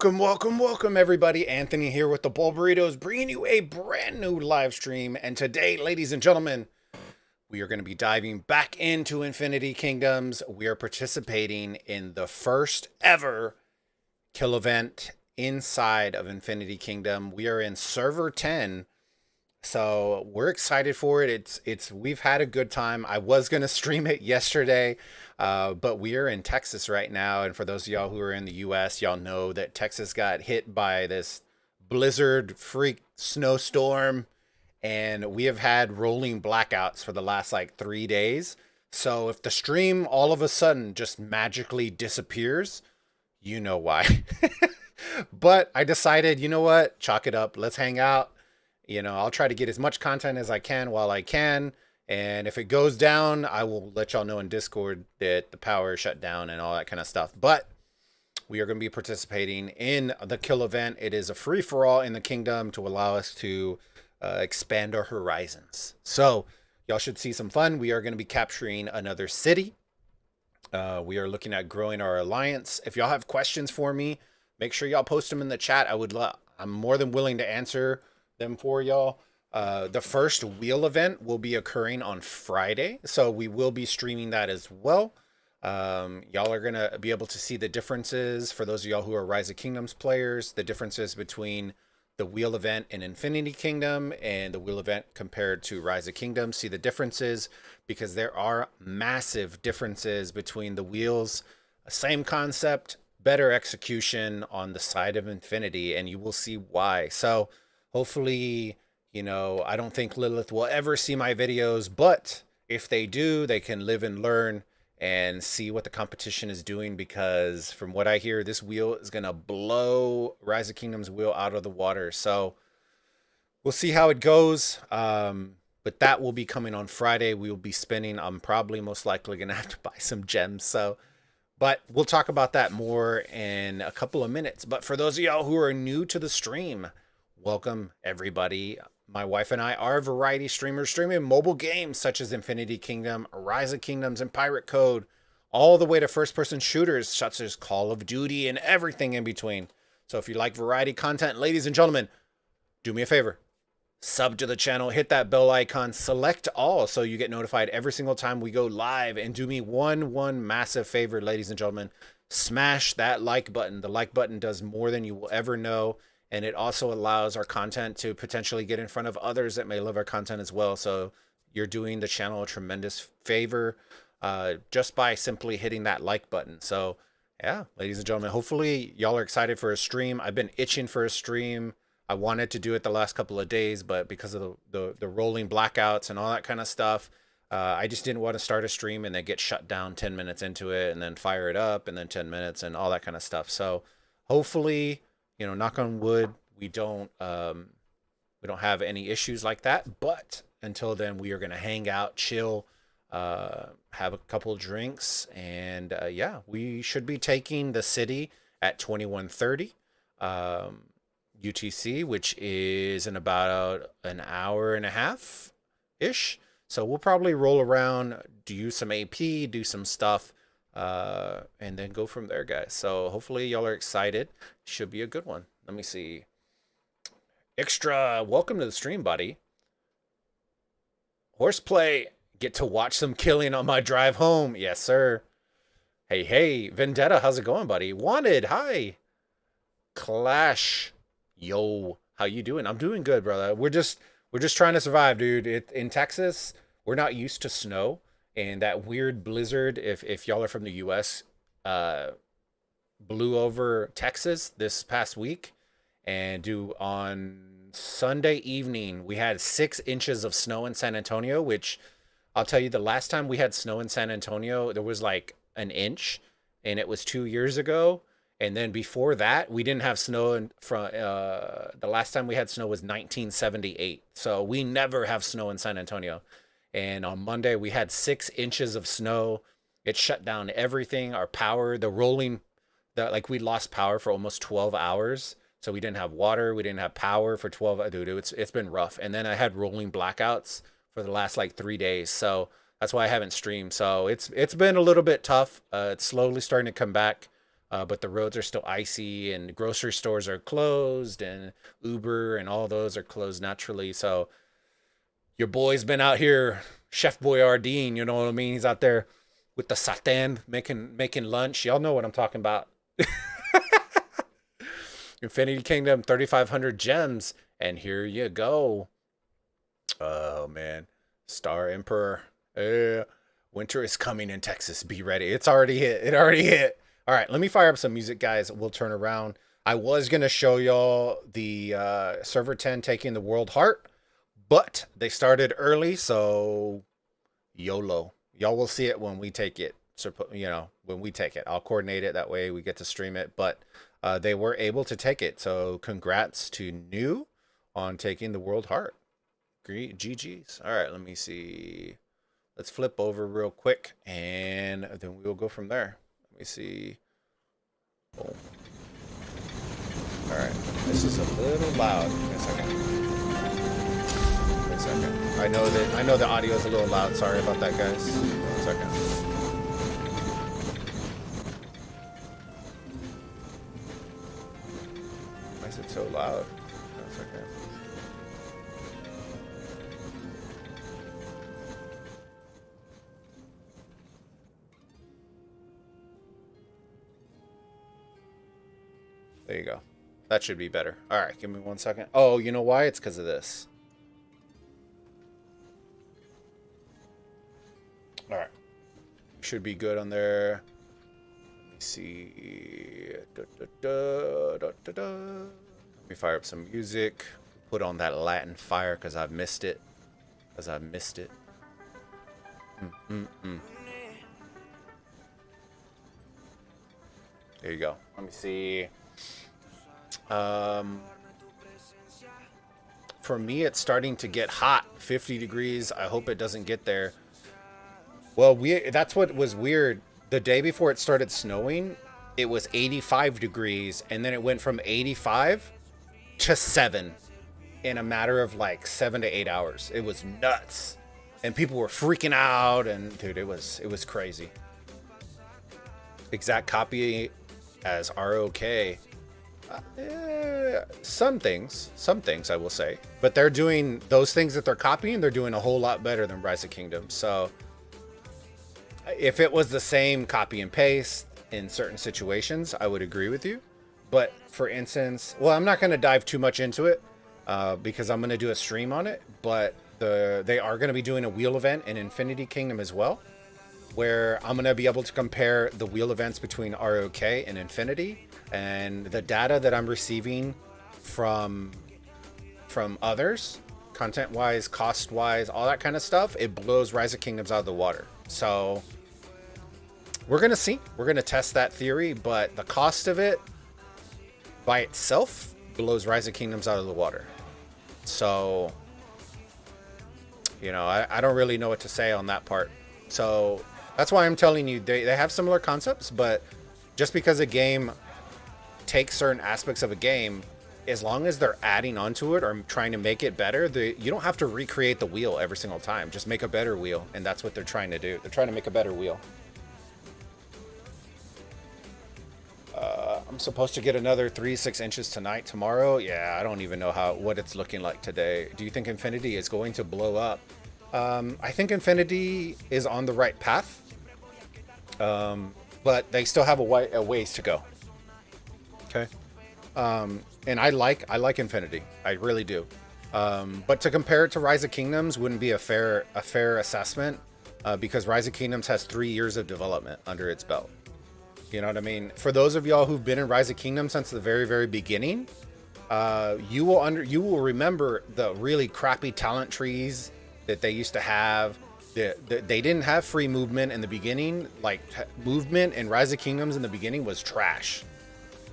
Welcome, everybody. Anthony here with the Bulbaritos, bringing you a brand new live stream. And today, ladies and gentlemen, we are going to be diving back into Infinity Kingdoms. We are participating in the first ever kill event inside of Infinity Kingdom. We are in server 10. So we're excited for it. We've had a good time. I was gonna stream it yesterday, but we are in Texas right now, and for those of y'all who are in the U.S., y'all know that Texas got hit by this blizzard freak snowstorm, and we have had rolling blackouts for the last like 3 days. So if the stream all of a sudden just magically disappears, you know why. But I decided, you know what? Chalk it up. Let's hang out. I'll try to get as much content as I can while I can. And if it goes down, I will let y'all know in Discord that the power shut down and all that kind of stuff. But we are going to be participating in the kill event. It is a free-for-all in the kingdom to allow us to expand our horizons. So y'all should see some fun. We are going to be capturing another city. We are looking at growing our alliance. If y'all have questions for me, make sure y'all post them in the chat. I'm more than willing to answer them for y'all. The first wheel event will be occurring on Friday, so we will be streaming that as well. Y'all are gonna be able to see the differences for those of y'all who are Rise of Kingdoms players, the differences between the wheel event in Infinity Kingdom and the wheel event compared to Rise of Kingdoms. See the differences because there are massive differences between the wheels. Same concept, better execution on the side of Infinity, and you will see why. So hopefully, I don't think Lilith will ever see my videos, but if they do, they can live and learn and see what the competition is doing, because from what I hear, this wheel is going to blow Rise of Kingdoms wheel out of the water. So we'll see how it goes. But that will be coming on Friday. We will be spinning. I'm probably most likely going to have to buy some gems. But we'll talk about that more in a couple of minutes. But for those of y'all who are new to the stream, welcome everybody. My wife and I are variety streamers streaming mobile games such as Infinity Kingdom, Rise of Kingdoms, and Pirate Code, all the way to first-person shooters such as Call of Duty and everything in between. So if you like variety content, ladies and gentlemen, do me a favor. Sub to the channel, hit that bell icon, select all so you get notified every single time we go live, and do me one massive favor, ladies and gentlemen. Smash that like button. The like button does more than you will ever know. And it also allows our content to potentially get in front of others that may love our content as well. So you're doing the channel a tremendous favor just by simply hitting that like button. So yeah, ladies and gentlemen, hopefully y'all are excited for a stream. I've been itching for a stream. I wanted to do it the last couple of days, but because of the rolling blackouts and all that kind of stuff, I just didn't want to start a stream and then get shut down 10 minutes into it and then fire it up and then 10 minutes and all that kind of stuff. So hopefully, knock on wood, we don't have any issues like that. But until then, we are going to hang out, chill, have a couple drinks, and yeah, we should be taking the city at 21:30 UTC, which is in about an hour and a half ish. So we'll probably roll around, do some AP, do some stuff, and then go from there, guys. So hopefully y'all are excited. Should be a good one. Let me see. Extra, welcome to the stream, buddy. Horseplay, get to watch some killing on my drive home. Yes, sir. Hey, Vendetta, how's it going, buddy? Wanted, hi. Clash, yo, how you doing? I'm doing good, brother. We're just trying to survive, dude. In Texas, we're not used to snow. And that weird blizzard, if y'all are from the U.S., blew over Texas this past week. And on Sunday evening, we had 6 inches of snow in San Antonio, which I'll tell you, the last time we had snow in San Antonio, there was like an inch, and it was 2 years ago. And then before that, we didn't have snow the last time we had snow was 1978. So we never have snow in San Antonio. And on Monday, we had 6 inches of snow. It shut down everything. Our power, we lost power for almost 12 hours. So we didn't have water. We didn't have power for 12. Dude, it's been rough. And then I had rolling blackouts for the last like 3 days. So that's why I haven't streamed. So it's been a little bit tough. It's slowly starting to come back. but the roads are still icy and grocery stores are closed and Uber and all those are closed naturally. So your boy's been out here, Chef Boyardee, you know what I mean? He's out there with the satan making lunch. Y'all know what I'm talking about. Infinity Kingdom, 3,500 gems, and here you go. Oh man, Star Emperor. Winter is coming in Texas. Be ready. It's already hit. It already hit. All right, let me fire up some music, guys. We'll turn around. I was gonna show y'all the server 10 taking the World Heart, but they started early, so YOLO. Y'all will see it when we take it. So, you know, when we take it, I'll coordinate it. That way we get to stream it. But they were able to take it. So congrats to New on taking the World Heart. Great. GG's. All right, let me see. Let's flip over real quick, and then we'll go from there. Let me see. Boom. All right. This is a little loud. Wait a second. Wait a second. I know the audio is a little loud. Sorry about that, guys. 1 second. Why is it so loud? 1 second. There you go. That should be better. All right, give me 1 second. Oh, you know why? It's because of this. All right. Should be good on there. Let me see. Let me fire up some music. Put on that Latin fire because I've missed it. There you go. Let me see. For me, it's starting to get hot. 50 degrees. I hope it doesn't get there. Well, that's what was weird. The day before it started snowing, it was 85 degrees, and then it went from 85 to 7 in a matter of like 7 to 8 hours. It was nuts. And people were freaking out, and dude, it was crazy. Exact copy as ROK. Some things I will say, but they're doing those things that they're copying. They're doing a whole lot better than Rise of Kingdoms. So if it was the same copy and paste in certain situations, I would agree with you. But for instance, well, I'm not going to dive too much into it because I'm going to do a stream on it. But they are going to be doing a wheel event in Infinity Kingdom as well, where I'm going to be able to compare the wheel events between ROK and Infinity, and the data that I'm receiving from others, content-wise, cost-wise, all that kind of stuff, it blows Rise of Kingdoms out of the water. So we're going to see. We're going to test that theory, but the cost of it by itself blows Rise of Kingdoms out of the water. So, you know, I don't really know what to say on that part. So that's why I'm telling you, they have similar concepts, but just because a game takes certain aspects of a game, as long as they're adding onto it or trying to make it better, you don't have to recreate the wheel every single time. Just make a better wheel, and that's what they're trying to do. They're trying to make a better wheel. I'm supposed to get another 3-6 inches tonight, tomorrow. Yeah, I don't even know what it's looking like today. Do you think Infinity is going to blow up? I think Infinity is on the right path, but they still have a ways to go. Okay, and I like Infinity, I really do. But to compare it to Rise of Kingdoms wouldn't be a fair assessment, because Rise of Kingdoms has 3 years of development under its belt. You know what I mean? For those of y'all who've been in Rise of Kingdoms since the very, very beginning, you will remember the really crappy talent trees that they used to have. They didn't have free movement in the beginning. Like, movement in Rise of Kingdoms in the beginning was trash.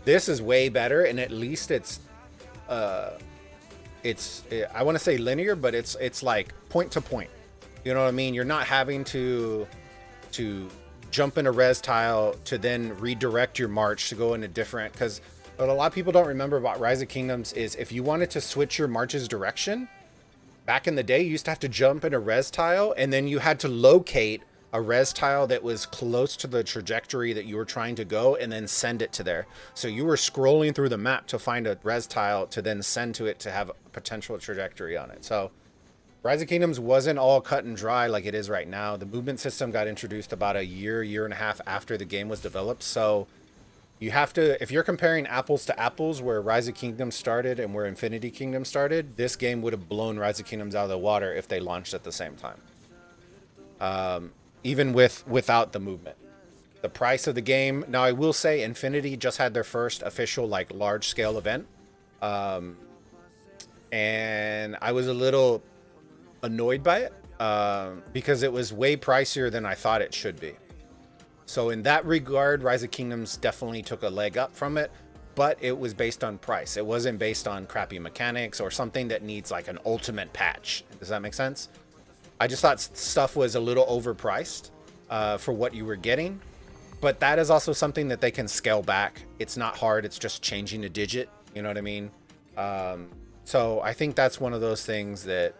This is way better, and at least it's I want to say linear, but it's like point to point. You know what I mean? You're not having to jump in a res tile to then redirect your march to go in a different, because what a lot of people don't remember about Rise of Kingdoms is if you wanted to switch your march's direction, back in the day, you used to have to jump in a res tile, and then you had to locate a res tile that was close to the trajectory that you were trying to go and then send it to there. So you were scrolling through the map to find a res tile to then send to it to have a potential trajectory on it. So Rise of Kingdoms wasn't all cut and dry like it is right now. The movement system got introduced about a year and a half after the game was developed. So you have to, if you're comparing apples to apples, where Rise of Kingdoms started and where Infinity Kingdom started, this game would have blown Rise of Kingdoms out of the water if they launched at the same time. Even without the movement. The price of the game, now I will say Infinity just had their first official like large scale event. And I was a little annoyed by it because it was way pricier than I thought it should be. So in that regard, Rise of Kingdoms definitely took a leg up from it, but it was based on price. It wasn't based on crappy mechanics or something that needs like an ultimate patch. Does that make sense? I just thought stuff was a little overpriced for what you were getting, but that is also something that they can scale back. It's not hard. It's just changing a digit. You know what I mean? So I think that's one of those things that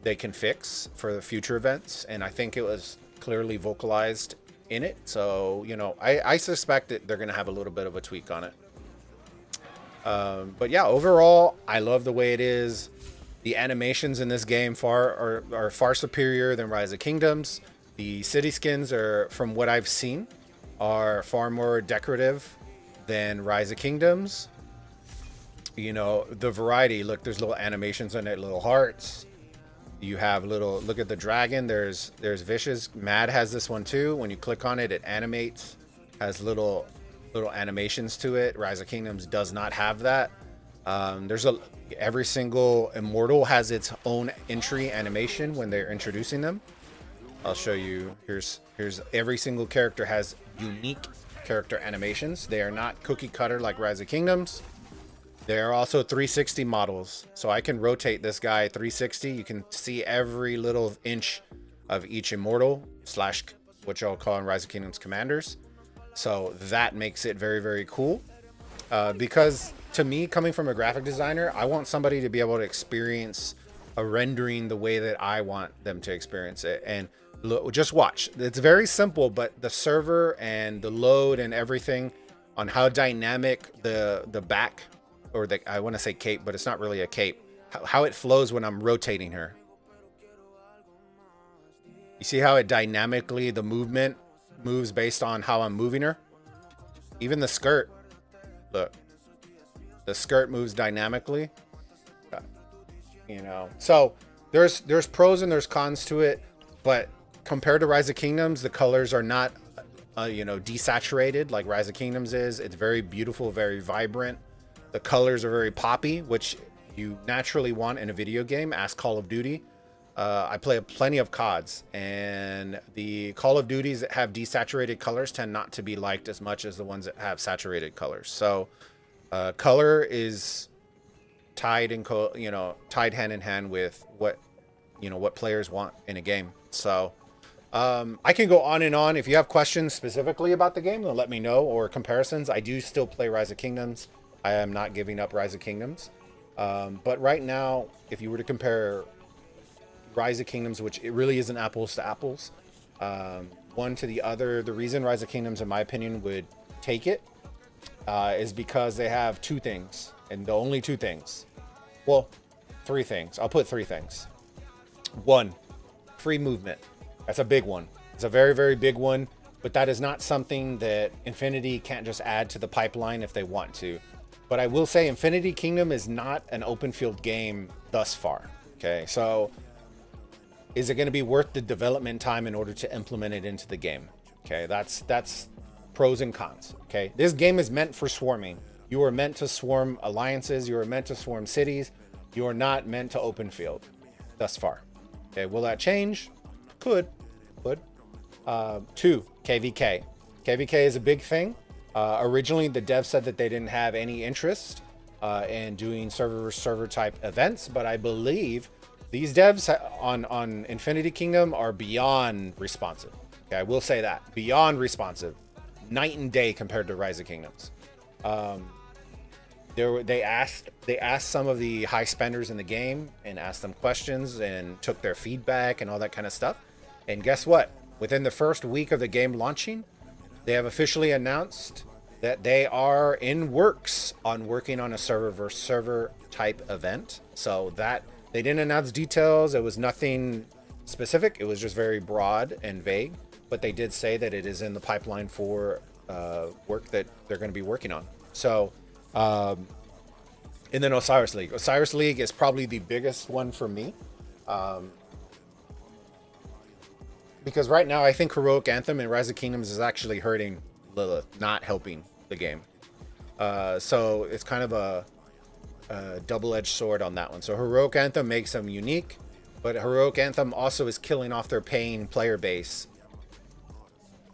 they can fix for the future events. And I think it was clearly vocalized in it. So, you know, I suspect that they're going to have a little bit of a tweak on it. But yeah, overall, I love the way it is. The animations in this game are far superior than Rise of Kingdoms. The city skins are, from what I've seen, are far more decorative than Rise of Kingdoms. You know, the variety, look, there's little animations on it, little hearts. You have little, look at the dragon, there's Vicious. Mad has this one too. When you click on it, it animates, has little animations to it. Rise of Kingdoms does not have that. Every single immortal has its own entry animation when they're introducing them. I'll show you. Here's every single character has unique character animations. They are not cookie cutter like Rise of Kingdoms. They are also 360 models, so I can rotate this guy 360. You can see every little inch of each immortal slash what y'all call in Rise of Kingdoms commanders. So that makes it very, very cool. Because to me, coming from a graphic designer, I want somebody to be able to experience a rendering the way that I want them to experience it. And look, just watch. It's very simple, but the server and the load and everything on how dynamic the back, or I want to say cape, but it's not really a cape, how it flows when I'm rotating her. You see how it dynamically, the movement moves based on how I'm moving her? Even the skirt, look, the skirt moves dynamically. You know, so there's pros and there's cons to it, but compared to Rise of Kingdoms, the colors are not, you know, desaturated like Rise of Kingdoms is. It's very beautiful, very vibrant. The colors are very poppy, which you naturally want in a video game. Ask Call of Duty. I play plenty of CODs, and the Call of Duties that have desaturated colors tend not to be liked as much as the ones that have saturated colors. So color is tied hand in hand with what players want in a game. So I can go on and on. If you have questions specifically about the game, then let me know, or comparisons. I do still play Rise of Kingdoms. I am not giving up Rise of Kingdoms. But right now, if you were to compare Rise of Kingdoms, which it really isn't apples to apples, one to the other, the reason Rise of Kingdoms, in my opinion, would take it is because they have two things, and the only two things. Well, three things. I'll put three things. One, free movement. That's a big one. It's a very, very big one, but that is not something that Infinity can't just add to the pipeline if they want to. But I will say Infinity Kingdom is not an open field game thus far. Okay, so is it going to be worth the development time in order to implement it into the game? Okay, that's pros and cons. Okay, this game is meant for swarming. You are meant to swarm alliances. You are meant to swarm cities. You are not meant to open field thus far. Okay, will that change? Could. Two, KVK. KVK is a big thing. Originally, the devs said that they didn't have any interest in doing server type events, but I believe these devs on Infinity Kingdom are beyond responsive. Okay, I will say that, beyond responsive, night and day compared to Rise of Kingdoms. They asked some of the high spenders in the game and asked them questions and took their feedback and all that kind of stuff. And guess what? within the first week of the game launching, they have officially announced that they are in works on working on a server versus server type event. So that they didn't announce details. It was nothing specific. It was just very broad and vague. But they did say that it is in the pipeline for work that they're going to be working on. So, and then Osiris League. Osiris League is probably the biggest one for me. Because right now I think Heroic Anthem and Rise of Kingdoms is actually hurting Lilith, not helping the game. So it's kind of a double-edged sword on that one. So Heroic Anthem makes them unique, but Heroic Anthem also is killing off their paying player base.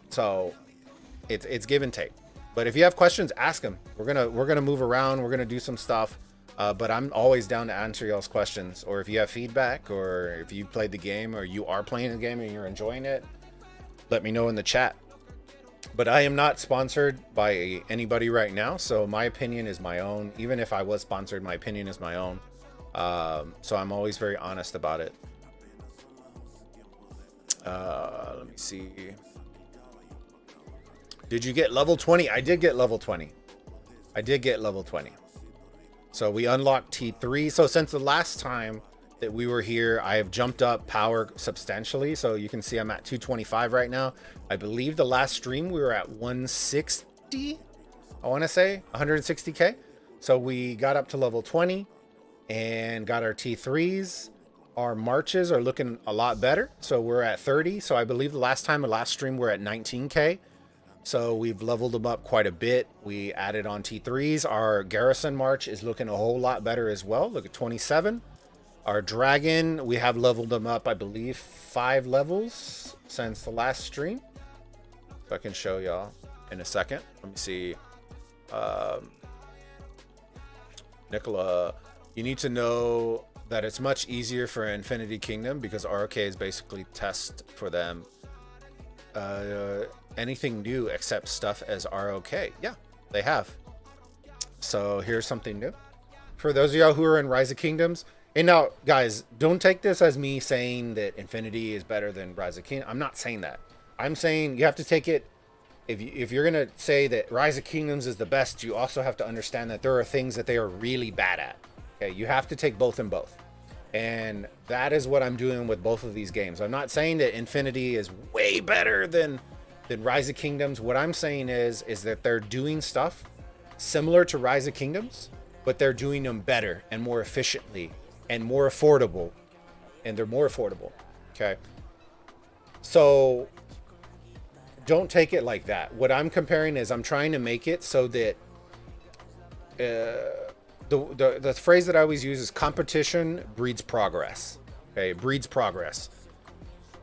So it's give and take. But if you have questions, ask them. We're gonna move around. We're gonna do some stuff. But I'm always down to answer y'all's questions. Or if you have feedback, or if you played the game, or you are playing the game and you're enjoying it, let me know in the chat. But I am not sponsored by anybody right now, so my opinion is my own. Even if I was sponsored, my opinion is my own. So I'm always very honest about it. Let me see. Did you get level 20? I did get level 20. I did get level 20. So we unlocked T3. So since the last time that we were here, I have jumped up power substantially. So you can see I'm at 225 right now. I believe the last stream we were at 160. I want to say 160k. So we got up to level 20 and got our T3s. Our marches are looking a lot better. So we're at 30. So I believe the last stream we're at 19k. So we've leveled them up quite a bit. We added on T3s. Our garrison march is looking a whole lot better as well. Look at 27. Our dragon, we have leveled them up, I believe, 5 levels since the last stream. If I can show y'all in a second. Let me see. Nicola, you need to know that it's much easier for Infinity Kingdom because ROK is basically test for them. Anything new except stuff as ROK. Yeah, they have. So here's something new. For those of y'all who are in Rise of Kingdoms, and now, guys, don't take this as me saying that Infinity is better than Rise of Kingdoms. I'm not saying that. I'm saying you have to take it, if you're going to say that Rise of Kingdoms is the best, you also have to understand that there are things that they are really bad at. Okay, you have to take both and both. And that is what I'm doing with both of these games. I'm not saying that Infinity is way better than Rise of Kingdoms. What I'm saying is that they're doing stuff similar to Rise of Kingdoms, but they're doing them better and more efficiently and more affordable. And they're more affordable. Okay. So don't take it like that. What I'm comparing is I'm trying to make it so that the phrase that I always use is competition breeds progress. Okay, it breeds progress.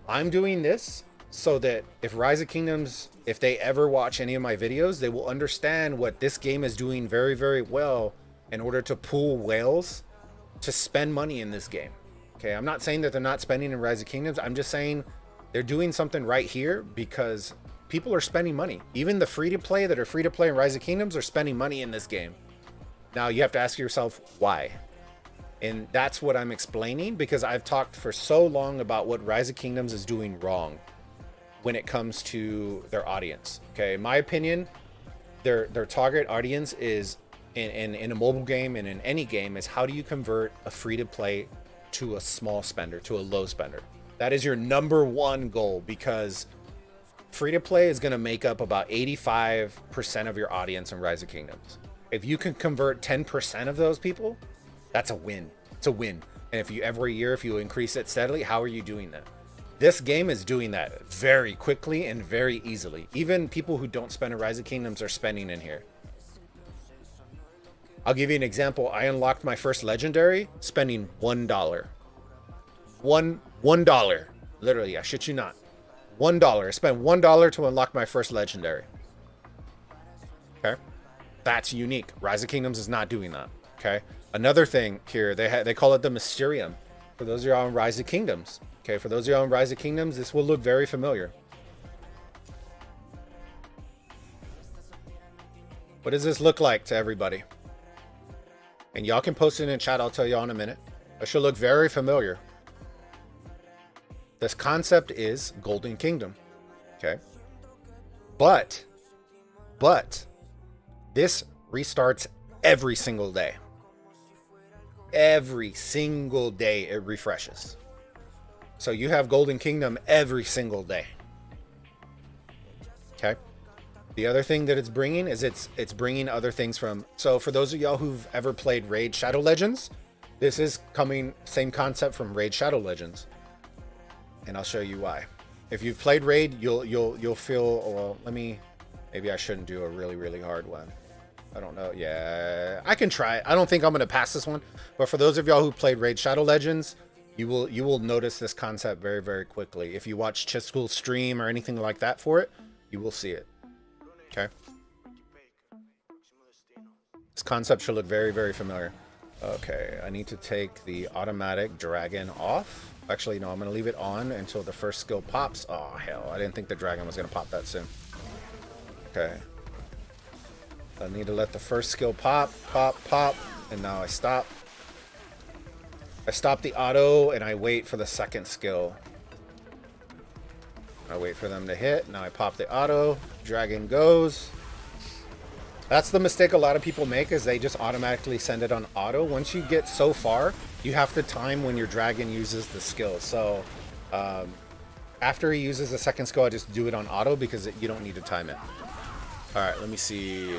I'm doing this so that if Rise of Kingdoms, if they ever watch any of my videos, they will understand what this game is doing very, very well in order to pull whales to spend money in this game. Okay, I'm not saying that they're not spending in Rise of Kingdoms. I'm just saying they're doing something right here because people are spending money. Even the free-to-play that are free-to-play in Rise of Kingdoms are spending money in this game. Now you have to ask yourself why. And that's what I'm explaining because I've talked for so long about what Rise of Kingdoms is doing wrong when it comes to their audience. Okay, in my opinion, their target audience is in a mobile game and in any game is how do you convert a free-to-play to a small spender, to a low spender. That is your number one goal because free-to-play is going to make up about 85% of your audience in Rise of Kingdoms. If you can convert 10% of those people, that's a win. It's a win. And if you every year, if you increase it steadily, how are you doing that? This game is doing that very quickly and very easily. Even people who don't spend in Rise of Kingdoms are spending in here. I'll give you an example. I unlocked my first legendary spending $1. $1. Literally, I shit you not. $1. I spent $1 to unlock my first legendary. Okay. That's unique. Rise of Kingdoms is not doing that. Okay. Another thing here, they call it the Mysterium. For those of y'all in Rise of Kingdoms. Okay. For those of y'all in Rise of Kingdoms, this will look very familiar. What does this look like to everybody? And y'all can post it in the chat. I'll tell y'all in a minute. It should look very familiar. This concept is Golden Kingdom. Okay. But this restarts every single day. Every single day it refreshes. So you have Golden Kingdom every single day. Okay. The other thing that it's bringing is it's bringing other things from. So for those of y'all who've ever played Raid Shadow Legends, this is coming same concept from Raid Shadow Legends, and I'll show you why. If you've played Raid, you'll feel. Well, maybe I shouldn't do a really hard one. I don't know. Yeah, I can try it. I don't think I'm gonna pass this one, but for those of y'all who played Raid Shadow Legends, you will notice this concept very quickly. If you watch Chiscool's stream or anything like that for it, you will see it. Okay. This concept should look very familiar. Okay, I need to take the automatic dragon off. Actually, no, I'm going to leave it on until the first skill pops. Oh, hell, I didn't think the dragon was going to pop that soon. Okay. I need to let the first skill pop, and now I stop. I stop the auto, and I wait for the second skill. I wait for them to hit. Now I pop the auto. Dragon goes. That's the mistake a lot of people make, is they just automatically send it on auto. Once you get so far, you have to time when your dragon uses the skill. So after he uses the second skill, I just do it on auto because you don't need to time it. All right, let me see.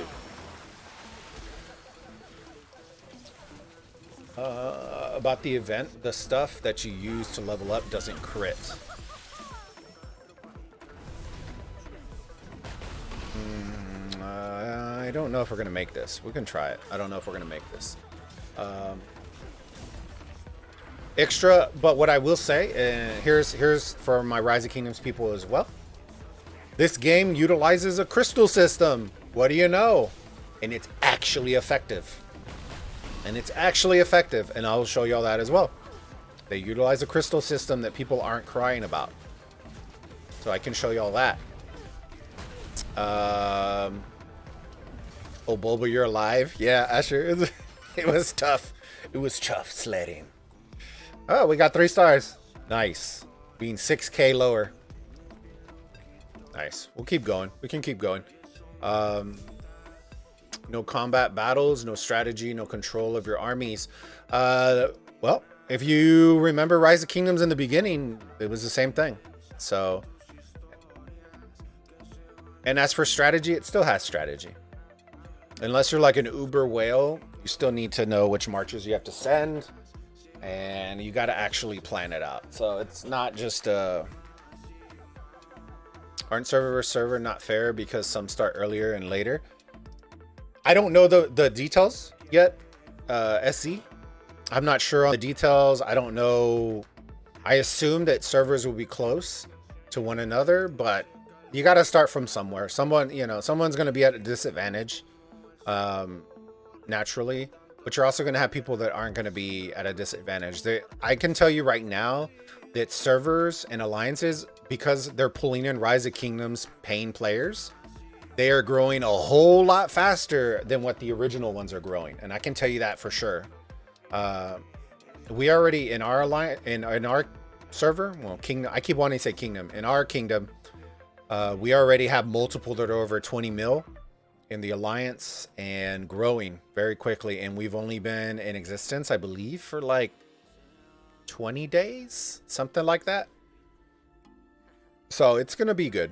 About the event, the stuff that you use to level up doesn't crit. I don't know if we're going to make this. We can try it. I don't know if we're going to make this. Extra, but what I will say, and here's for my Rise of Kingdoms people as well. This game utilizes a crystal system. What do you know? And it's actually effective. And I'll show y'all that as well. They utilize a crystal system that people aren't crying about. So I can show y'all that. Oh, Bulba, you're alive? Yeah, Asher. It was tough. It was tough sledding. Oh, we got 3 stars. Nice. Being 6K lower. Nice. We'll keep going. We can keep going. No combat battles, no strategy, no control of your armies. Well, if you remember Rise of Kingdoms in the beginning, it was the same thing. So, and as for strategy, it still has strategy. Unless you're like an uber whale, you still need to know which marches you have to send, and you got to actually plan it out. So it's not just aren't server versus server not fair because some start earlier and later. I don't know the details yet, SC. I'm not sure on the details. I don't know. I assume that servers will be close to one another, but you got to start from somewhere. Someone's going to be at a disadvantage, naturally, but you're also going to have people that aren't going to be at a disadvantage. I can tell you right now that servers and alliances, because they're pulling in Rise of Kingdoms paying players, they are growing a whole lot faster than what the original ones are growing. And I can tell you that for sure. We already, in our alliance, in our server, well, kingdom, I keep wanting to say kingdom. In our kingdom, we already have multiple that are over 20 mil in the alliance and growing very quickly. And we've only been in existence, I believe, for like 20 days, something like that. So it's going to be good.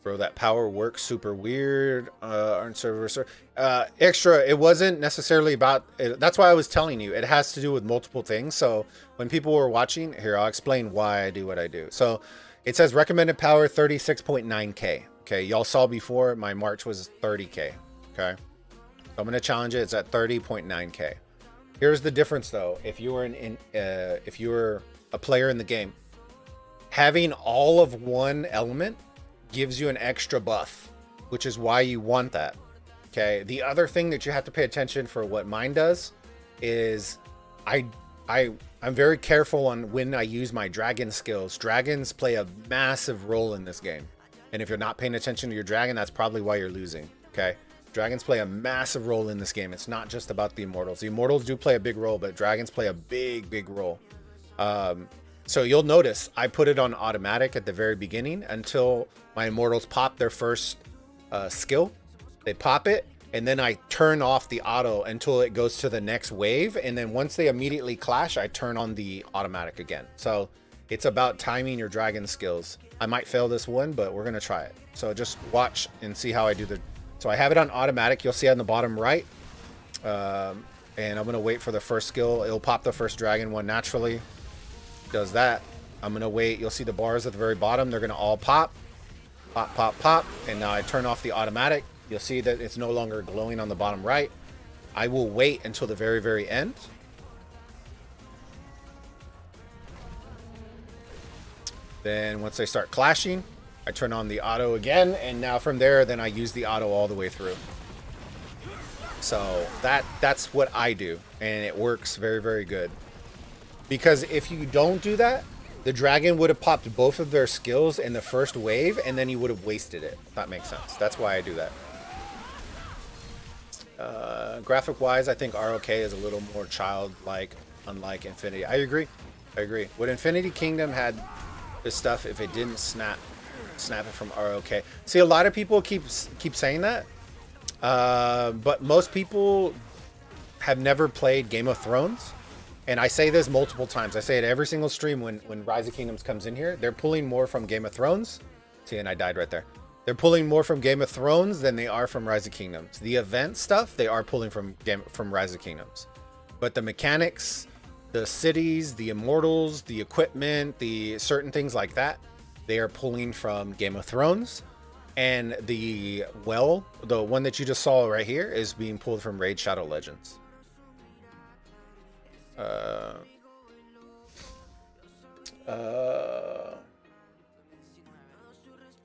Bro, that power works super weird. On server, extra. It wasn't necessarily about. That's why I was telling you. It has to do with multiple things. So when people were watching, here I'll explain why I do what I do. So it says recommended power 36.9k. Okay, y'all saw before my March was 30k. Okay, so I'm gonna challenge it. It's at 30.9k. Here's the difference though. If you were if you were a player in the game, having all of one element gives you an extra buff, which is why you want that. Okay, the other thing that you have to pay attention for what mine does is I'm very careful on when I use my dragon skills. Dragons play a massive role in this game, and if you're not paying attention to your dragon, that's probably why you're losing. Okay, dragons play a massive role in this game. It's not just about the immortals. The immortals do play a big role, but dragons play a big role. So you'll notice I put it on automatic at the very beginning until my immortals pop their first skill. They pop it, and then I turn off the auto until it goes to the next wave. And then once they immediately clash, I turn on the automatic again. So it's about timing your dragon skills. I might fail this one, but we're going to try it. So just watch and see how I do the... So I have it on automatic. You'll see on the bottom right. And I'm going to wait for the first skill. It'll pop the first dragon one naturally. Does that. I'm going to wait. You'll see the bars at the very bottom. They're going to all pop. Pop, pop, pop. And now I turn off the automatic. You'll see that it's no longer glowing on the bottom right. I will wait until the very, very end. Then once they start clashing, I turn on the auto again. And now from there, then I use the auto all the way through. So that's what I do. And it works very, very good. Because if you don't do that, the dragon would have popped both of their skills in the first wave, and then you would have wasted it. If that makes sense. That's why I do that. Graphic-wise, I think ROK is a little more childlike, unlike Infinity. I agree. I agree. Would Infinity Kingdom had this stuff if it didn't snap it from ROK? See, a lot of people keep saying that, but most people have never played Game of Thrones. And I say this multiple times. I say it every single stream when Rise of Kingdoms comes in here. They're pulling more from Game of Thrones. See, and I died right there. They're pulling more from Game of Thrones than they are from Rise of Kingdoms. The event stuff, they are pulling from Rise of Kingdoms. But the mechanics, the cities, the immortals, the equipment, the certain things like that, they are pulling from Game of Thrones. And the one that you just saw right here is being pulled from Raid Shadow Legends.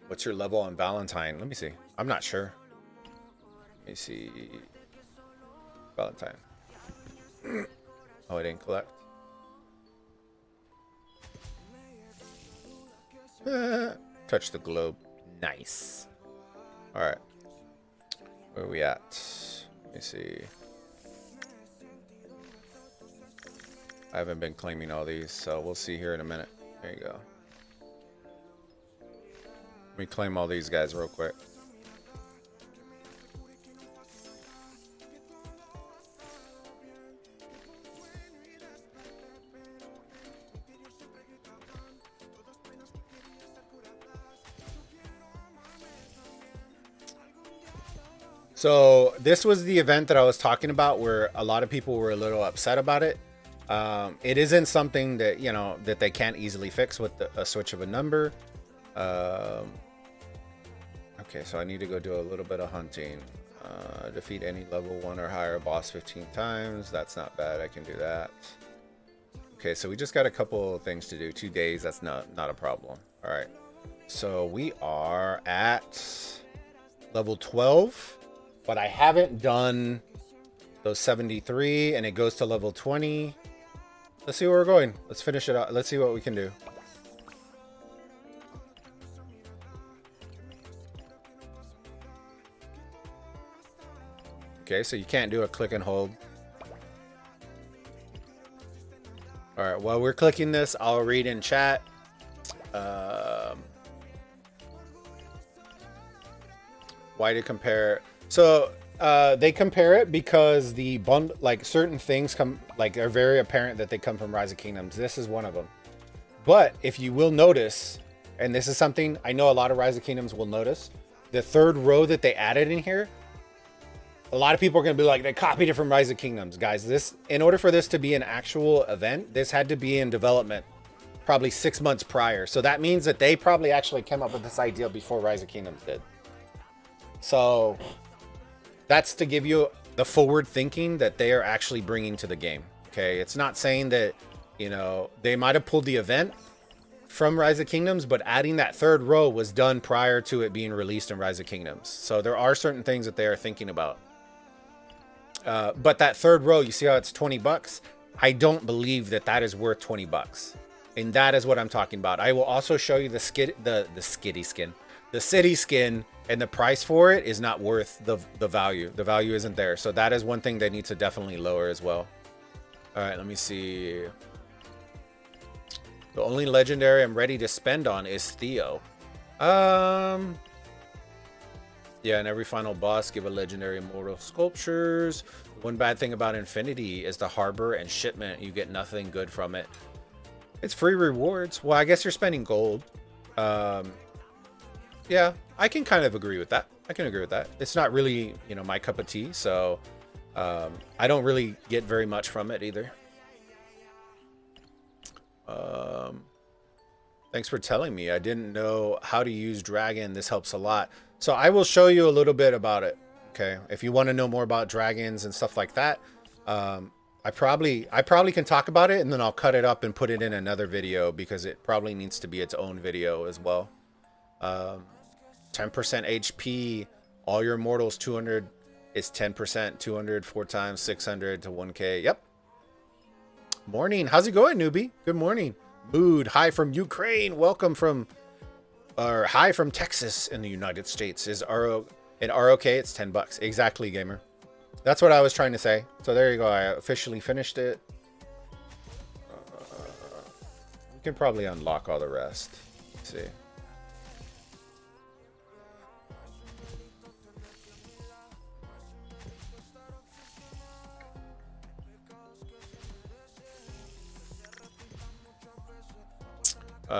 What's your level on Valentine? Let me see. I'm not sure. Let me see. Valentine. Oh, I didn't collect. Touch the globe. Nice. All right. Where are we at? Let me see. I haven't been claiming all these, so we'll see here in a minute. There you go. Let me claim all these guys real quick. So this was the event that I was talking about where a lot of people were a little upset about it. It isn't something that, you know, that they can't easily fix with a switch of a number. Okay, so I need to go do a little bit of hunting. Defeat any level 1 or higher boss 15 times. That's not bad. I can do that. Okay, so we just got a couple things to do. 2 days. That's not a problem. All right. So we are at level 12, but I haven't done those 73, and it goes to level 20. Let's see where we're going. Let's finish it out. Let's see what we can do. Okay, so you can't do a click and hold. All right, while we're clicking this, I'll read in chat. Why to compare? So they compare it because the bundle, like certain things come, like are very apparent that they come from Rise of Kingdoms. This is one of them. But if you will notice, and this is something I know a lot of Rise of Kingdoms will notice, the third row that they added in here, a lot of people are going to be like, they copied it from Rise of Kingdoms. Guys, this, in order for this to be an actual event, this had to be in development probably 6 months prior. So that means that they probably actually came up with this idea before Rise of Kingdoms did. So that's to give you the forward thinking that they are actually bringing to the game. Okay, it's not saying that, you know, they might have pulled the event from Rise of Kingdoms, but adding that third row was done prior to it being released in Rise of Kingdoms. So there are certain things that they are thinking about. But that third row, you see how it's 20 bucks? I don't believe that that is worth 20 bucks. And that is what I'm talking about. I will also show you the city skin, and the price for it is not worth the value. The value isn't there. So that is one thing they need to definitely lower as well. All right, let me see. The only legendary I'm ready to spend on is Theo. Yeah, and every final boss give a legendary immortal sculptures. One bad thing about Infinity is the harbor and shipment. You get nothing good from it. It's free rewards. Well, I guess you're spending gold. Yeah, I can kind of agree with that. I can agree with that. It's not really, you know, my cup of tea, so I don't really get very much from it either. Thanks for telling me. I didn't know how to use Dragon. This helps a lot. So I will show you a little bit about it. Okay, if you want to know more about dragons and stuff like that, I probably can talk about it, and then I'll cut it up and put it in another video because it probably needs to be its own video as well. 10% HP, all your mortals 200 is 10%, 200 4 times 600 to 1k. Yep. Morning. How's it going, newbie? Good morning. Mood. Hi from Ukraine. Welcome from, or hi from Texas in the United States. Is RO in ROK? It's $10. Exactly, gamer. That's what I was trying to say. So there you go. I officially finished it. We can probably unlock all the rest. Let's see.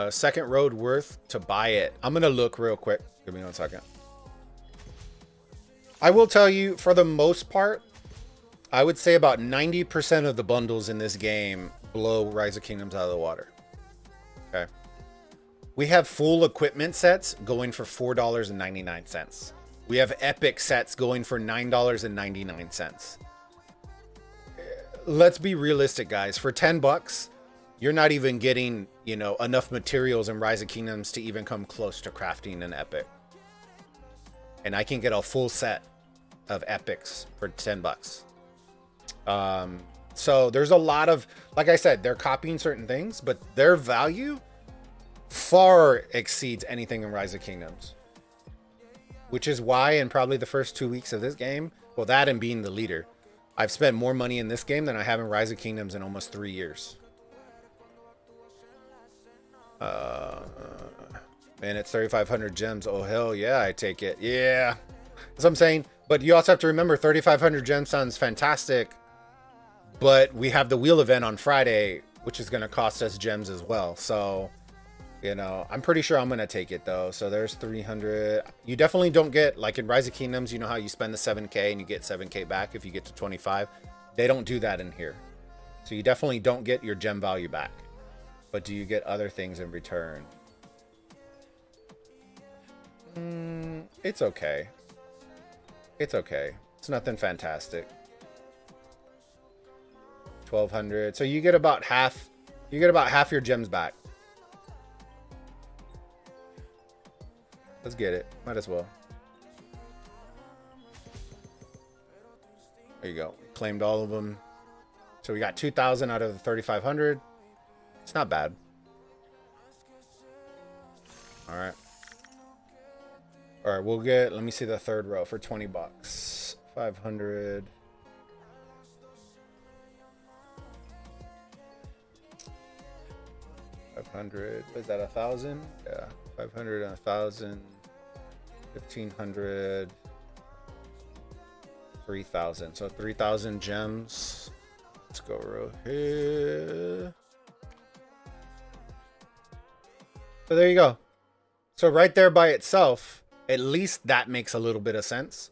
Second road worth to buy it. I'm gonna look real quick. Give me 1 second. I will tell you, for the most part, I would say about 90% of the bundles in this game blow Rise of Kingdoms out of the water. Okay. We have full equipment sets going for $4.99. We have epic sets going for $9.99. Let's be realistic, guys. For $10, you're not even getting, you know, enough materials in Rise of Kingdoms to even come close to crafting an epic. And I can get a full set of epics for $10. So there's a lot of, like I said, they're copying certain things, but their value far exceeds anything in Rise of Kingdoms. Which is why in probably the first 2 weeks of this game, well, that and being the leader, I've spent more money in this game than I have in Rise of Kingdoms in almost 3 years. Man, it's 3,500 gems. Oh, hell yeah, I take it. Yeah. That's what I'm saying. But you also have to remember 3,500 gems sounds fantastic. But we have the wheel event on Friday, which is going to cost us gems as well. So, you know, I'm pretty sure I'm going to take it, though. So there's 300. You definitely don't get, like in Rise of Kingdoms, you know how you spend the 7k and you get 7k back if you get to 25. They don't do that in here. So you definitely don't get your gem value back. But do you get other things in return? It's okay. It's okay. It's nothing fantastic. 1,200. So you get about half. You get about half your gems back. Let's get it. Might as well. There you go. Claimed all of them. So we got 2,000 out of the 3,500. It's not bad. All right. All right, we'll get, let me see the third row for $20. 500. Was that 1,000? Yeah. 500 and 1,000. 1,500. 3,000. So 3,000 gems. Let's go row here. So there you go. So right there by itself, at least that makes a little bit of sense.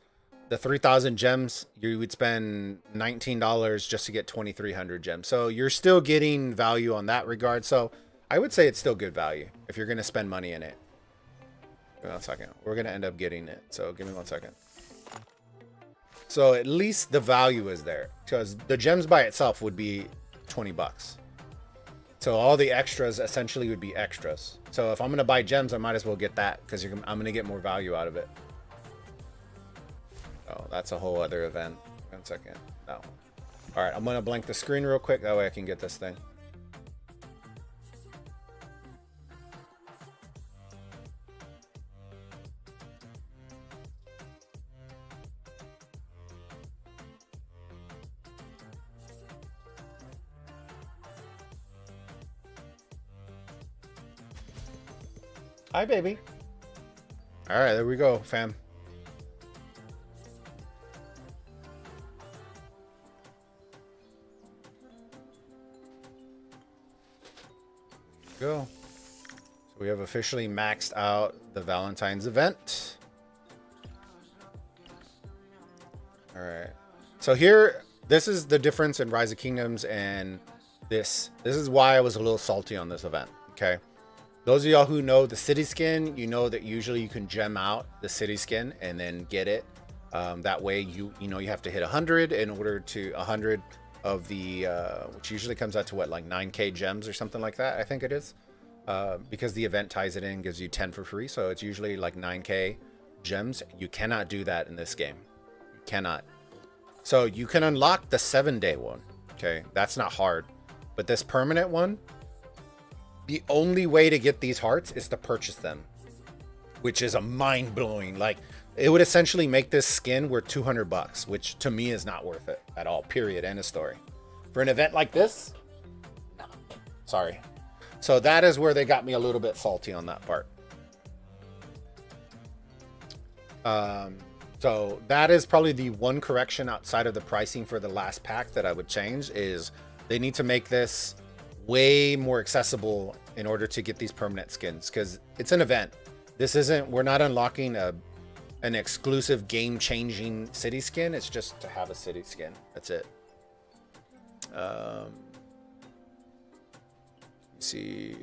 The 3,000 gems, you would spend $19 just to get 2,300 gems. So you're still getting value on that regard. So I would say it's still good value if you're going to spend money in it. Give me 1 second. We're going to end up getting it. So give me 1 second. So at least the value is there, because the gems by itself would be $20. So all the extras essentially would be extras. So if I'm going to buy gems, I might as well get that, because I'm going to get more value out of it. Oh, that's a whole other event. 1 second. No. All right, I'm going to blank the screen real quick. That way I can get this thing. Hi, baby. All right, there we go, fam. Go. So we have officially maxed out the Valentine's event. All right. So here, this is the difference in Rise of Kingdoms and this. This is why I was a little salty on this event. Okay. Those of y'all who know the city skin, you know that usually you can gem out the city skin and then get it. That way you know you have to hit 100 in order to 100 of the which usually comes out to what, like 9k gems or something like that, I think it is. Because the event ties it in, gives you 10 for free, so it's usually like 9k gems. You cannot do that in this game. You cannot. So you can unlock the 7-day one. Okay, that's not hard, but this permanent one, the only way to get these hearts is to purchase them, which is a mind-blowing. Like, it would essentially make this skin worth 200 bucks, which to me is not worth it at all, period. End of story. For an event like this, no. Sorry. So that is where they got me a little bit salty on that part. So that is probably the one correction outside of the pricing for the last pack that I would change, is they need to make this way more accessible in order to get these permanent skins, because it's an event. This isn't, we're not unlocking an exclusive game-changing city skin. It's just to have a city skin. That's it. See.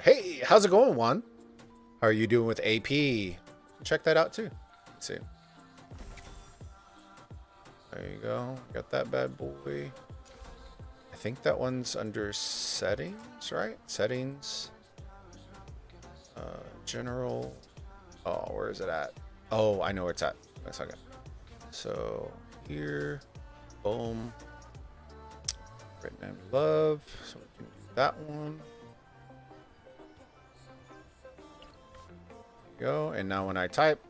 Hey, how's it going, Juan? How are you doing with AP? Check that out too. Let's see. There you go. Got that bad boy. I think that one's under settings, right? Settings. General. Oh, where is it at? Oh, I know where it's at. Wait a second. So here, boom. Written in love. So we can do that one. There you go. And now when I type,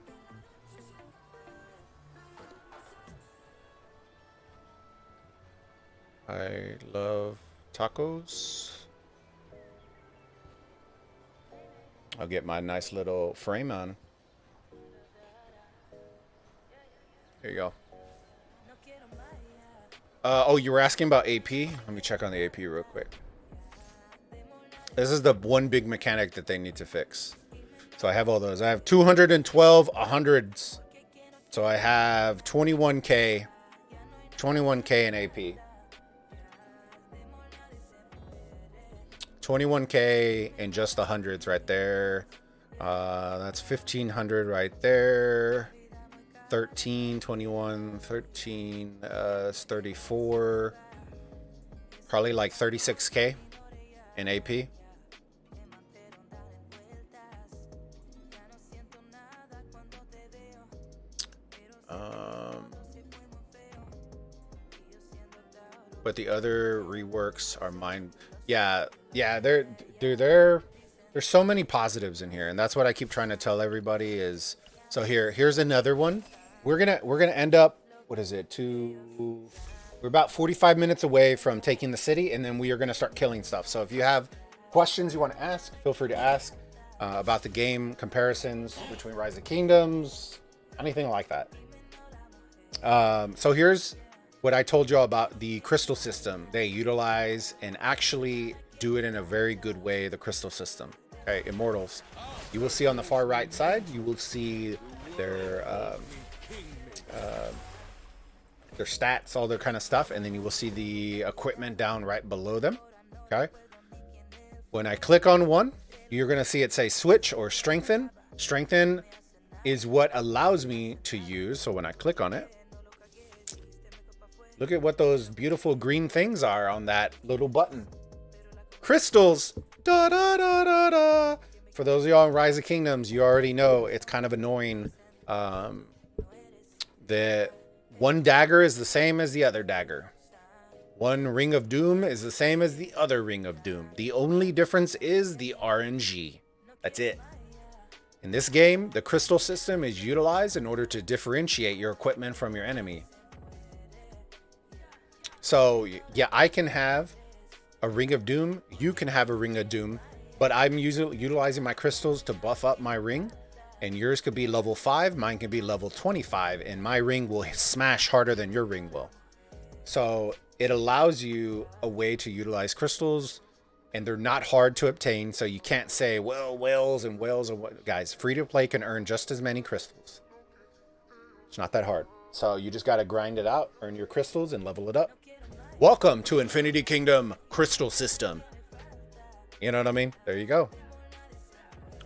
I love tacos. I'll get my nice little frame on. There you go. Oh, you were asking about AP? Let me check on the AP real quick. This is the one big mechanic that they need to fix. So I have all those. I have 212 100s. So I have 21k in AP. 21k in just the hundreds right there. That's 1500 right there. 13, 21, 13, 34. Probably like 36k in AP. But the other reworks are mine. Yeah, there's so many positives in here, and that's what I keep trying to tell everybody is. So here's another one. We're gonna end up, what is it? We're about 45 minutes away from taking the city, and then we are gonna start killing stuff. So if you have questions you want to ask, feel free to ask about the game, comparisons between Rise of Kingdoms, anything like that. So here's what I told y'all about the crystal system. They utilize and actually do it in a very good way, the crystal system. Okay, Immortals. You will see on the far right side, you will see their stats, all their kind of stuff, and then you will see the equipment down right below them. Okay. When I click on one, you're going to see it say switch or strengthen. Strengthen is what allows me to use. So when I click on it, look at what those beautiful green things are on that little button. Crystals. Da, da, da, da, da. For those of y'all in Rise of Kingdoms, you already know it's kind of annoying. The one dagger is the same as the other dagger. One ring of doom is the same as the other ring of doom. The only difference is the RNG. That's it. In this game, the crystal system is utilized in order to differentiate your equipment from your enemy. So, yeah, I can have a ring of doom. You can have a ring of doom. But I'm utilizing my crystals to buff up my ring. And yours could be level 5, mine could be level 25, and my ring will smash harder than your ring will. So it allows you a way to utilize crystals, and they're not hard to obtain. So you can't say, well, whales and whales and what. Guys, free to play can earn just as many crystals. It's not that hard. So you just got to grind it out, earn your crystals, and level it up. Welcome to Infinity Kingdom Crystal System. You know what I mean? There you go.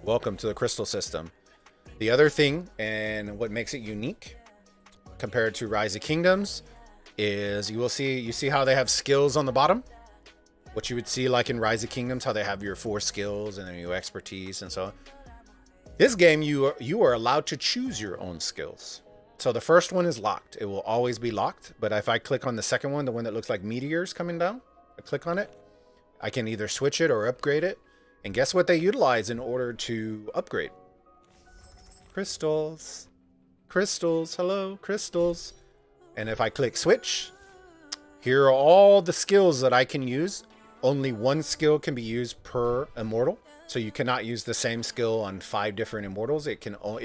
Welcome to the crystal system. The other thing, and what makes it unique compared to Rise of Kingdoms, is you see how they have skills on the bottom? What you would see like in Rise of Kingdoms, how they have your 4 skills and then your expertise and so on. This game, you are allowed to choose your own skills. So the first one is locked. It will always be locked. But if I click on the second one, the one that looks like meteors coming down, I click on it, I can either switch it or upgrade it. And guess what they utilize in order to upgrade? Crystals. Crystals. Hello, crystals. And if I click switch, here are all the skills that I can use. Only one skill can be used per immortal. So you cannot use the same skill on 5 different immortals. It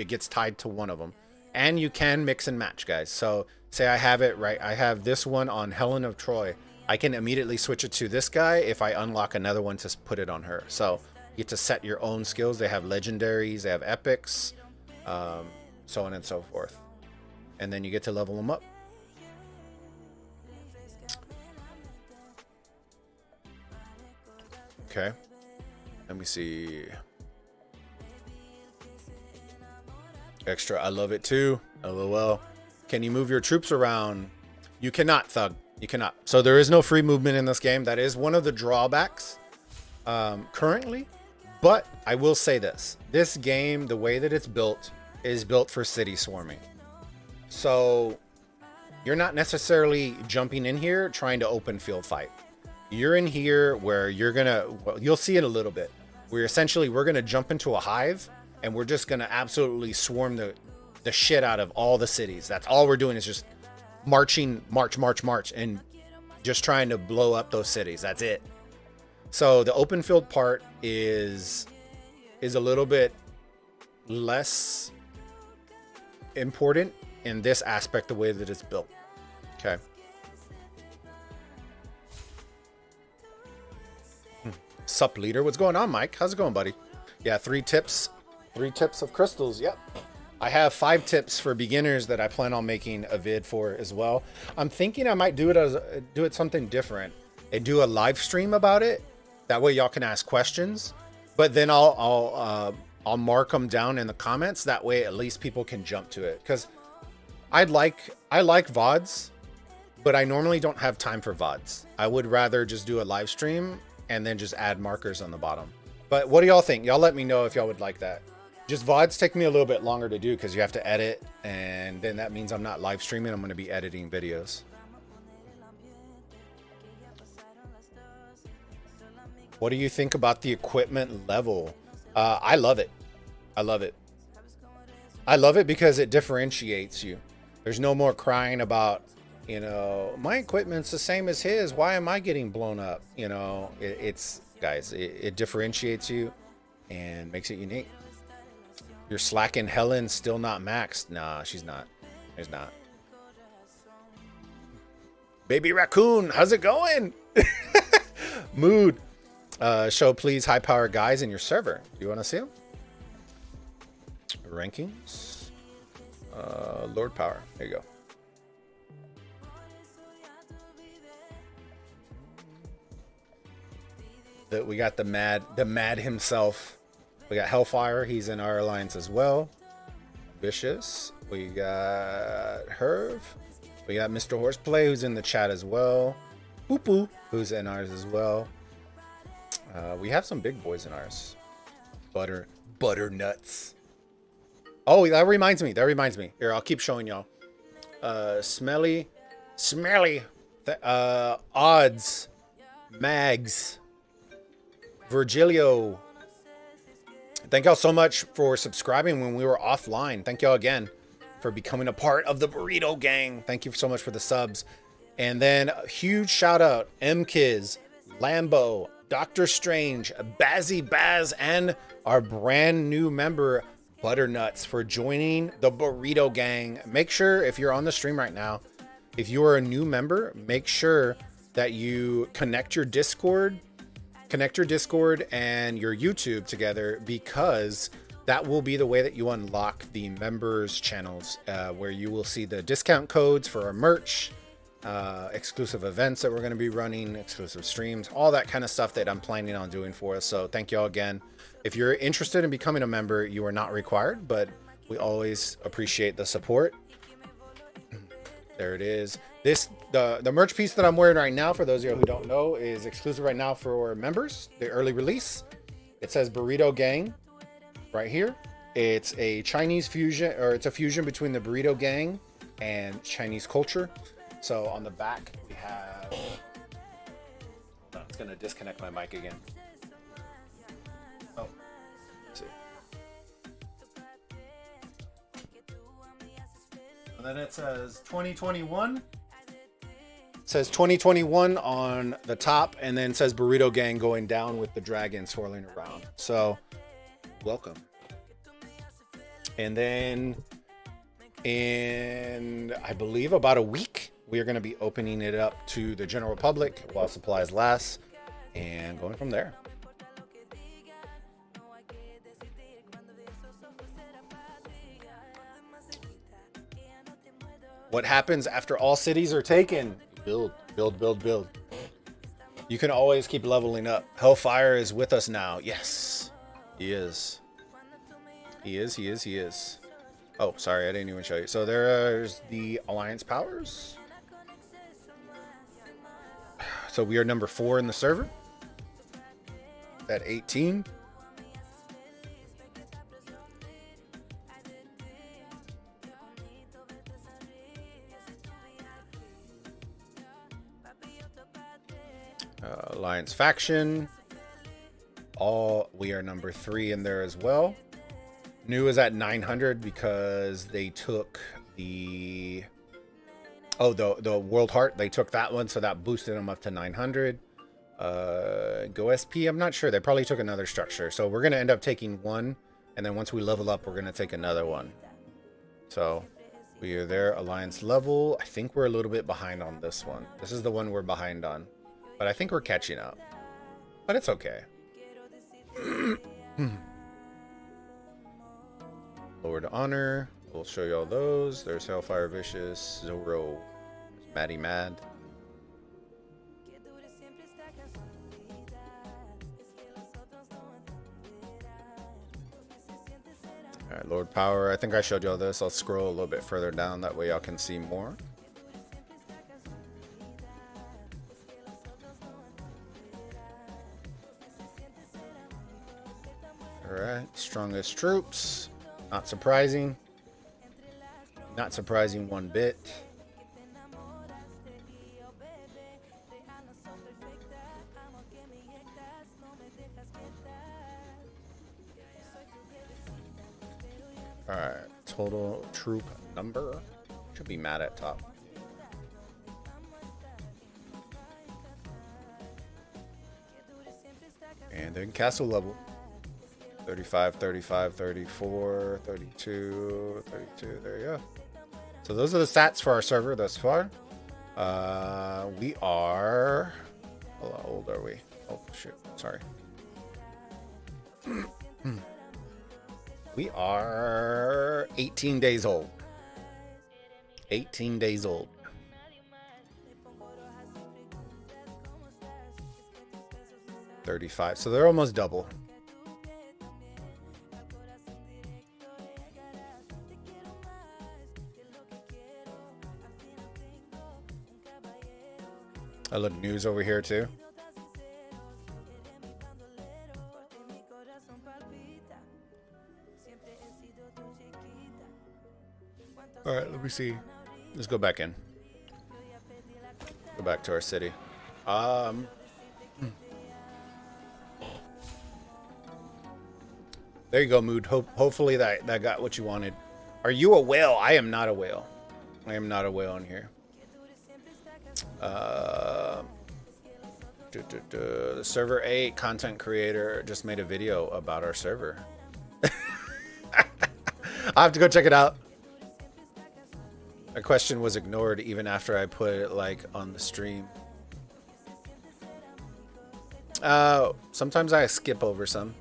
gets tied to one of them. And you can mix and match, guys. So say I have it right. I have this one on Helen of Troy. I can immediately switch it to this guy if I unlock another one to put it on her. So you get to set your own skills. They have legendaries, they have epics, so on and so forth. And then you get to level them up. Okay. Let me see. Extra, I love it too. LOL. Can you move your troops around? You cannot, Thug. You cannot. So there is no free movement in this game. That is one of the drawbacks currently. But I will say this. This game, the way that it's built, is built for city swarming. So you're not necessarily jumping in here trying to open field fight. You're in here where you're gonna, well, you'll see it a little bit. We're gonna jump into a hive and we're just gonna absolutely swarm the shit out of all the cities. That's all we're doing is just march, and just trying to blow up those cities. That's it. So the open field part is a little bit less important in this aspect, the way that it's built. Okay. Sup, leader? What's going on, Mike? How's it going, buddy? Yeah, 3 tips. 3 tips of crystals. Yep. I have 5 tips for beginners that I plan on making a vid for as well. I'm thinking I might do it something different and do a live stream about it. That way y'all can ask questions, but then I'll mark them down in the comments. That way at least people can jump to it. Cause I like VODs, but I normally don't have time for VODs. I would rather just do a live stream and then just add markers on the bottom. But what do y'all think? Y'all let me know if y'all would like that. Just VODs take me a little bit longer to do because you have to edit, and then that means I'm not live streaming. I'm going to be editing videos. What do you think about the equipment level? I love it. I love it. I love it because it differentiates you. There's no more crying about, you know, my equipment's the same as his. Why am I getting blown up? You know, it differentiates you and makes it unique. You're slacking. Helen's still not maxed. Nah, she's not. She's not. Baby raccoon, how's it going? Mood. Show please high power guys in your server. You want to see them? Rankings. Lord power. There you go. We got the mad himself. We got Hellfire. He's in our alliance as well. Vicious. We got Herv. We got Mr. Horseplay, who's in the chat as well. Poo-poo, who's in ours as well. We have some big boys in ours. Butternuts. Oh, that reminds me. Here, I'll keep showing y'all. Smelly. Odds. Mags. Virgilio. Thank y'all so much for subscribing when we were offline. Thank y'all again for becoming a part of the Burrito Gang. Thank you so much for the subs. And then a huge shout out, MKiz, Lambo, Doctor Strange, Bazzy Baz, and our brand new member, Butternuts, for joining the Burrito Gang. Make sure, if you're on the stream right now, if you are a new member, make sure that you connect your Discord and your YouTube together, because that will be the way that you unlock the members channels, where you will see the discount codes for our merch, exclusive events that we're going to be running, exclusive streams, all that kind of stuff that I'm planning on doing for us. So thank you all again. If you're interested in becoming a member, you are not required, but we always appreciate the support. There it is. The merch piece that I'm wearing right now, for those of you who don't know, is exclusive right now for members, the early release. It says Burrito Gang right here. It's a Chinese fusion, or it's a fusion between the Burrito Gang and Chinese culture. So on the back we have, oh, it's gonna disconnect my mic again. Oh, let's see. And then it says 2021. It says 2021 on the top, and then it says Burrito Gang going down with the dragon swirling around. So welcome. And then in, I believe, about a week, we are going to be opening it up to the general public while supplies last, and going from there. What happens after all cities are taken? Build, build, build, build. You can always keep leveling up. Hellfire is with us now. Yes, he is. He is, he is, he is. Oh, sorry, I didn't even show you. So there's the Alliance powers. So we are number 4 in the server at 18. Alliance faction. We are number 3 in there as well. New is at 900 because they took the World Heart. They took that one, so that boosted them up to 900. Go SP, I'm not sure. They probably took another structure. So we're going to end up taking one, and then once we level up, we're going to take another one. So we are there. Alliance level. I think we're a little bit behind on this one. This is the one we're behind on, but I think we're catching up. But it's okay. Lord Honor. We'll show you all those. There's Hellfire Vicious, Zoro, Maddie Mad. Alright, Lord Power. I think I showed you all this. I'll scroll a little bit further down. That way y'all can see more. Alright, strongest troops. Not surprising. Not surprising one bit. Alright, total troop number. Should be mad at top. And then castle level. 35, 35, 34, 32, 32. There you go. So those are the stats for our server thus far. We are... How old are we? Oh, shoot. Sorry. We are 18 days old. 18 days old. $35. So they're almost double. I look news over here too. All right, let me see. Let's go back in. Go back to our city. There you go, Mood. Hopefully that got what you wanted. Are you a whale? I am not a whale. I am not a whale in here. The server 8 content creator just made a video about our server. I'll have to go check it out. A question was ignored even after I put it like on the stream. Sometimes I skip over some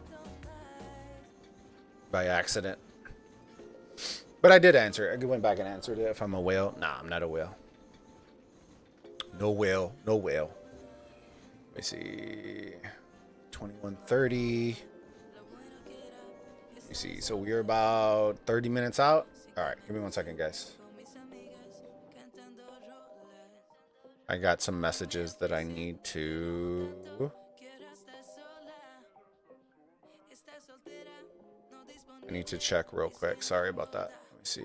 by accident. But I did answer it. I went back and answered it. If I'm a whale. Nah, I'm not a whale. No whale. No whale. Let me see. 21:30. Let me see. So we're about 30 minutes out. All right. Give me 1 second, guys. I got some messages that I need to... I need to check real quick. Sorry about that. Let me see.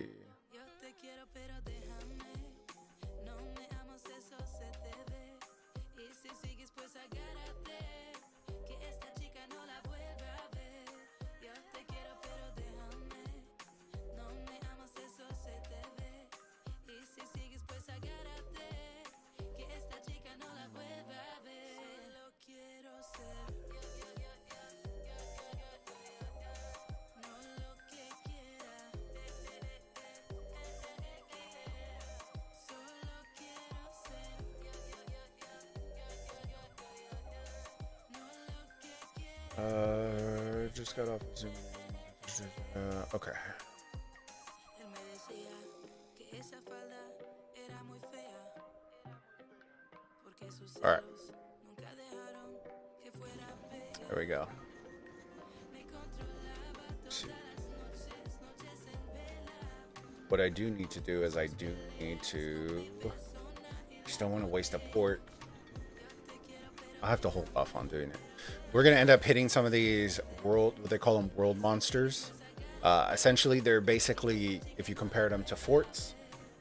Just got off Zoom. Okay. All right. There we go. What I do need to do is I do need to... Just don't want to waste a port. I'll have to hold off on doing it. We're going to end up hitting some of these what they call them world monsters. Essentially, they're basically, if you compare them to forts,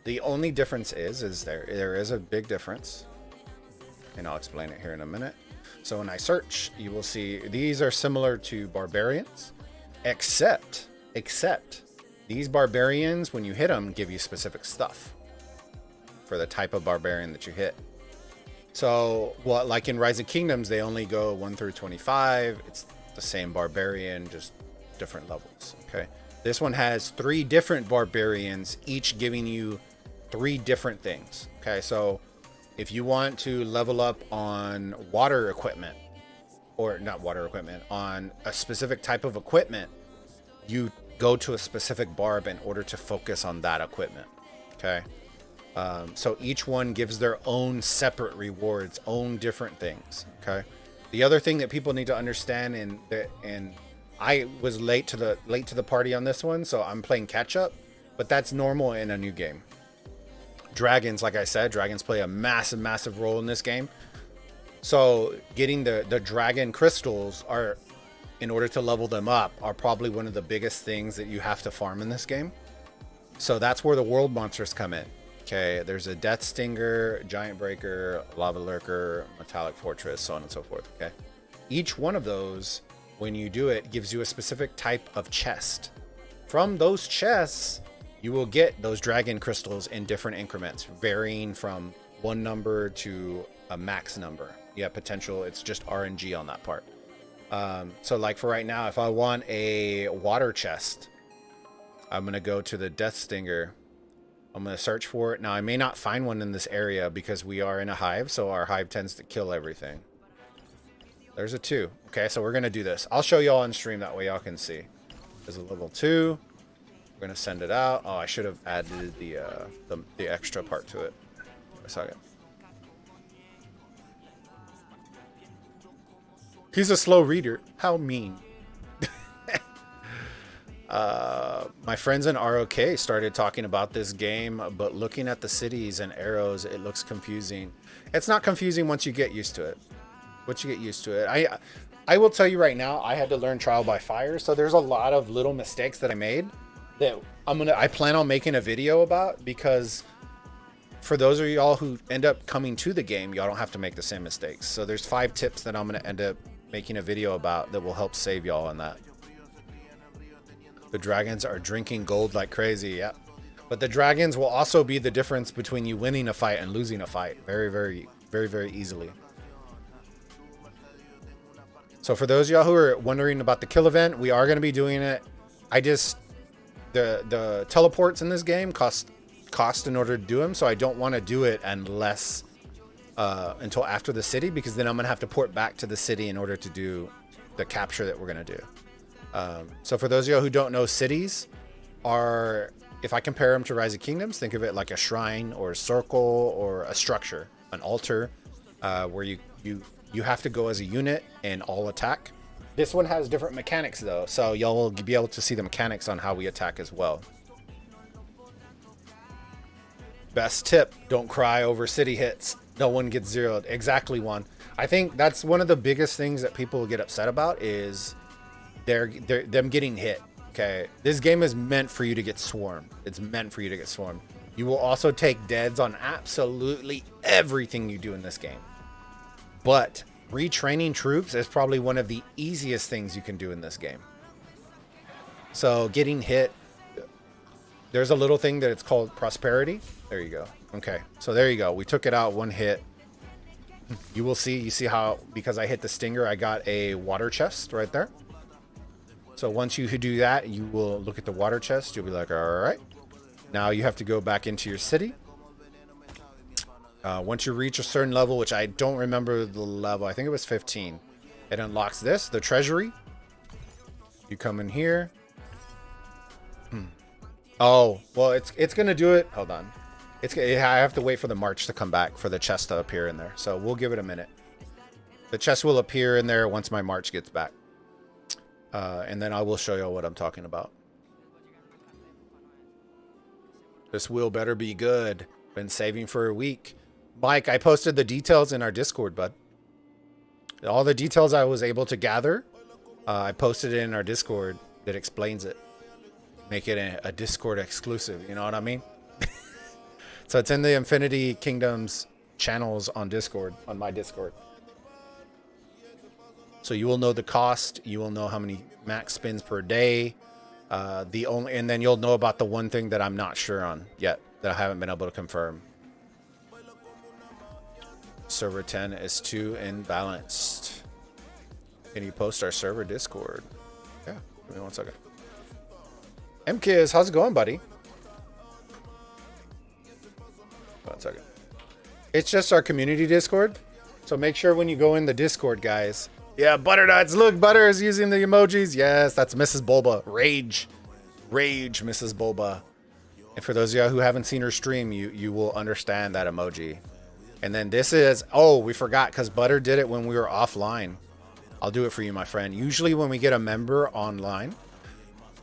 the only difference is there is a big difference. And I'll explain it here in a minute. So when I search, you will see these are similar to barbarians, except these barbarians, when you hit them, give you specific stuff for the type of barbarian that you hit. So, well, like in Rise of Kingdoms, they only go 1 through 25. It's the same barbarian, just different levels. Okay. This one has 3 different barbarians, each giving you 3 different things. Okay. So if you want to level up on water equipment, or not water equipment, on a specific type of equipment, you go to a specific barb in order to focus on that equipment. Okay. So each one gives their own separate rewards, own different things. Okay. The other thing that people need to understand, and I was late to the party on this one, so I'm playing catch up, but that's normal in a new game. Dragons, like I said, dragons play a massive role in this game. So getting the dragon crystals are, in order to level them up, are probably one of the biggest things that you have to farm in this game. So that's where the world monsters come in. Okay, there's a Death Stinger, Giant Breaker, Lava Lurker, Metallic Fortress, so on and so forth. Okay, each one of those, when you do it, gives you a specific type of chest. From those chests, you will get those dragon crystals in different increments, varying from 1 number to a max number. Yeah, potential. It's just RNG on that part. So like for right now, if I want a water chest, I'm gonna go to the Death Stinger. I'm going to search for it. Now, I may not find one in this area because we are in a hive, so our hive tends to kill everything. There's a 2. Okay, so we're going to do this. I'll show y'all on stream, that way y'all can see. There's a level 2. We're going to send it out. Oh, I should have added the extra part to it. Wait a second. He's a slow reader. How mean. My friends in ROK started talking about this game, but looking at the cities and arrows, it looks confusing. It's not confusing once you get used to it. Once you get used to it. I will tell you right now, I had to learn trial by fire, so there's a lot of little mistakes that I made that I plan on making a video about, because for those of y'all who end up coming to the game, y'all don't have to make the same mistakes. So there's 5 tips that I'm going to end up making a video about that will help save y'all on that. The dragons are drinking gold like crazy. Yep. But the dragons will also be the difference between you winning a fight and losing a fight very easily. So for those of y'all who are wondering about the kill event, we are going to be doing it. The teleports in this game cost in order to do them, so I don't want to do it unless until after the city, because then I'm gonna have to port back to the city in order to do the capture that we're gonna do. So for those of y'all who don't know, cities are, if I compare them to Rise of Kingdoms, think of it like a shrine or a circle or a structure, an altar, where you have to go as a unit and all attack. This one has different mechanics though, so y'all will be able to see the mechanics on how we attack as well. Best tip, don't cry over city hits. No one gets zeroed. Exactly, one. I think that's one of the biggest things that people get upset about is them getting hit. Okay, this game is meant for you to get swarmed. It's meant for you to get swarmed. You will also take deads on absolutely everything you do in this game. But retraining troops is probably one of the easiest things you can do in this game. So getting hit, there's a little thing that it's called prosperity. There you go. Okay, so there you go. We took it out one hit. You see how, because I hit the stinger, I got a water chest right there. So once you do that, you will look at the water chest. You'll be like, all right, now you have to go back into your city. Once you reach a certain level, which I don't remember the level, I think it was 15, it unlocks this, the treasury. You come in here. Oh, well, it's gonna do it. Hold on. I have to wait for the march to come back for the chest to appear in there. So we'll give it a minute. The chest will appear in there once my march gets back. And then I will show you what I'm talking about. This wheel better be good. Been saving for a week. Mike, I posted the details in our Discord, bud. All the details I was able to gather, I posted it in our Discord that explains it. Make it a Discord exclusive, you know what I mean? So it's in the Infinity Kingdoms channels on Discord, on my Discord. So you will know the cost, you will know how many max spins per day, and then you'll know about the one thing that I'm not sure on yet, that I haven't been able to confirm. Server 10 is too imbalanced. Can you post our server Discord? Yeah, give me 1 second. MKiz, how's it going, buddy? 1 second. It's just our community Discord. So make sure when you go in the Discord, guys. Yeah, Butternuts. Look, Butter is using the emojis. Yes, that's Mrs. Bulba. Rage, Mrs. Bulba. And for those of y'all who haven't seen her stream, you will understand that emoji. And then this is, oh, we forgot because Butter did it when we were offline. I'll do it for you, my friend. Usually when we get a member online,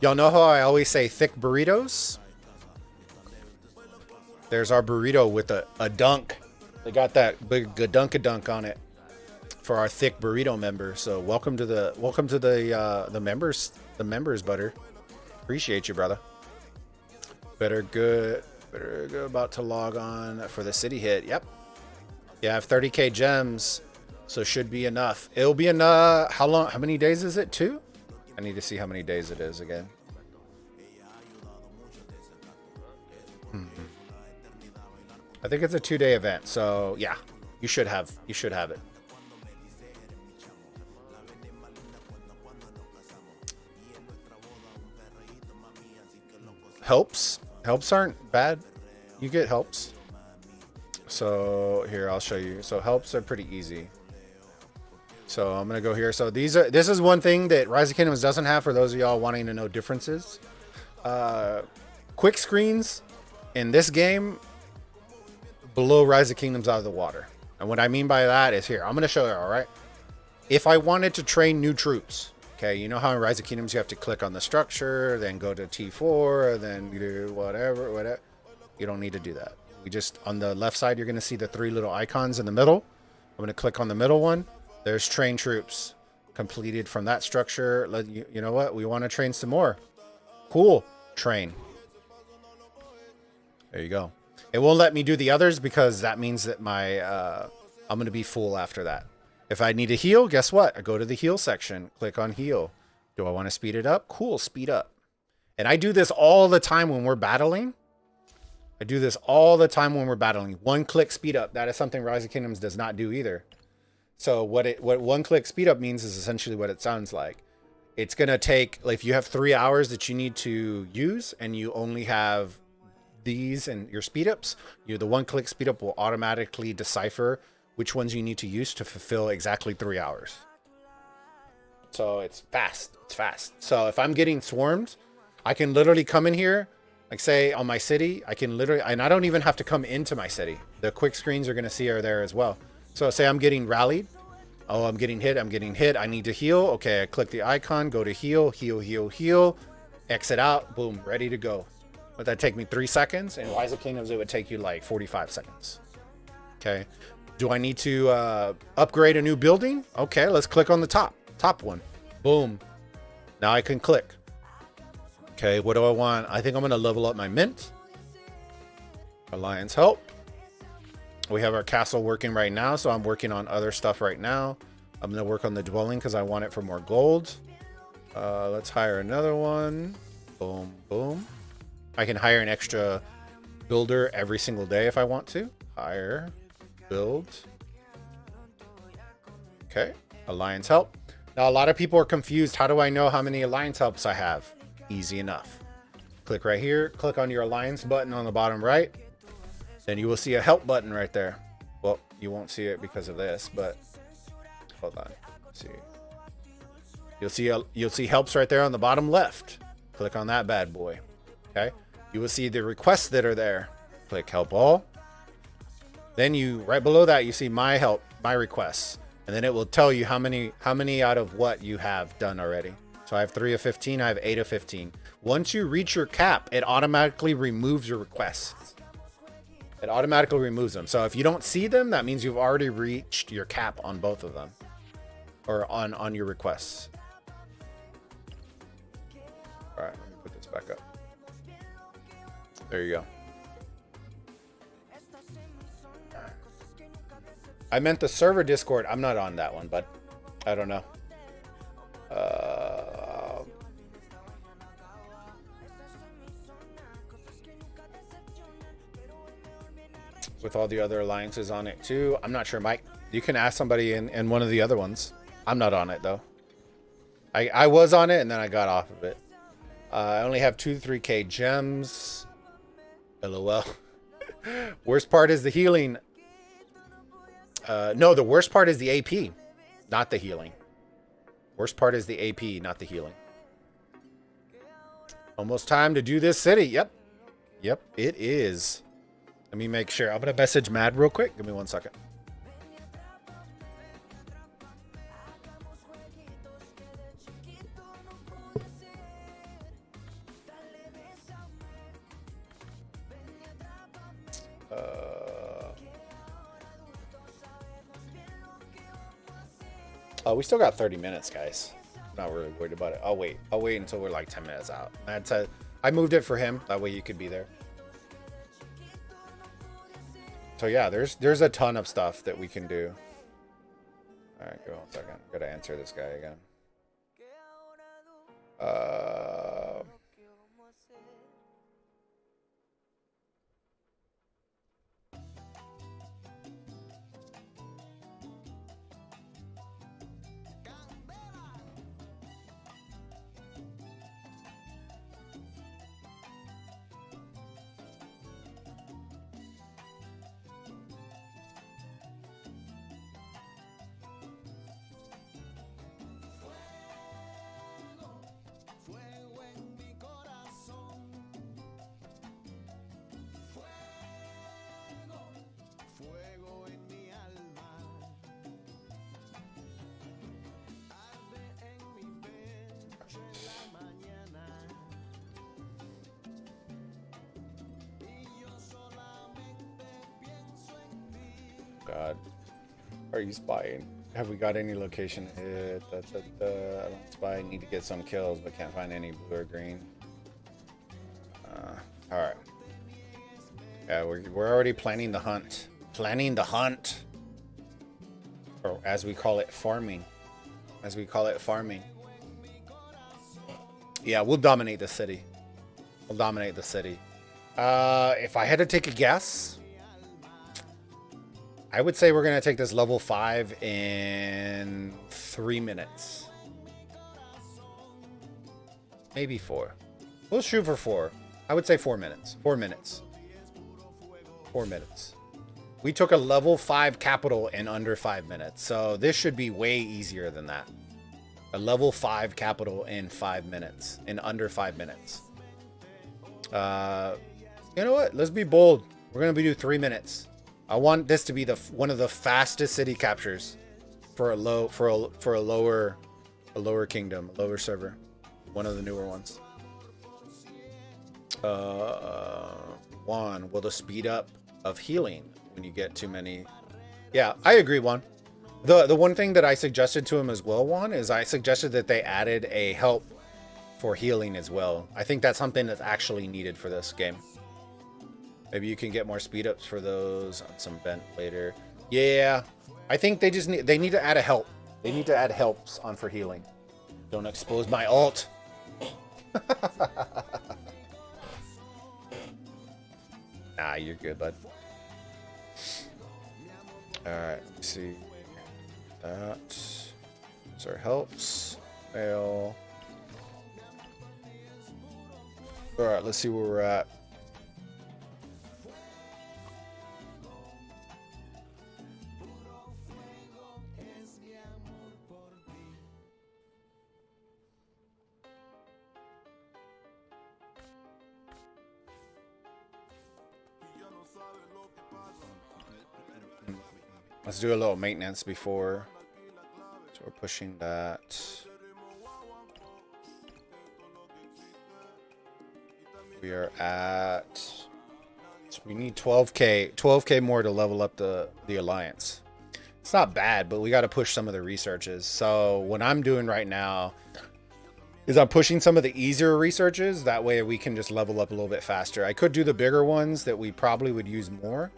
y'all know how I always say thick burritos? There's our burrito with a dunk. They got that big dunk on it for our thick burrito members. So welcome to the members, Butter. Appreciate you, brother. Better good about to log on for the city hit. Yep. Yeah, I have 30k gems, so should be enough. It'll be enough. How long? How many days is it? 2? I need to see how many days it is again. I think it's a 2-day event, so yeah, you should have it. Helps aren't bad. You get helps. So here, I'll show you. So helps are pretty easy. So I'm gonna go here. So this is one thing that Rise of Kingdoms doesn't have for those of y'all wanting to know differences. Quick screens in this game below Rise of Kingdoms out of the water. And what I mean by that is here. I'm gonna show you, all right? If I wanted to train new troops, okay, you know how in Rise of Kingdoms you have to click on the structure, then go to T4, then do whatever. You don't need to do that. We just, on the left side, you're going to see the 3 little icons in the middle. I'm going to click on the middle one. There's train troops completed from that structure. You know what? We want to train some more. Cool. Train. There you go. It won't let me do the others because that means that I'm going to be full after that. If I need to heal, guess what? I go to the heal section, click on heal. Do I want to speed it up? Cool, speed up. And I do this all the time when we're battling. One click speed up. That is something Rise of Kingdoms does not do either. So what one click speed up means is essentially what it sounds like. It's going to take, like, if you have 3 hours that you need to use and you only have these and your speed ups, the one click speed up will automatically decipher which ones you need to use to fulfill exactly 3 hours. So it's fast. It's fast. So if I'm getting swarmed, I can literally come in here, like say on my city, I can literally, and I don't even have to come into my city. The quick screens are going to see are there as well. So say I'm getting rallied. Oh, I'm getting hit. I'm getting hit. I need to heal. Okay, I click the icon, go to heal, heal, heal, heal, exit out. Boom, ready to go. Would that take me 3 seconds? In Rise of Kingdoms, it would take you like 45 seconds. Okay. Do I need to upgrade a new building? Okay, let's click on the top one. Boom. Now I can click. Okay, what do I want? I think I'm going to level up my mint. Alliance help. We have our castle working right now, so I'm working on other stuff right now. I'm going to work on the dwelling because I want it for more gold. Let's hire another one. Boom, boom. I can hire an extra builder every single day if I want to. Hire, build. Okay, alliance help. Now, a lot of people are confused. How do I know how many alliance helps I have? Easy enough. Click right here. Click on your alliance button on the bottom right. Then you will see a help button right there. Well, you won't see it because of this, but hold on. Let's see. You'll see helps right there on the bottom left. Click on that bad boy. Okay. You will see the requests that are there. Click help all. Then you, right below that, you see my help, my requests. And then it will tell you how many out of what you have done already. So I have 3 of 15. I have 8 of 15. Once you reach your cap, it automatically removes your requests. It automatically removes them. So if you don't see them, that means you've already reached your cap on both of them. Or on your requests. All right, let me put this back up. There you go. I meant the server Discord. I'm not on that one, but I don't know. With all the other alliances on it too. I'm not sure, Mike. You can ask somebody in one of the other ones. I'm not on it though. I was on it and then I got off of it. I only have 2-3k gems. LOL. Worst part is the healing. No, the worst part is the AP, not the healing. Worst part is the AP, not the healing. Almost time to do this city. Yep. Yep, it is. Let me make sure. I'm going to message Mad real quick. Give me 1 second. Oh, we still got 30 minutes, guys. I'm not really worried about it. I'll wait until we're like 10 minutes out. I moved it for him. That way you could be there. So yeah, there's a ton of stuff that we can do. All right, go 1 second. Gotta answer this guy again. God, are you spying? Have we got any location hit? I don't spy. Need to get some kills, but can't find any blue or green. All right. Yeah, we're already planning the hunt. Planning the hunt, or as we call it, farming. As we call it, farming. Yeah, we'll dominate the city. We'll dominate the city. If I had to take a guess. I would say we're going to take this level 5 in 3 minutes. Maybe 4. We'll shoot for 4. I would say 4 minutes. 4 minutes. 4 minutes. We took a level 5 capital in under 5 minutes. So this should be way easier than that. A level 5 capital in 5 minutes. In under 5 minutes. You know what? Let's be bold. We're going to do 3 minutes. I want this to be one of the fastest city captures for a lower kingdom, lower server. One of the newer ones. Juan, will the speed up of healing when you get too many? Yeah, I agree, Juan. The one thing that I suggested to him as well, Juan, is I suggested that they added a help for healing as well. I think that's something that's actually needed for this game. Maybe you can get more speed ups for those on some vent later. Yeah, I think they need to add a help. They need to add helps on for healing. Don't expose my ult. Nah, you're good, bud. Alright, let's see. That's our helps. Fail. Alright, let's see where we're at. Let's do a little maintenance before. So we're pushing that. We are at... So we need 12k. 12k more to level up the alliance. It's not bad, but we got to push some of the researches. So what I'm doing right now is I'm pushing some of the easier researches. That way we can just level up a little bit faster. I could do the bigger ones that we probably would use more.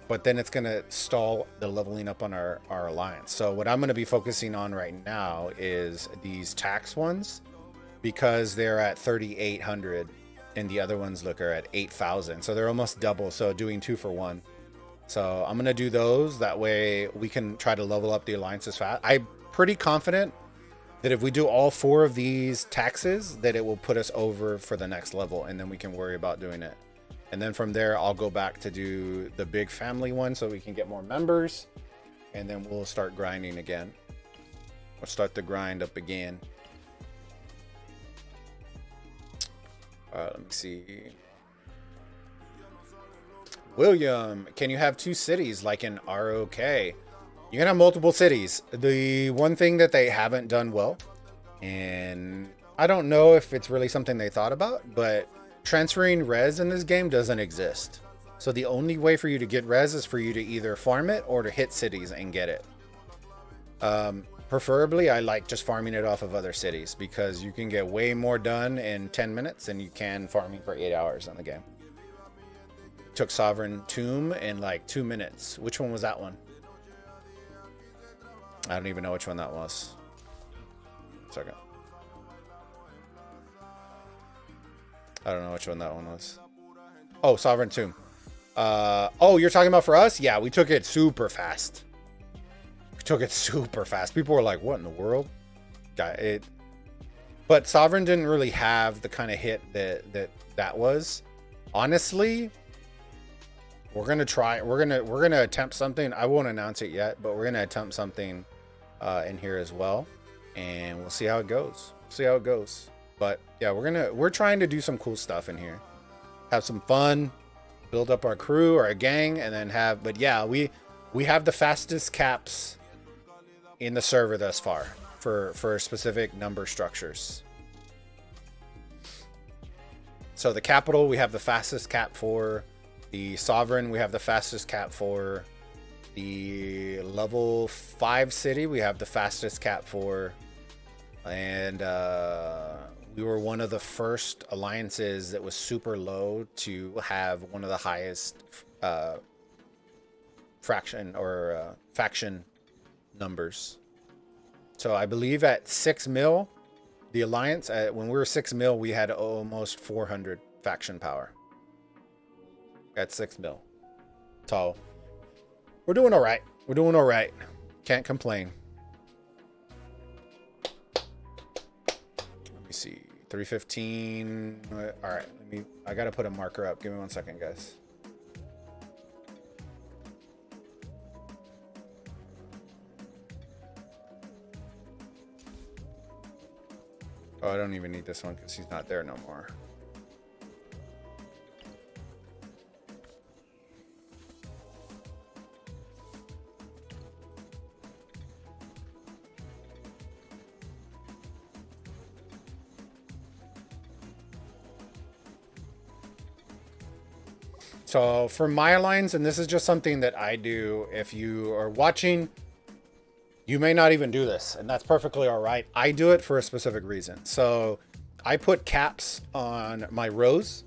But then it's going to stall the leveling up on our alliance. So what I'm going to be focusing on right now is these tax ones, because they're at 3,800 and the other ones are at 8,000. So they're almost double. So doing 2 for 1. So I'm going to do those. That way we can try to level up the alliances fast. I'm pretty confident that if we do all 4 of these taxes, that it will put us over for the next level. And then we can worry about doing it. And then from there, I'll go back to do the big family one so we can get more members. And then we'll start grinding again. We'll start the grind up again. Let me see. William, can you have 2 cities like in ROK? You can have multiple cities. The one thing that they haven't done well, and I don't know if it's really something they thought about, but transferring res in this game doesn't exist. So the only way for you to get res is for you to either farm it or to hit cities and get it. Preferably, I like just farming it off of other cities because you can get way more done in 10 minutes than you can farming for 8 hours in the game. Took Sovereign Tomb in like 2 minutes. Which one was that one? I don't even know which one that was. Second. I don't know which one that one was. Oh, Sovereign Tomb. Oh, you're talking about for us? Yeah, we took it super fast. We took it super fast. People were like, what in the world? But Sovereign didn't really have the kind of hit that was. Honestly, we're gonna try. We're gonna attempt something. I won't announce it yet, but we're gonna attempt something in here as well, and we'll see how it goes. See how it goes. But yeah, we're trying to do some cool stuff in here. Have some fun, build up our crew or a gang, and then have. But yeah, we have the fastest caps in the server thus far for specific number structures. So the capital, we have the fastest cap for. The Sovereign, we have the fastest cap for. The level 5 city, we have the fastest cap for. And we were one of the first alliances that was super low to have one of the highest faction numbers. So I believe at 6 mil, the alliance, when we were 6 mil, we had almost 400 faction power. At 6 mil. So We're doing all right. We're doing all right. Can't complain. Let me see. 315. All right. I got to put a marker up. Give me 1 second, guys. Oh, I don't even need this one because he's not there no more. So for my lines, and this is just something that I do, if you are watching, you may not even do this, and that's perfectly all right. I do it for a specific reason. So I put caps on my rows.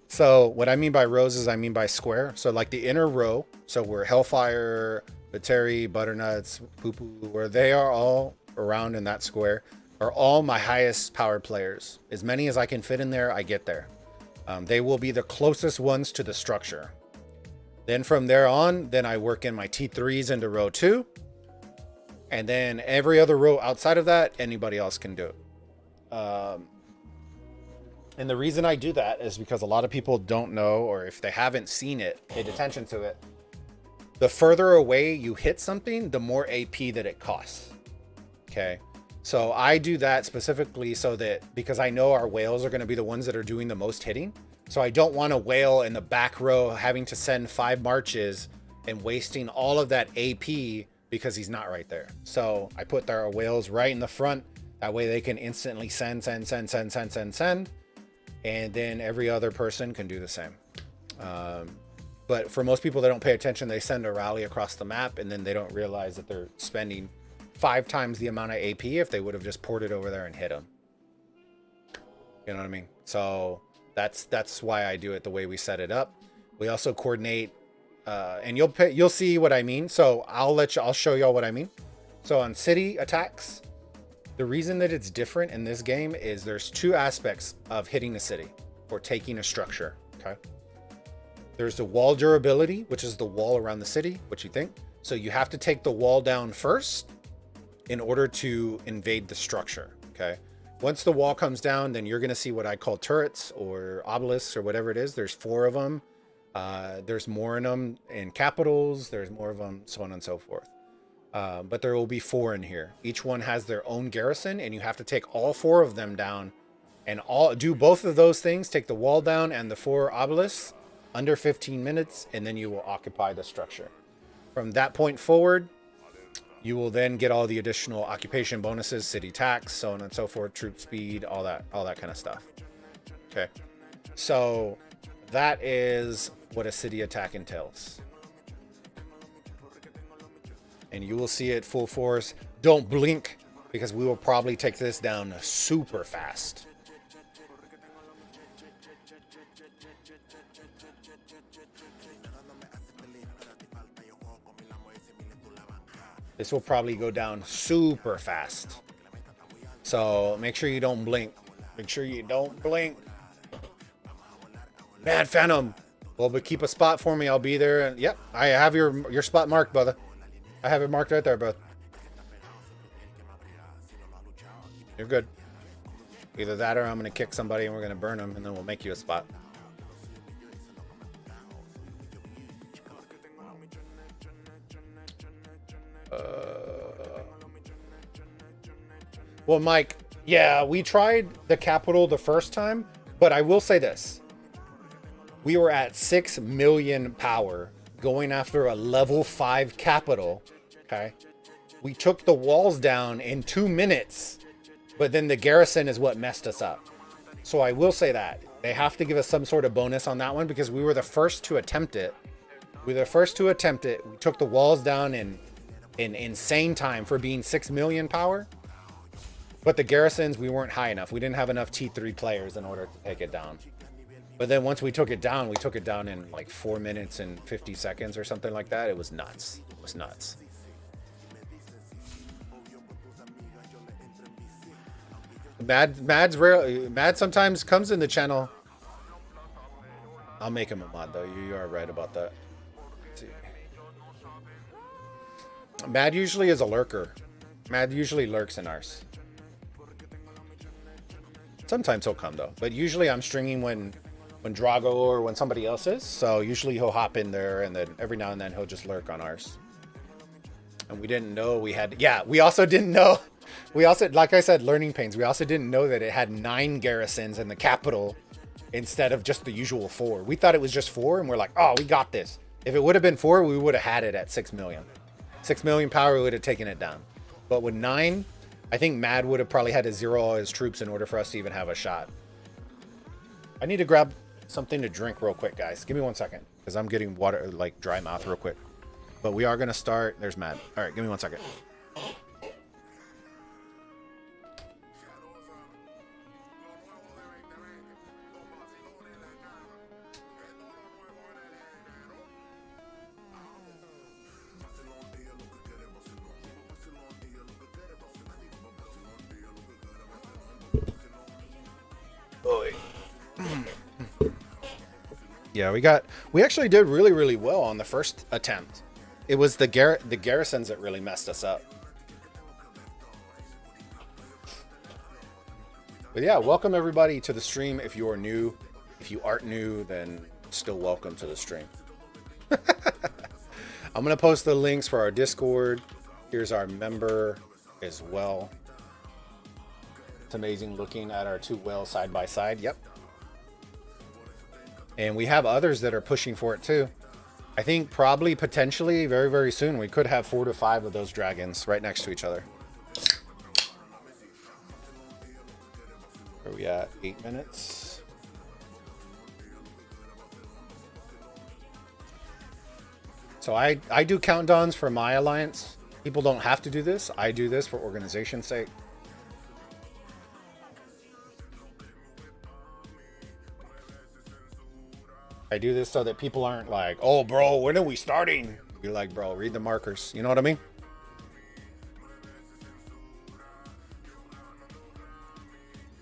So what I mean by rows is I mean by square. So like the inner row, so where Hellfire, Bateri, Butternuts, Poo Poo, where they are all around in that square, are all my highest powered players. As many as I can fit in there, I get there. They will be the closest ones to the structure. Then from there on, then I work in my T3s into row 2. And then every other row outside of that, anybody else can do it. And the reason I do that is because a lot of people don't know, or if they haven't seen it, paid attention to it. The further away you hit something, the more AP that it costs. Okay. So I do that specifically so that, because I know our whales are going to be the ones that are doing the most hitting. So I don't want a whale in the back row having to send 5 marches and wasting all of that AP because he's not right there. So I put our whales right in the front. That way they can instantly send. And then every other person can do the same. But for most people that don't pay attention, they send a rally across the map and then they don't realize that they're spending 5 times the amount of AP if they would have just poured it over there and hit them. You know what I mean? So that's why I do it the way we set it up. We also coordinate, and you'll see what I mean. So I'll show y'all what I mean. So on city attacks, the reason that it's different in this game is there's 2 aspects of hitting a city or taking a structure. Okay. There's the wall durability, which is the wall around the city. What you think? So you have to take the wall down first in order to invade the structure. Okay. Once the wall comes down, then you're going to see what I call turrets or obelisks or whatever it is. There's 4 of them. There's more in them in capitals. There's more of them, so on and so forth. But there will be 4 in here. Each one has their own garrison, and you have to take all 4 of them down and do both of those things. Take the wall down and the 4 obelisks under 15 minutes, and then you will occupy the structure. From that point forward, you will then get all the additional occupation bonuses, city tax, so on and so forth, troop speed, all that kind of stuff. Okay. So that is what a city attack entails. And you will see it full force. Don't blink, because we will probably take this down super fast. This will probably go down super fast. So make sure you don't blink. Make sure you don't blink. Mad Phantom. Well, but keep a spot for me. I'll be there. And yep, I have your spot marked, brother. I have it marked right there, bro. You're good. Either that or I'm going to kick somebody and we're going to burn them, and then we'll make you a spot. Well, Mike, yeah, we tried the capital the first time, but I will say this. We were at 6 million power going after a level 5 capital, okay? We took the walls down in 2 minutes, but then the garrison is what messed us up. So I will say that. They have to give us some sort of bonus on that one because we were the first to attempt it. We were the first to attempt it. We took the walls down in insane time for being 6 million power. But the garrisons, we weren't high enough. We didn't have enough T3 players in order to take it down. But then once we took it down in like 4 minutes and 50 seconds or something like that. It was nuts. It was nuts. Mad sometimes comes in the channel. I'll make him a mod though. You are right about that. Let's see. Mad usually is a lurker. Mad usually lurks in ours. Sometimes he'll come though, but usually I'm stringing when Drago or when somebody else is. So usually he'll hop in there, and then every now and then he'll just lurk on ours. And we didn't know we had. Yeah, we also didn't know. We also, like I said, learning pains. We also didn't know that it had 9 garrisons in the capital instead of just the usual 4. We thought it was just 4, and we're like, oh, we got this. If it would have been 4, we would have had it at 6 million. 6 million power, we would have taken it down. But with 9, I think Mad would have probably had to zero all his troops in order for us to even have a shot. I need to grab something to drink real quick, guys. Give me 1 second, because I'm getting water, like dry mouth real quick. But we are going to start. There's Mad. All right, give me 1 second. Yeah, we actually did really well on the first attempt. It was the garrisons that really messed us up. But yeah, welcome everybody to the stream. If you are new, if you aren't new, then still welcome to the stream. I'm gonna post the links for our Discord. Here's our member as well. It's amazing looking at our 2 whales side by side. Yep. And we have others that are pushing for it too. I think probably potentially very soon we could have 4 to 5 of those dragons right next to each other. Where are we at? 8 minutes. So I do countdowns for my alliance. People don't have to do this. I do this for organization's sake. I do this so that people aren't like, oh, bro, when are we starting? You're like, bro, read the markers. You know what I mean?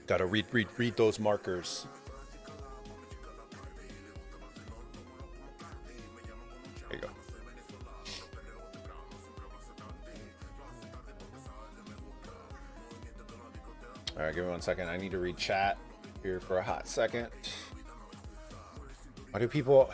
Gotta read those markers. There you go. All right, give me 1 second. I need to read chat here for a hot second. Why do people...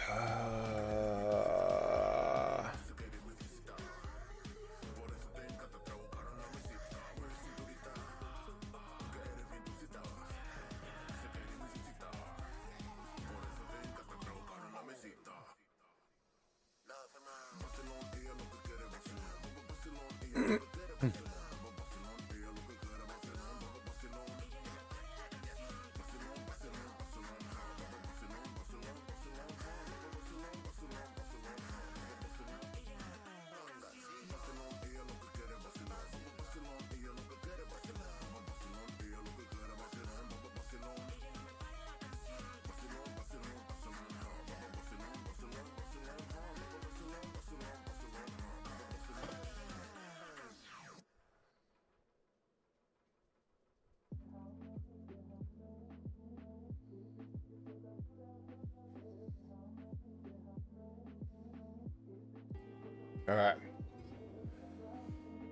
All right.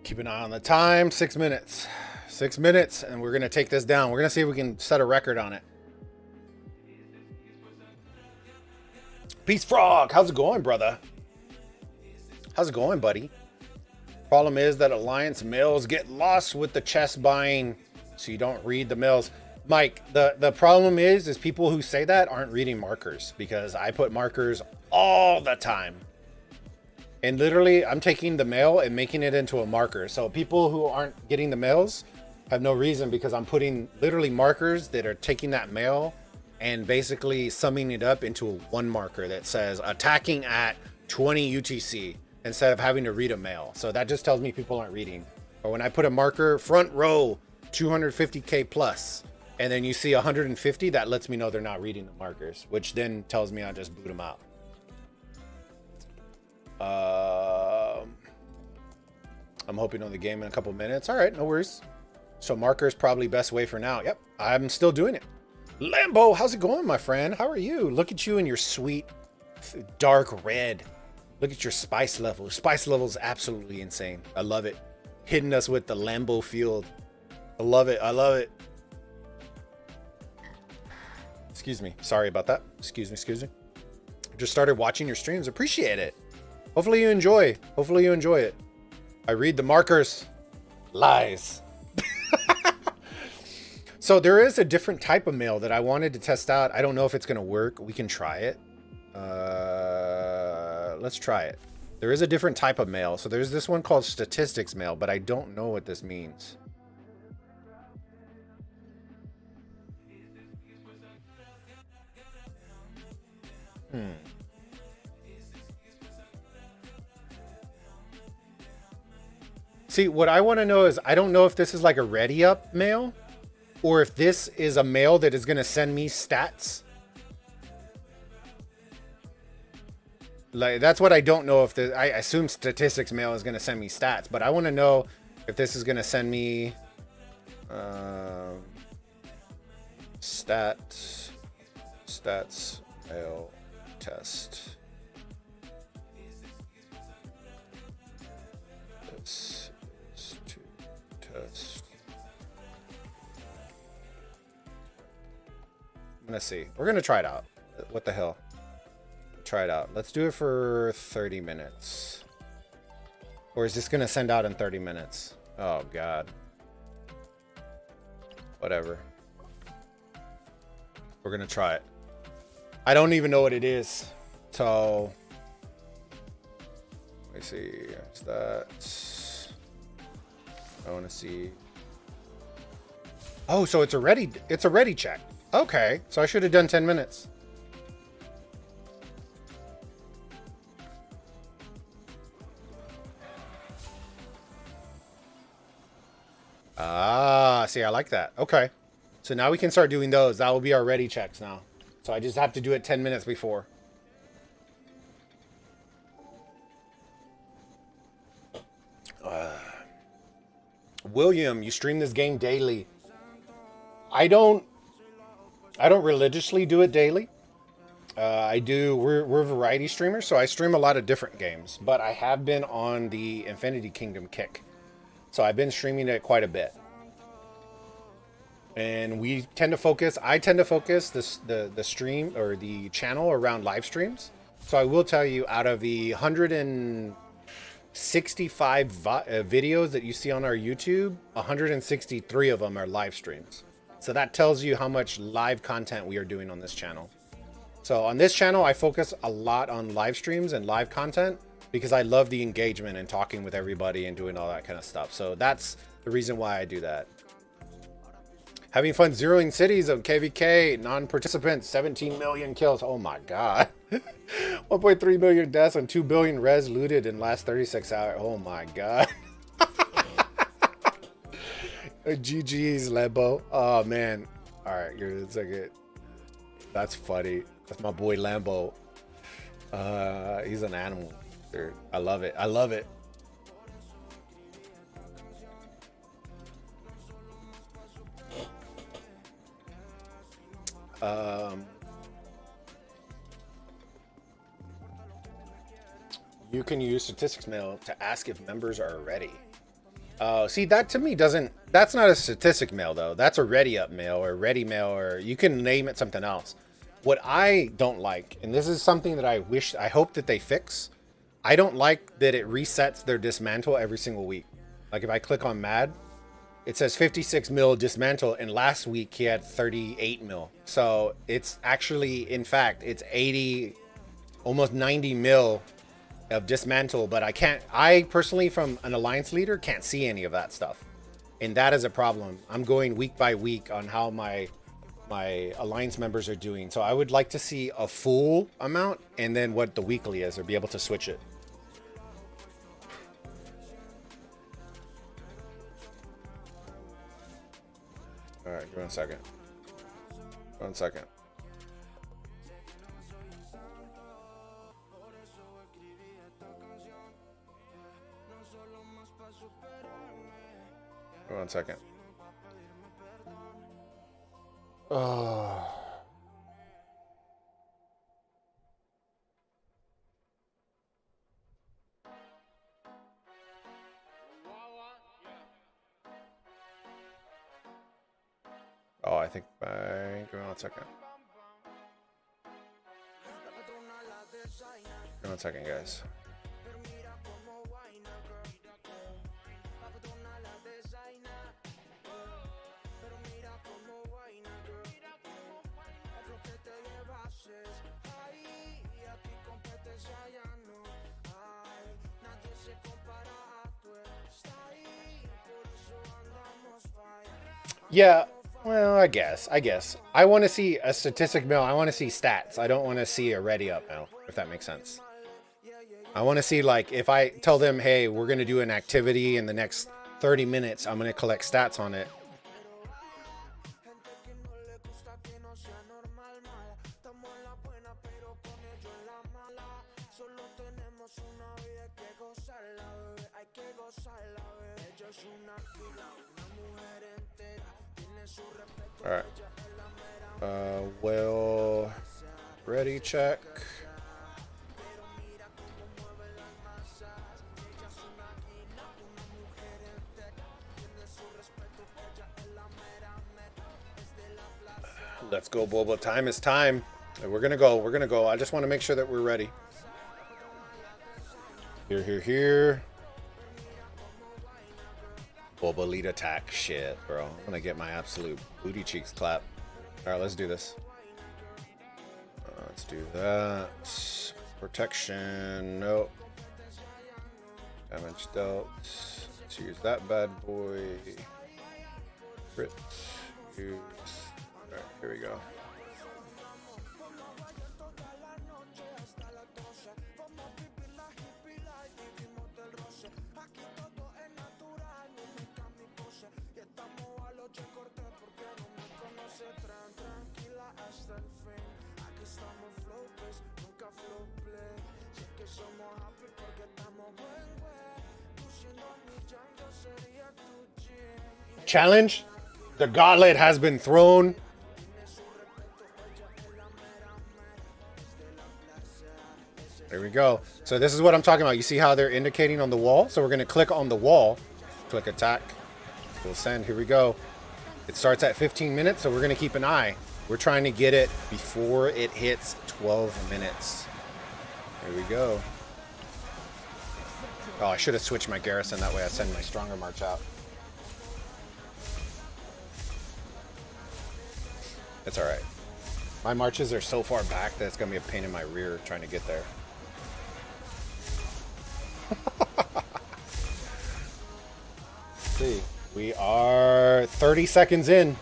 Keep an eye on the time. 6 minutes. 6 minutes, and we're going to take this down. We're going to see if we can set a record on it. Peace Frog, how's it going, brother? How's it going, buddy? Problem is that Alliance mails get lost with the chest buying, so you don't read the mails. Mike, the problem is people who say that aren't reading markers, because I put markers all the time. And literally, I'm taking the mail and making it into a marker. So people who aren't getting the mails have no reason, because I'm putting literally markers that are taking that mail and basically summing it up into one marker that says attacking at 20 UTC instead of having to read a mail. So that just tells me people aren't reading. Or when I put a marker front row 250K plus, and then you see 150, that lets me know they're not reading the markers, which then tells me I just boot them out. I'm hoping on the game in a couple minutes. All right, no worries. So markers probably best way for now. Yep, I'm still doing it. Lambo, how's it going, my friend? How are you? Look at you in your sweet dark red. Look at your spice level. Spice level is absolutely insane. I love it. Hitting us with the Lambeau field. I love it. I love it. Excuse me. Sorry about that. Excuse me. Excuse me. Just started watching your streams. Appreciate it. Hopefully you enjoy. Hopefully you enjoy it. I read the markers. Lies. So there is a different type of mail that I wanted to test out. I don't know if it's going to work. We can try it. Let's try it. There is a different type of mail. So there's this one called statistics mail, but I don't know what this means. See, what I want to know is, I don't know if this is like a ready up mail or if this is a mail that is going to send me stats. Like, that's what I don't know. If I assume statistics mail is going to send me stats, but I want to know if this is going to send me stats mail test. This is to test. I'm gonna see. We're gonna try it out. What the hell? Try it out. Let's do it for 30 minutes. Or is this gonna send out in 30 minutes? Oh god. Whatever. We're gonna try it. I don't even know what it is. So let me see. Here's that. I want to see. Oh, so it's a ready check. Okay, so I should have done 10 minutes. Ah, see, I like that. Okay. So now we can start doing those. That will be our ready checks now. So I just have to do it 10 minutes before. William, you stream this game daily. I don't religiously do it daily. We're variety streamers, so I stream a lot of different games, but I have been on the Infinity Kingdom kick. So I've been streaming it quite a bit. And I tend to focus the stream or the channel around live streams. So I will tell you, out of the 165 videos that you see on our YouTube, 163 of them are live streams. So that tells you how much live content we are doing on this channel. So on this channel, I focus a lot on live streams and live content because I love the engagement and talking with everybody and doing all that kind of stuff. So that's the reason why I do that. Having fun zeroing cities of KVK, non-participants, 17 million kills. Oh my God. 1.3 million deaths and 2 billion res looted in last 36 hours. Oh my God. GG's, Lambo. Oh man. All right, it's like it. That's funny. That's my boy Lambo. He's an animal. Dude, I love it. I love it. You can use statistics mail to ask if members are ready. See, that to me that's not a statistic mail though. That's a ready up mail or ready mail, or you can name it something else. What I don't like, and this is something that I hope that they fix. I don't like that it resets their dismantle every single week. Like if I click on Mad, it says 56 mil dismantle, and last week he had 38 mil. So it's actually, in fact, it's 80, almost 90 mil of dismantle, but I personally, from an alliance leader, can't see any of that stuff. And that is a problem. I'm going week by week on how my alliance members are doing. So I would like to see a full amount and then what the weekly is, or be able to switch it. All right, give me 1 second. 1 second. Give me 1 second. Oh. think by... Give me 1 second. Give me 1 second, guys. Yeah, well, I guess. I want to see a statistic mill. I want to see stats. I don't want to see a ready up mill, if that makes sense. I want to see, like, if I tell them, hey, we're going to do an activity in the next 30 minutes, I'm going to collect stats on it. All right. Well, ready, check. Let's go, Bulba. Time is time. We're gonna go. We're gonna go. I just want to make sure that we're ready. Here. Bulba lead attack. Shit, bro. I'm gonna get my absolute booty cheeks clapped. All right, let's do this. Let's do that. Protection. Nope. Damage dealt. Let's use that bad boy. Crit. Use. All right, here we go. Challenge. The gauntlet has been thrown. There we go. So this is what I'm talking about. You see how they're indicating on the wall? So we're going to click on the wall. Click attack. We'll send. Here we go. It starts at 15 minutes, so we're going to keep an eye. We're trying to get it before it hits 12 minutes. Here we go. Oh, I should have switched my garrison. That way I send my stronger march out. It's all right. My marches are so far back that it's going to be a pain in my rear trying to get there. Let's see. We are 30 seconds in.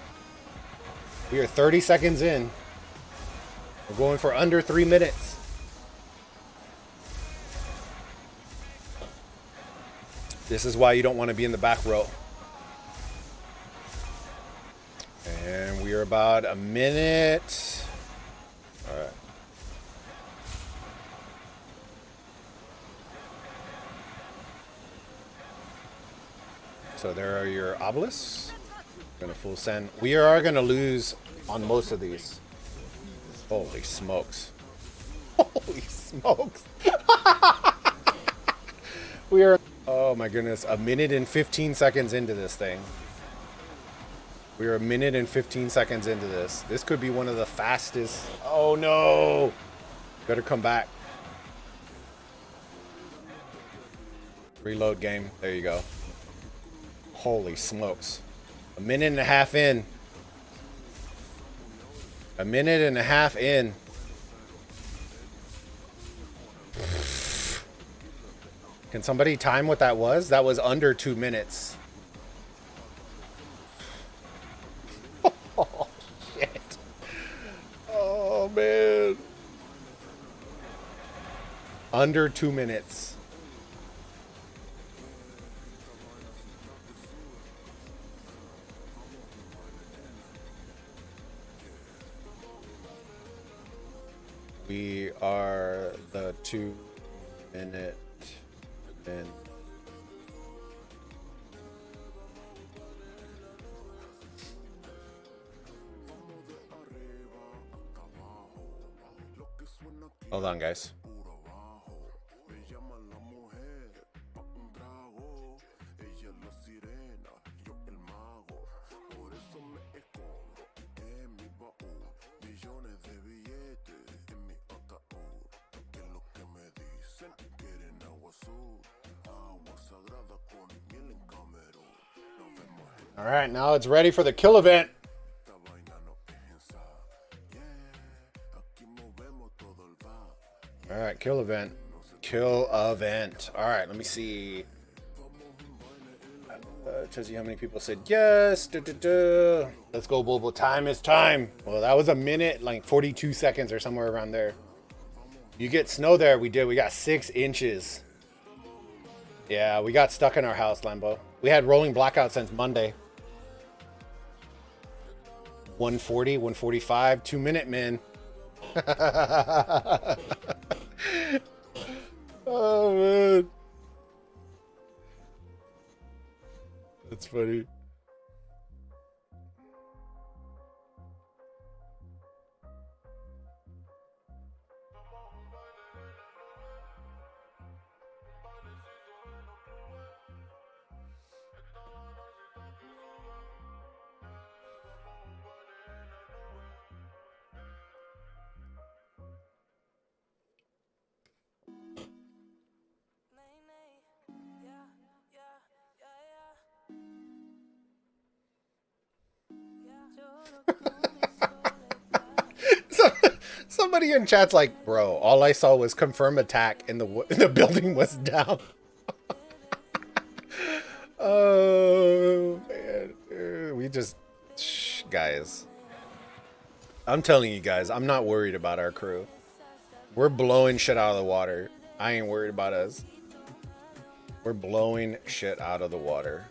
We are 30 seconds in. We're going for under 3 minutes. This is why you don't want to be in the back row. And we are about a minute. All right. So there are your obelisks. Gonna full send. We are gonna lose on most of these. Holy smokes. Holy smokes. We are, oh my goodness, a minute and 15 seconds into this thing. We are a minute and 15 seconds into this. This could be one of the fastest. Oh no. Better come back. Reload game. There you go. Holy smokes. A minute and a half in. A minute and a half in. Can somebody time what that was? That was under 2 minutes. Oh, shit. Oh, man. Under 2 minutes. We are the 2 minute in. Hold on, guys. All right, now it's ready for the kill event. All right, kill event. Kill event. All right, let me see. Tells you how many people said yes. Let's go, Bulba. Time is time. Well, that was a minute, like 42 seconds or somewhere around there. You get snow there. We did. We got 6 inches. Yeah, we got stuck in our house, Lambo. We had rolling blackout since Monday. 140, 145, 2 minute, man. Oh, man. That's funny. Somebody in chat's like, bro, all I saw was confirm attack and the building was down. Oh, man. We just... guys. I'm telling you guys, I'm not worried about our crew. We're blowing shit out of the water. I ain't worried about us. We're blowing shit out of the water.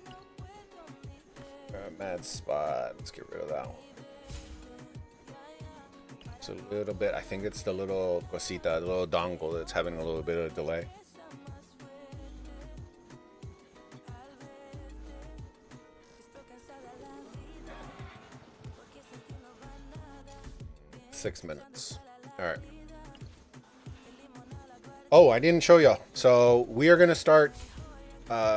Mad spot. Let's get rid of that one. It's a little bit, I think it's the little cosita, the little dongle that's having a little bit of delay. Six minutes. All right. Oh, I didn't show y'all. So we are going to start.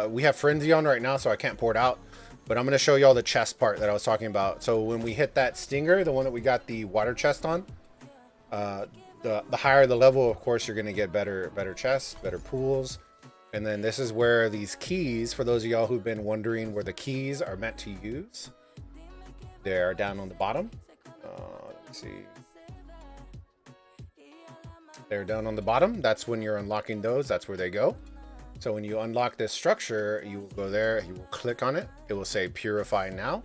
We have Frenzy on right now, so I can't pour it out. But I'm going to show y'all the chest part that I was talking about. So when we hit that stinger, the one that we got the water chest on, the higher the level, of course, you're going to get better chests, better pools. And then this is where these keys, for those of y'all who've been wondering where the keys are meant to use, they're down on the bottom. Let's see. They're down on the bottom. That's when you're unlocking those. That's where they go. So when you unlock this structure, you will go there, you will click on it. It will say purify now.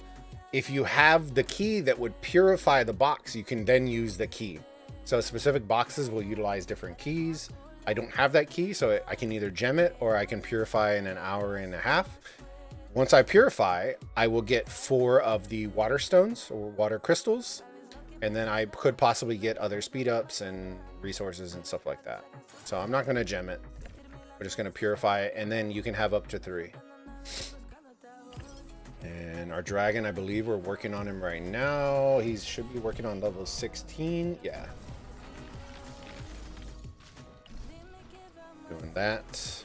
If you have the key that would purify the box, you can then use the key. So specific boxes will utilize different keys. I don't have that key, so I can either gem it or I can purify in an hour and a half. Once I purify, I will get 4 of the water stones or water crystals. And then I could possibly get other speed ups and resources and stuff like that. So I'm not going to gem it. We're just going to purify it, and then you can have up to 3. And our dragon, I believe we're working on him right now. He should be working on level 16. Yeah. Doing that.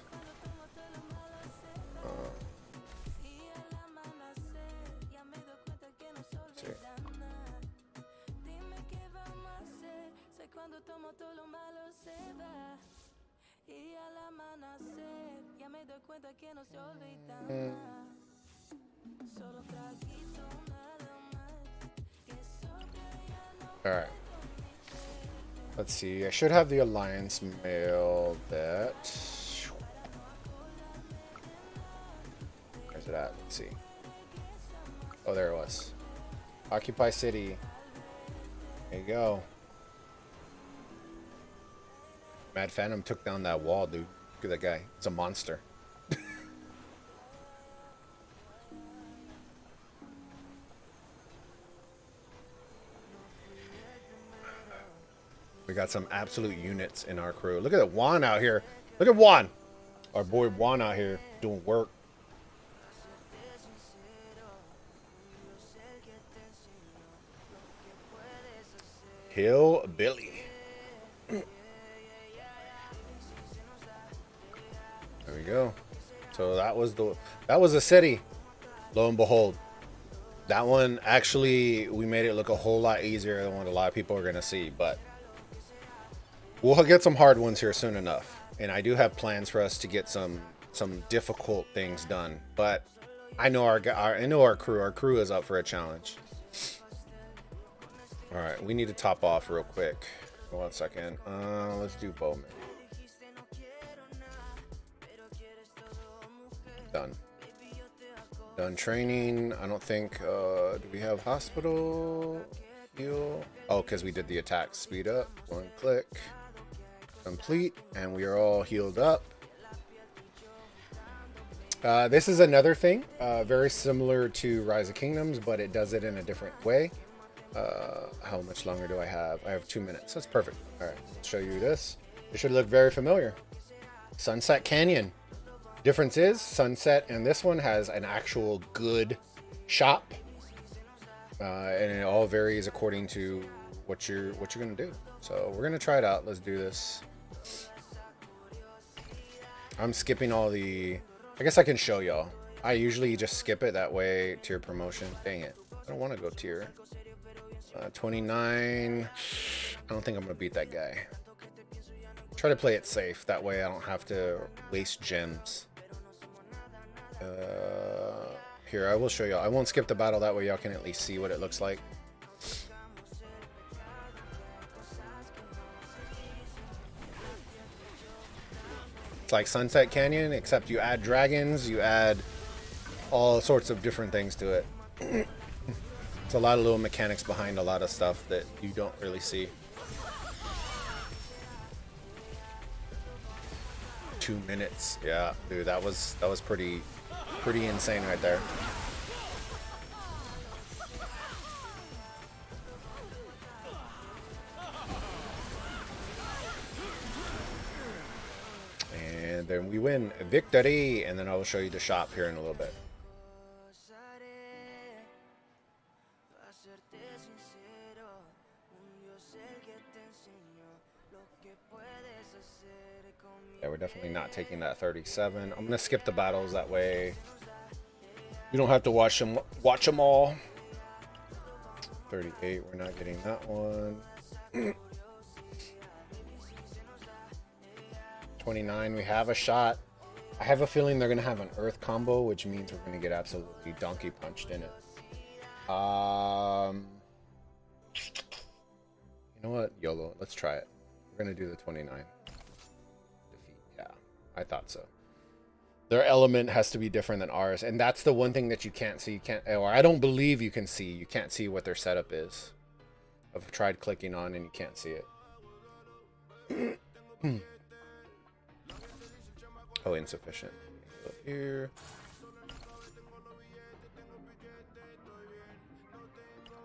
All right. Let's see. I should have the alliance mail that. Where's it at? Let's see. Oh, there it was. Occupy city. There you go. Mad Phantom took down that wall, dude. Look at that guy. It's a monster. We got some absolute units in our crew. Look at that Juan out here. Look at Juan. Our boy Juan out here doing work. Hillbilly. There we go. So that was the city. Lo and behold, that one actually we made it look a whole lot easier than what a lot of people are gonna see, but we'll get some hard ones here soon enough. And I do have plans for us to get some difficult things done, but I know our crew. Our crew is up for a challenge. All right, we need to top off real quick. 1 second. Let's do Bowman. Done. Done training. I don't think. Do we have hospital heal? Oh, because we did the attack. Speed up. 1 click. Complete, and we are all healed up. This is another thing, very similar to Rise of Kingdoms, but it does it in a different way. How much longer do I have? I have 2 minutes. That's perfect. All right, let's show you this. It should look very familiar. Sunset Canyon. Difference is Sunset and this one has an actual good shop, and it all varies according to what you're gonna do. So we're gonna try it out. Let's do this. I'm skipping all the. I guess I can show y'all. I usually just skip it that way. Tier promotion. Dang it. I don't want to go tier. 29. I don't think I'm gonna beat that guy. Try to play it safe. That way I don't have to waste gems. Here, I will show y'all. I won't skip the battle. That way y'all can at least see what it looks like. It's like Sunset Canyon, except you add dragons, you add all sorts of different things to it. It's a lot of little mechanics behind a lot of stuff that you don't really see. 2 minutes. Yeah, dude, that was pretty insane right there. And then we win victory, and then I will show you the shop here in a little bit. Yeah, we're definitely not taking that 37. I'm gonna skip the battles, that way you don't have to watch them all. 38, we're not getting that one. 29, we have a shot. I have a feeling they're gonna have an earth combo, which means we're gonna get absolutely donkey punched in it. You know what? YOLO, let's try it. We're gonna do the 29. I thought so. Their element has to be different than ours, and that's the one thing that you can't see. You can't, or I don't believe you can see. You can't see what their setup is. I've tried clicking on and you can't see it. Oh, insufficient. Look here.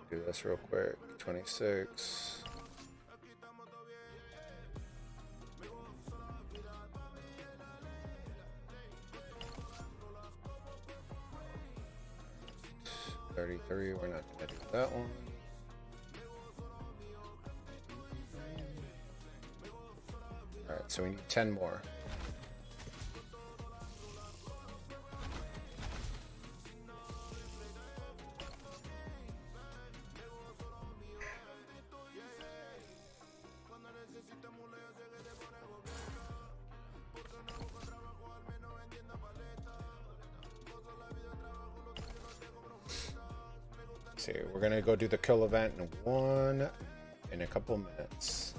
Do this real quick. 26. $33, we're not gonna do that one. Alright, so we need 10 more. See, we're gonna go do the kill event in a couple minutes.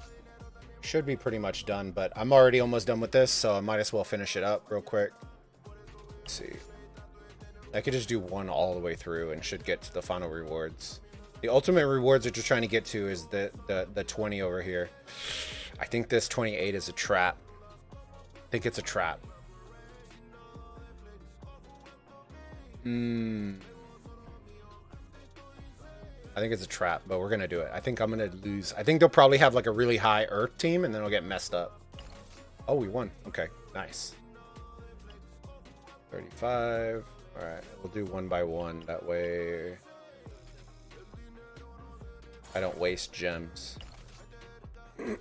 Should be pretty much done, but I'm already almost done with this, so I might as well finish it up real quick. Let's see. I could just do one all the way through and should get to the final rewards. The ultimate rewards that you're trying to get to is the 20 over here. I think this 28 is a trap. I think it's a trap. I think it's a trap, but we're gonna do it. I think I'm gonna lose. I think they'll probably have like a really high Earth team, and then it'll get messed up. Oh, we won. Okay, nice. 35. All right, we'll do one by one. That way, I don't waste gems. And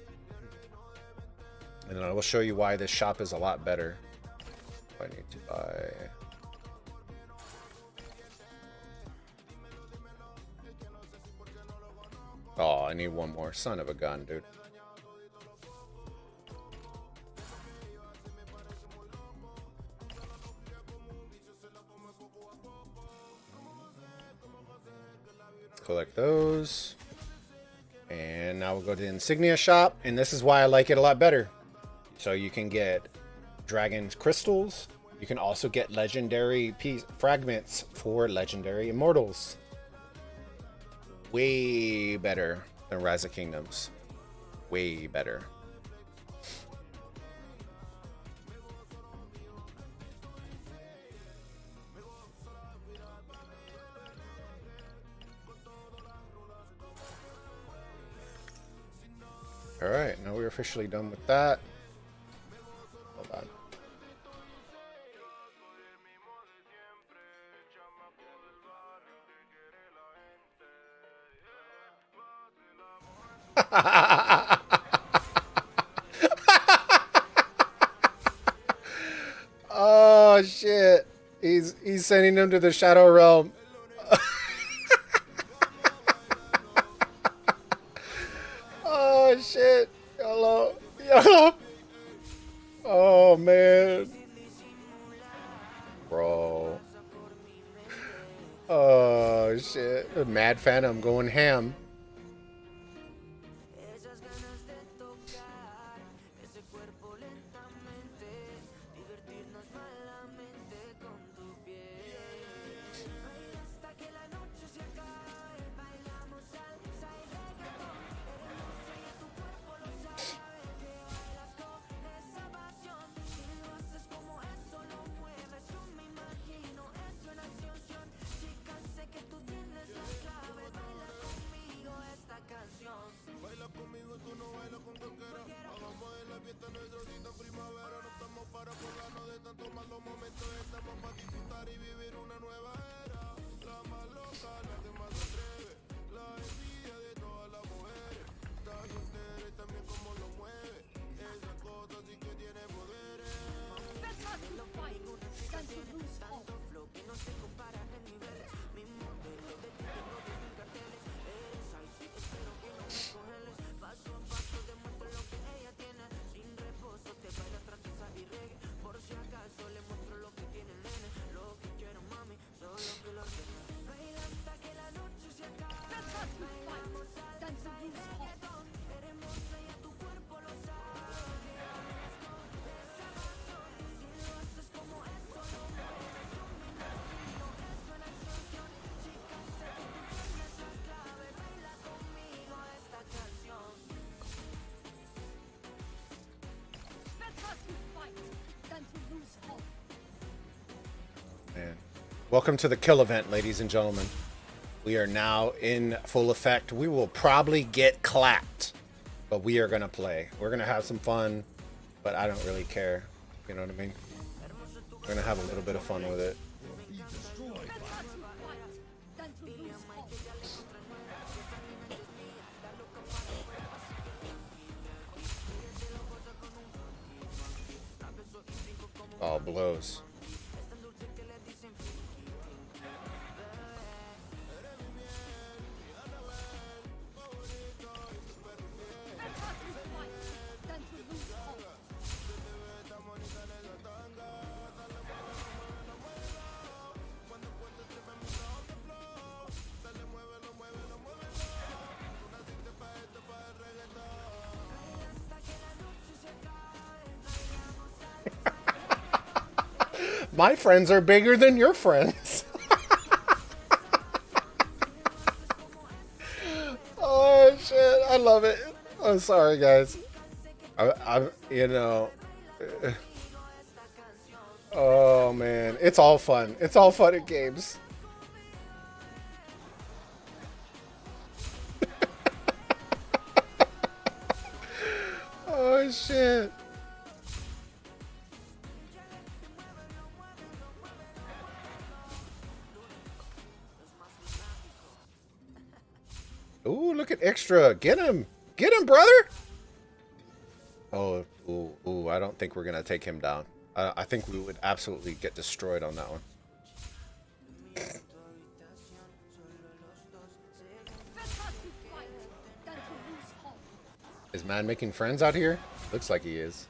then I will show you why this shop is a lot better. I need to buy. Oh, I need one more. Son of a gun, dude. Collect those. And now we'll go to the insignia shop. And this is why I like it a lot better. So you can get dragon crystals. You can also get legendary fragments for legendary immortals. Way better than Rise of Kingdoms. Way better. All right, now we're officially done with that. Hold on. Oh shit. He's sending them to the Shadow Realm. Oh shit. Hello. Hello. Oh man. Bro. Oh shit. Mad Phantom going ham. Welcome to the kill event, ladies and gentlemen. We are now in full effect. We will probably get clapped, but we are going to play. We're going to have some fun, but I don't really care. You know what I mean? We're going to have a little bit of fun with it. All blows. My friends are bigger than your friends. Oh shit, I love it. I'm sorry, guys. I'm you know. Oh man, it's all fun. It's all fun at games. Oh shit. Ooh, look at extra. Get him. Get him, brother. Oh, ooh, I don't think we're going to take him down. I think we would absolutely get destroyed on that one. Is man making friends out here? Looks like he is.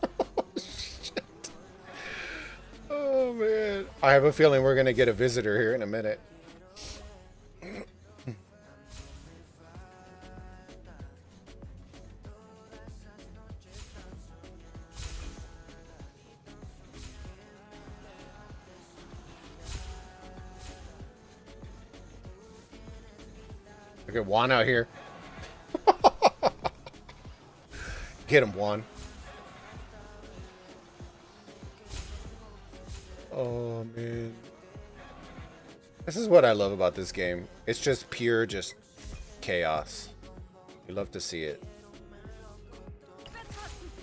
Oh, shit. Oh, man. I have a feeling we're going to get a visitor here in a minute. Look at Juan out here. Get him, Juan. Oh, man. This is what I love about this game. It's just pure, just chaos. You love to see it.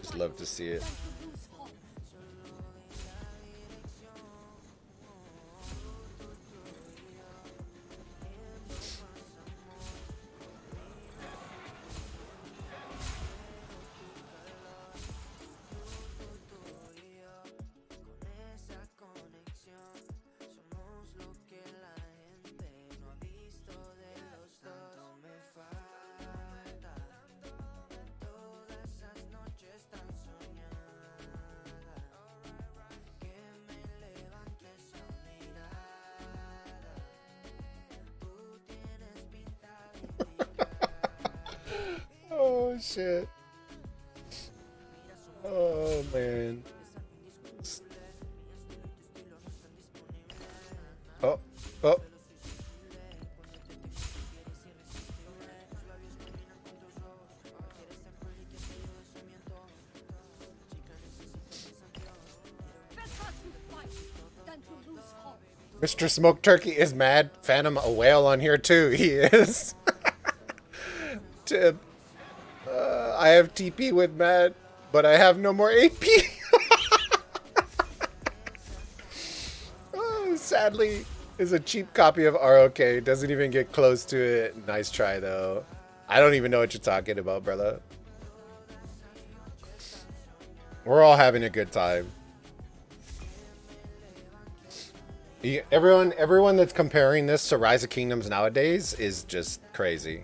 Just love to see it. Oh, shit. Oh, man. Oh, oh. Mr. Smoke Turkey is mad. Phantom a whale on here too. He is. I have TP with Matt, but I have no more AP. Oh, sadly, is a cheap copy of ROK. Doesn't even get close to it. Nice try though. I don't even know what you're talking about, brother. We're all having a good time. Everyone that's comparing this to Rise of Kingdoms nowadays is just crazy.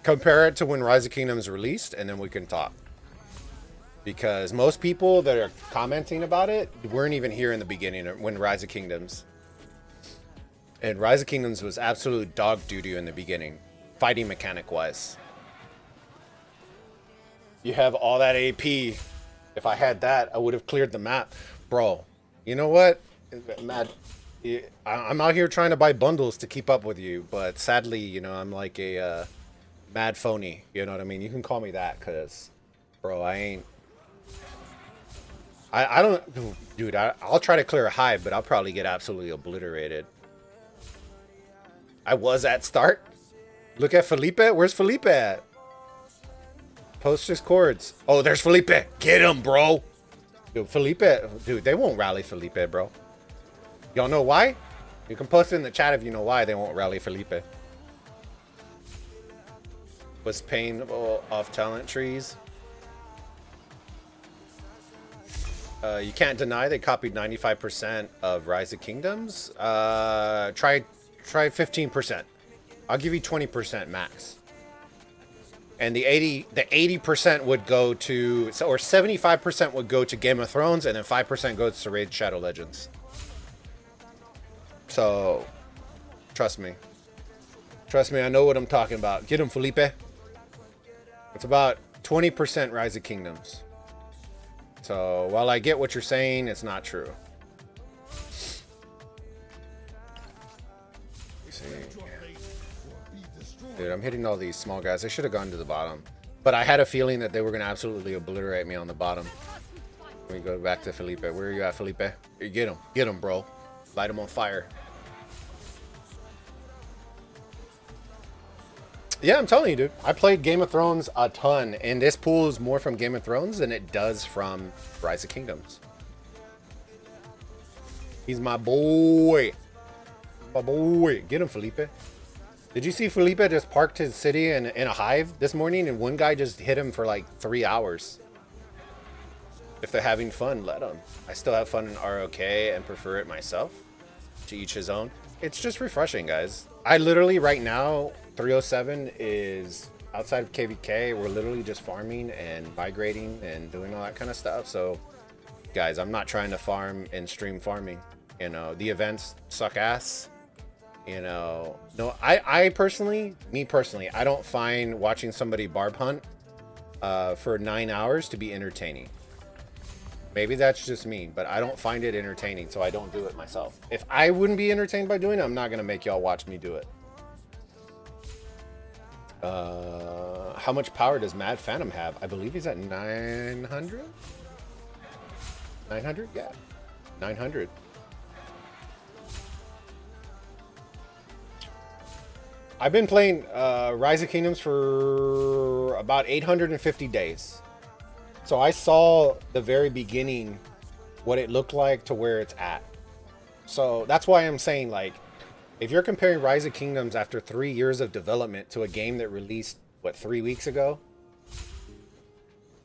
Compare it to when Rise of Kingdoms released, and then we can talk. Because most people that are commenting about it weren't even here in the beginning when Rise of Kingdoms. And Rise of Kingdoms was absolute dog doo-doo in the beginning, fighting mechanic wise. You have all that AP. If I had that, I would have cleared the map. Bro, you know what? Matt, I'm out here trying to buy bundles to keep up with you, but sadly, you know, I'm like a mad phony. You know what I mean? You can call me that, because, bro, I don't, dude, I'll try to clear a hive, but I'll probably get absolutely obliterated. I was at start. Look at Felipe. Where's Felipe at? Post his chords. Oh, there's Felipe. Get him, bro. Dude, Felipe, dude, they won't rally Felipe, bro. Y'all know why? You can post it in the chat if you know why they won't rally Felipe. Was painful off talent trees. You can't deny they copied 95% of Rise of Kingdoms. Try 15%. I'll give you 20% max. And the 80% would go to, or 75% would go to Game of Thrones, and then 5% goes to Raid Shadow Legends. So, trust me. Trust me, I know what I'm talking about. Get him, Felipe. It's about 20% Rise of Kingdoms. So, while I get what you're saying, it's not true. See. Dude, I'm hitting all these small guys. I should have gone to the bottom. But I had a feeling that they were going to absolutely obliterate me on the bottom. Let me go back to Felipe. Where are you at, Felipe? Here, get him. Get him, bro. Light him on fire. Yeah, I'm telling you, dude. I played Game of Thrones a ton, and this pulls more from Game of Thrones than it does from Rise of Kingdoms. He's my boy. My boy. Get him, Felipe. Did you see Felipe just parked his city in a hive this morning, and one guy just hit him for like 3 hours? If they're having fun, let them. I still have fun in ROK and prefer it myself. To each his own. It's just refreshing, guys. I literally, right now, 307 is outside of KVK. We're literally just farming and migrating and doing all that kind of stuff. So, guys, I'm not trying to farm and stream farming. You know, the events suck ass. You know, no, I personally, I don't find watching somebody barb hunt for 9 hours to be entertaining. Maybe that's just me, but I don't find it entertaining, so I don't do it myself. If I wouldn't be entertained by doing it, I'm not going to make y'all watch me do it. How much power does Mad Phantom have? I believe he's at 900. 900? Yeah, 900. I've been playing Rise of Kingdoms for about 850 days. So I saw the very beginning, what it looked like to where it's at. So that's why I'm saying, like, if you're comparing Rise of Kingdoms after 3 years of development to a game that released, what, 3 weeks ago,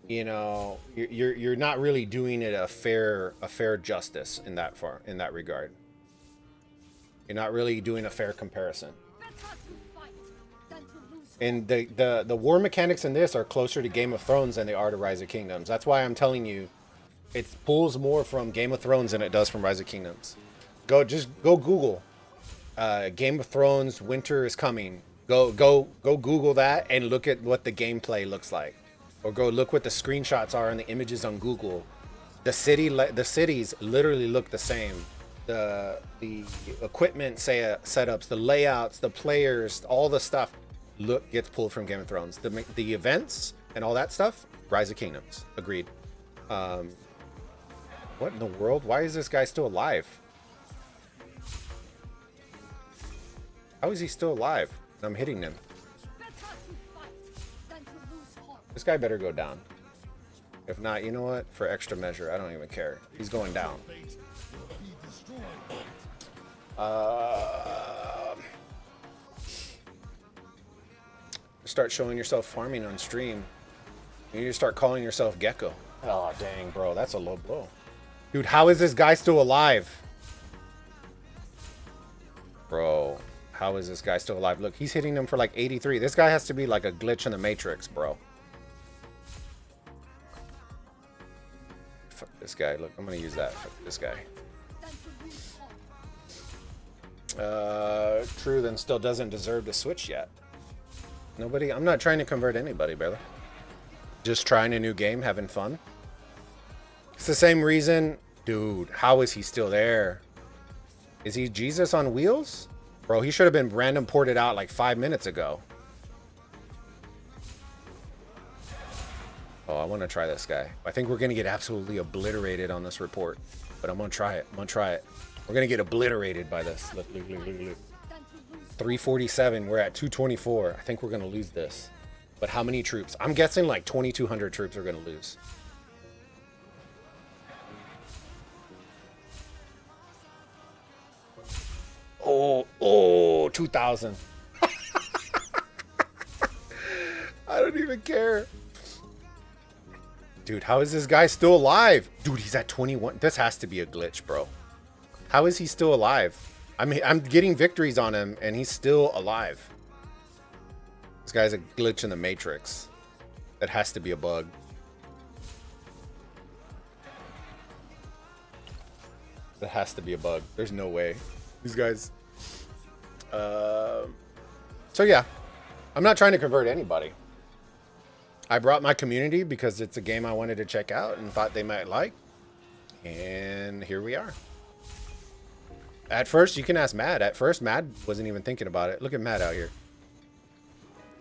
you know, you're not really doing it a fair justice in that regard. You're not really doing a fair comparison. And the war mechanics in this are closer to Game of Thrones than they are to Rise of Kingdoms. That's why I'm telling you, it pulls more from Game of Thrones than it does from Rise of Kingdoms. Just go Google Game of Thrones Winter is Coming. Go Google that and look at what the gameplay looks like, or go look what the screenshots are and the images on Google. The cities literally look the same. The equipment setups, the layouts, the players, all the stuff gets pulled from Game of Thrones. The events and all that stuff, Rise of Kingdoms. Agreed. What in the world? Why is this guy still alive? How is he still alive? I'm hitting him. This guy better go down. If not, you know what? For extra measure, I don't even care. He's going down. Start showing yourself farming on stream. You need to start calling yourself Gecko. Oh, dang, bro. That's a low blow. Dude, how is this guy still alive? Bro, how is this guy still alive? Look, he's hitting him for like 83. This guy has to be like a glitch in the Matrix, bro. Fuck this guy. Look, I'm going to use that. Fuck this guy. True, then still doesn't deserve to switch yet. Nobody. I'm not trying to convert anybody, brother. Just trying a new game, having fun. It's the same reason. Dude, how is he still there? Is he Jesus on wheels? Bro, he should have been random ported out like 5 minutes ago. Oh, I want to try this guy. I think we're going to get absolutely obliterated on this report. But I'm going to try it. I'm going to try it. We're going to get obliterated by this. Look. 347. We're at 224. I think we're going to lose this. But how many troops? I'm guessing like 2,200 troops are going to lose. Oh, 2,000. I don't even care. Dude, how is this guy still alive? Dude, he's at 21. This has to be a glitch, bro. How is he still alive? I mean, I'm getting victories on him, and he's still alive. This guy's a glitch in the Matrix. That has to be a bug. That has to be a bug. There's no way. These guys. So yeah, I'm not trying to convert anybody. I brought my community because it's a game I wanted to check out and thought they might like. And here we are. At first, you can ask Mad. At first, Mad wasn't even thinking about it. Look at Mad out here.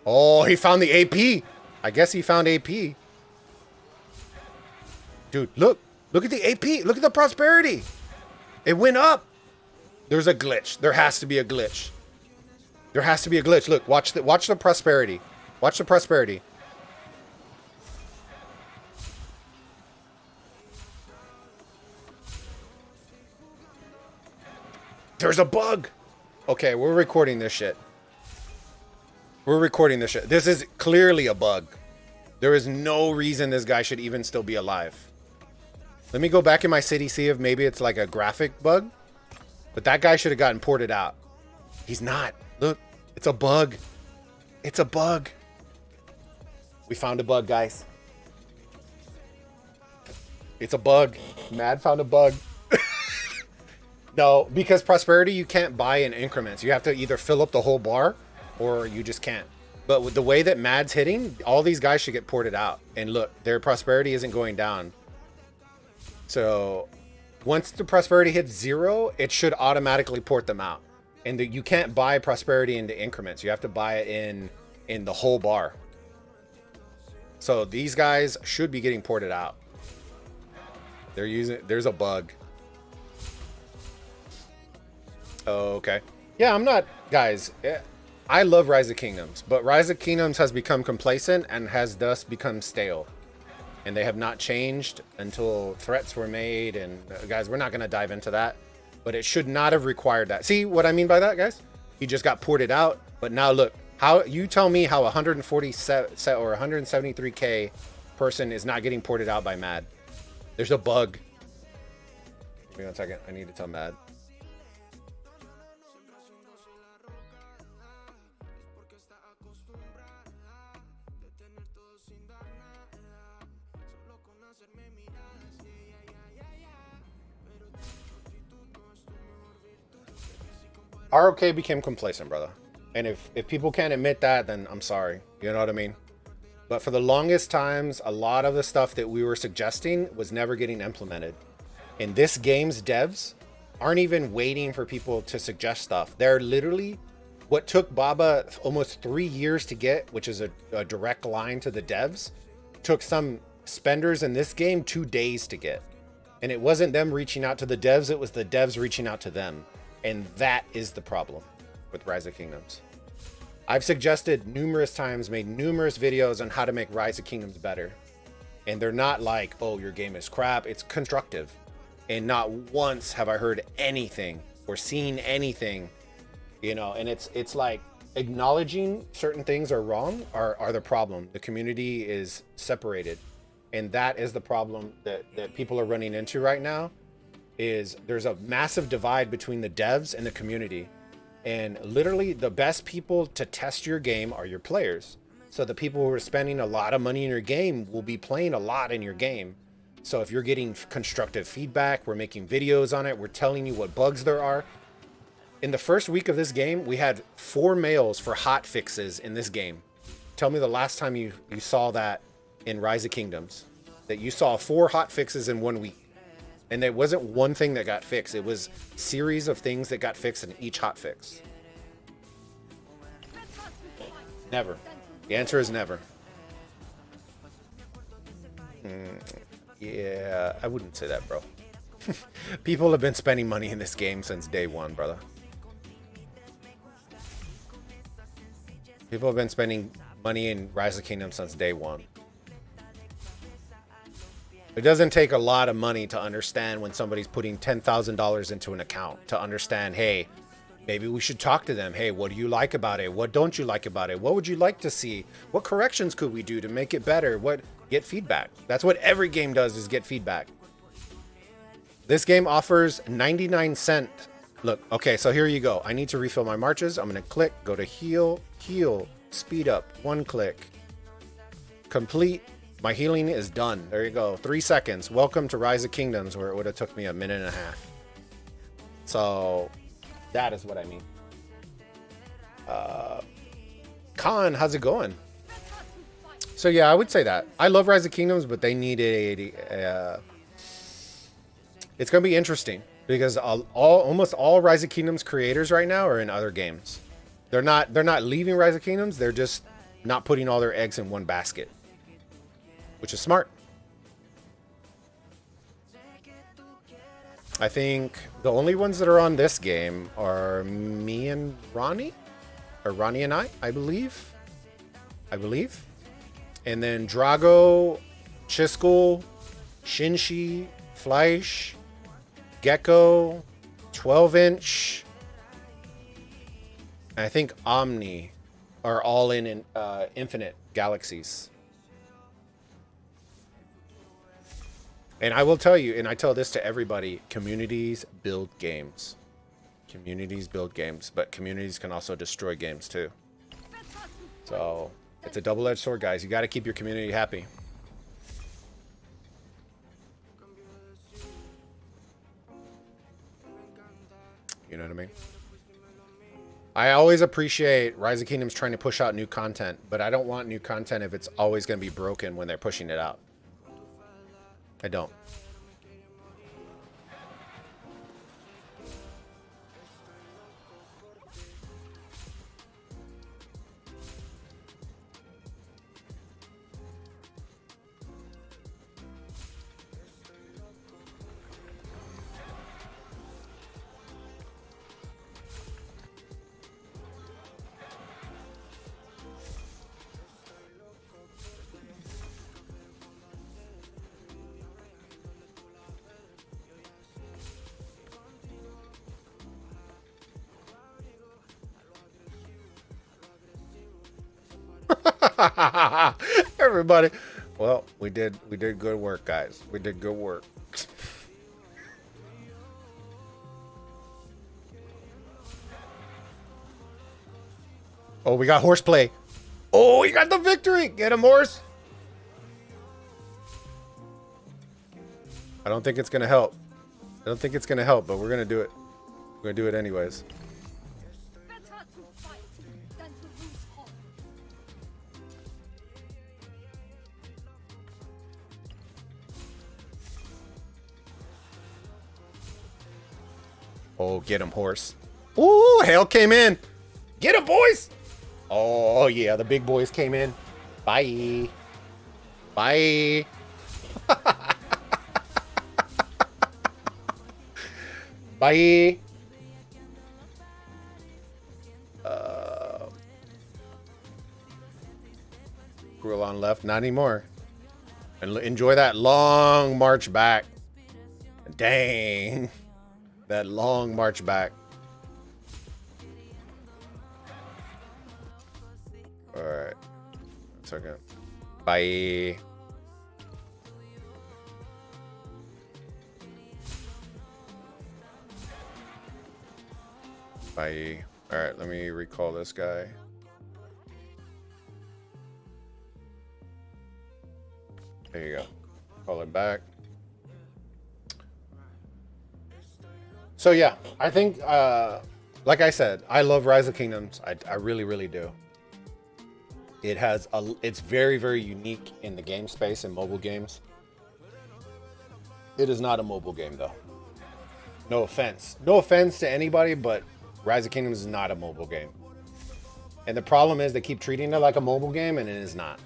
Oh, he found the AP. I guess he found AP. Dude, look. Look at the AP. Look at the prosperity. It went up. There's a glitch. There has to be a glitch. There has to be a glitch. Look, watch the prosperity. Watch the prosperity. There's a bug. Okay, we're recording this shit. We're recording this shit. This is clearly a bug. There is no reason this guy should even still be alive. Let me go back in my city, see if maybe it's like a graphic bug. But that guy should have gotten ported out. He's not. Look, it's a bug. It's a bug. We found a bug, guys. It's a bug. Mad found a bug. No, because prosperity you can't buy in increments. You have to either fill up the whole bar or you just can't. But with the way that Mad's hitting, all these guys should get ported out. And look, their prosperity isn't going down. So once the prosperity hits 0, it should automatically port them out. And you can't buy prosperity into increments. You have to buy it in in the whole bar. So these guys should be getting ported out. They're using, there's a bug. Okay. Yeah, I'm not, guys, I love Rise of Kingdoms, but Rise of Kingdoms has become complacent and has thus become stale. And they have not changed until threats were made. And guys, we're not going to dive into that, but it should not have required that. See what I mean by that, guys? He just got ported out, but now look, how you tell me how 147 or 173K person is not getting ported out by Mad. There's a bug. Give me 1 second. I need to tell Mad. ROK became complacent, brother. And if people can't admit that, then I'm sorry. You know what I mean? But for the longest times, a lot of the stuff that we were suggesting was never getting implemented. And this game's devs aren't even waiting for people to suggest stuff. They're literally, what took Baba almost 3 years to get, which is a direct line to the devs, took some spenders in this game 2 days to get. And it wasn't them reaching out to the devs, it was the devs reaching out to them. And that is the problem with Rise of Kingdoms. I've suggested numerous times, made numerous videos on how to make Rise of Kingdoms better. And they're not like, oh, your game is crap. It's constructive. And not once have I heard anything or seen anything, you know, and it's like acknowledging certain things are wrong are the problem. The community is separated. And that is the problem that people are running into right now. Is there's a massive divide between the devs and the community, and literally the best people to test your game are your players. So the people who are spending a lot of money in your game will be playing a lot in your game. So if you're getting constructive feedback, we're making videos on it, we're telling you what bugs there are. In the first week of this game, we had 4 mails for hot fixes in this game. Tell me the last time you saw that in Rise of Kingdoms, that you saw 4 hot fixes in 1 week. And there wasn't one thing that got fixed. It was a series of things that got fixed in each hot fix. Never. The answer is never. Yeah, I wouldn't say that, bro. People have been spending money in this game since day one, brother. People have been spending money in Rise of Kingdoms since day one. It doesn't take a lot of money to understand when somebody's putting $10,000 into an account to understand, hey, maybe we should talk to them. Hey, what do you like about it? What don't you like about it? What would you like to see? What corrections could we do to make it better? Get feedback. That's what every game does, is get feedback. This game offers 99-cent. Look, okay, so here you go. I need to refill my marches. I'm going to click, go to heal, speed up, 1 click. Complete. My healing is done. There you go. 3 seconds. Welcome to Rise of Kingdoms, where it would have took me a minute and a half. So that is what I mean. Khan, how's it going? So yeah, I would say that. I love Rise of Kingdoms, but they need it's going to be interesting because almost all Rise of Kingdoms creators right now are in other games. They're not leaving Rise of Kingdoms. They're just not putting all their eggs in one basket, which is smart. I think the only ones that are on this game are me and Ronnie, or Ronnie and I believe. And then Drago, Chiskel, Shinshi, Fleisch, Gecko, 12-inch, and I think Omni are all in Infinite Galaxies. And I will tell you, and I tell this to everybody, communities build games. Communities build games, but communities can also destroy games too. So it's a double-edged sword, guys. You got to keep your community happy. You know what I mean? I always appreciate Rise of Kingdoms trying to push out new content, but I don't want new content if it's always going to be broken when they're pushing it out. I don't. Everybody. Well, we did good work, guys. We did good work. Oh, we got horseplay. Oh, we got the victory. Get him, horse. I don't think it's gonna help. I don't think it's gonna help, but we're gonna do it. We're gonna do it anyways. Oh, get him, horse. Ooh, hail came in. Get him, boys. Oh, yeah, the big boys came in. Bye. Bye. Bye. Grill on left, not anymore. And enjoy that long march back. Dang. That long march back. All right. It's okay. Bye. Bye. All right, let me recall this guy. There you go. Call it back. So yeah, I think, like I said, I love Rise of Kingdoms. I really, really do. It's very, very unique in the game space and mobile games. It is not a mobile game though. No offense. No offense to anybody, but Rise of Kingdoms is not a mobile game. And the problem is they keep treating it like a mobile game and it is not.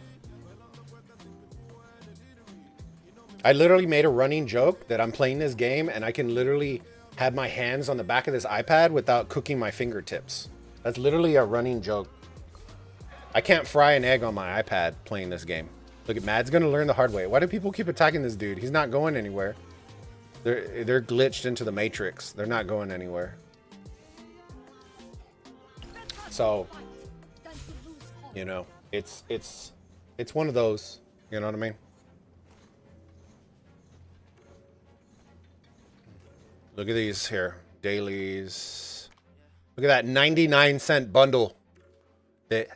I literally made a running joke that I'm playing this game and I can literally have my hands on the back of this iPad without cooking my fingertips. That's literally a running joke. I can't fry an egg on my iPad playing this game. Look at Mad's gonna learn the hard way. Why do people keep attacking this dude? He's not going anywhere. They're glitched into the matrix. They're not going anywhere. So, you know, it's one of those, you know what I mean? Look at these here. Dailies. Look at that 99-cent bundle that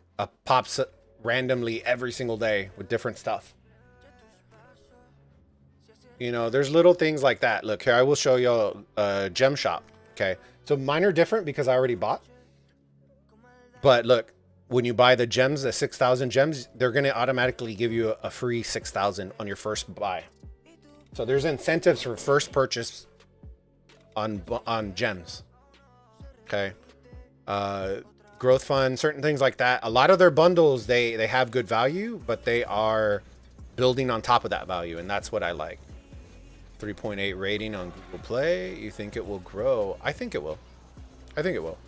pops randomly every single day with different stuff. You know, there's little things like that. Look, here, I will show you a gem shop. Okay. So mine are different because I already bought. But look, when you buy the gems, the 6,000 gems, they're going to automatically give you a free 6,000 on your first buy. So there's incentives for first purchase on gems. Okay. Growth fund, certain things like that. A lot of their bundles, they have good value, but they are building on top of that value, and that's what I like. 3.8 rating on Google Play. You think it will grow? I think it will. I think it will.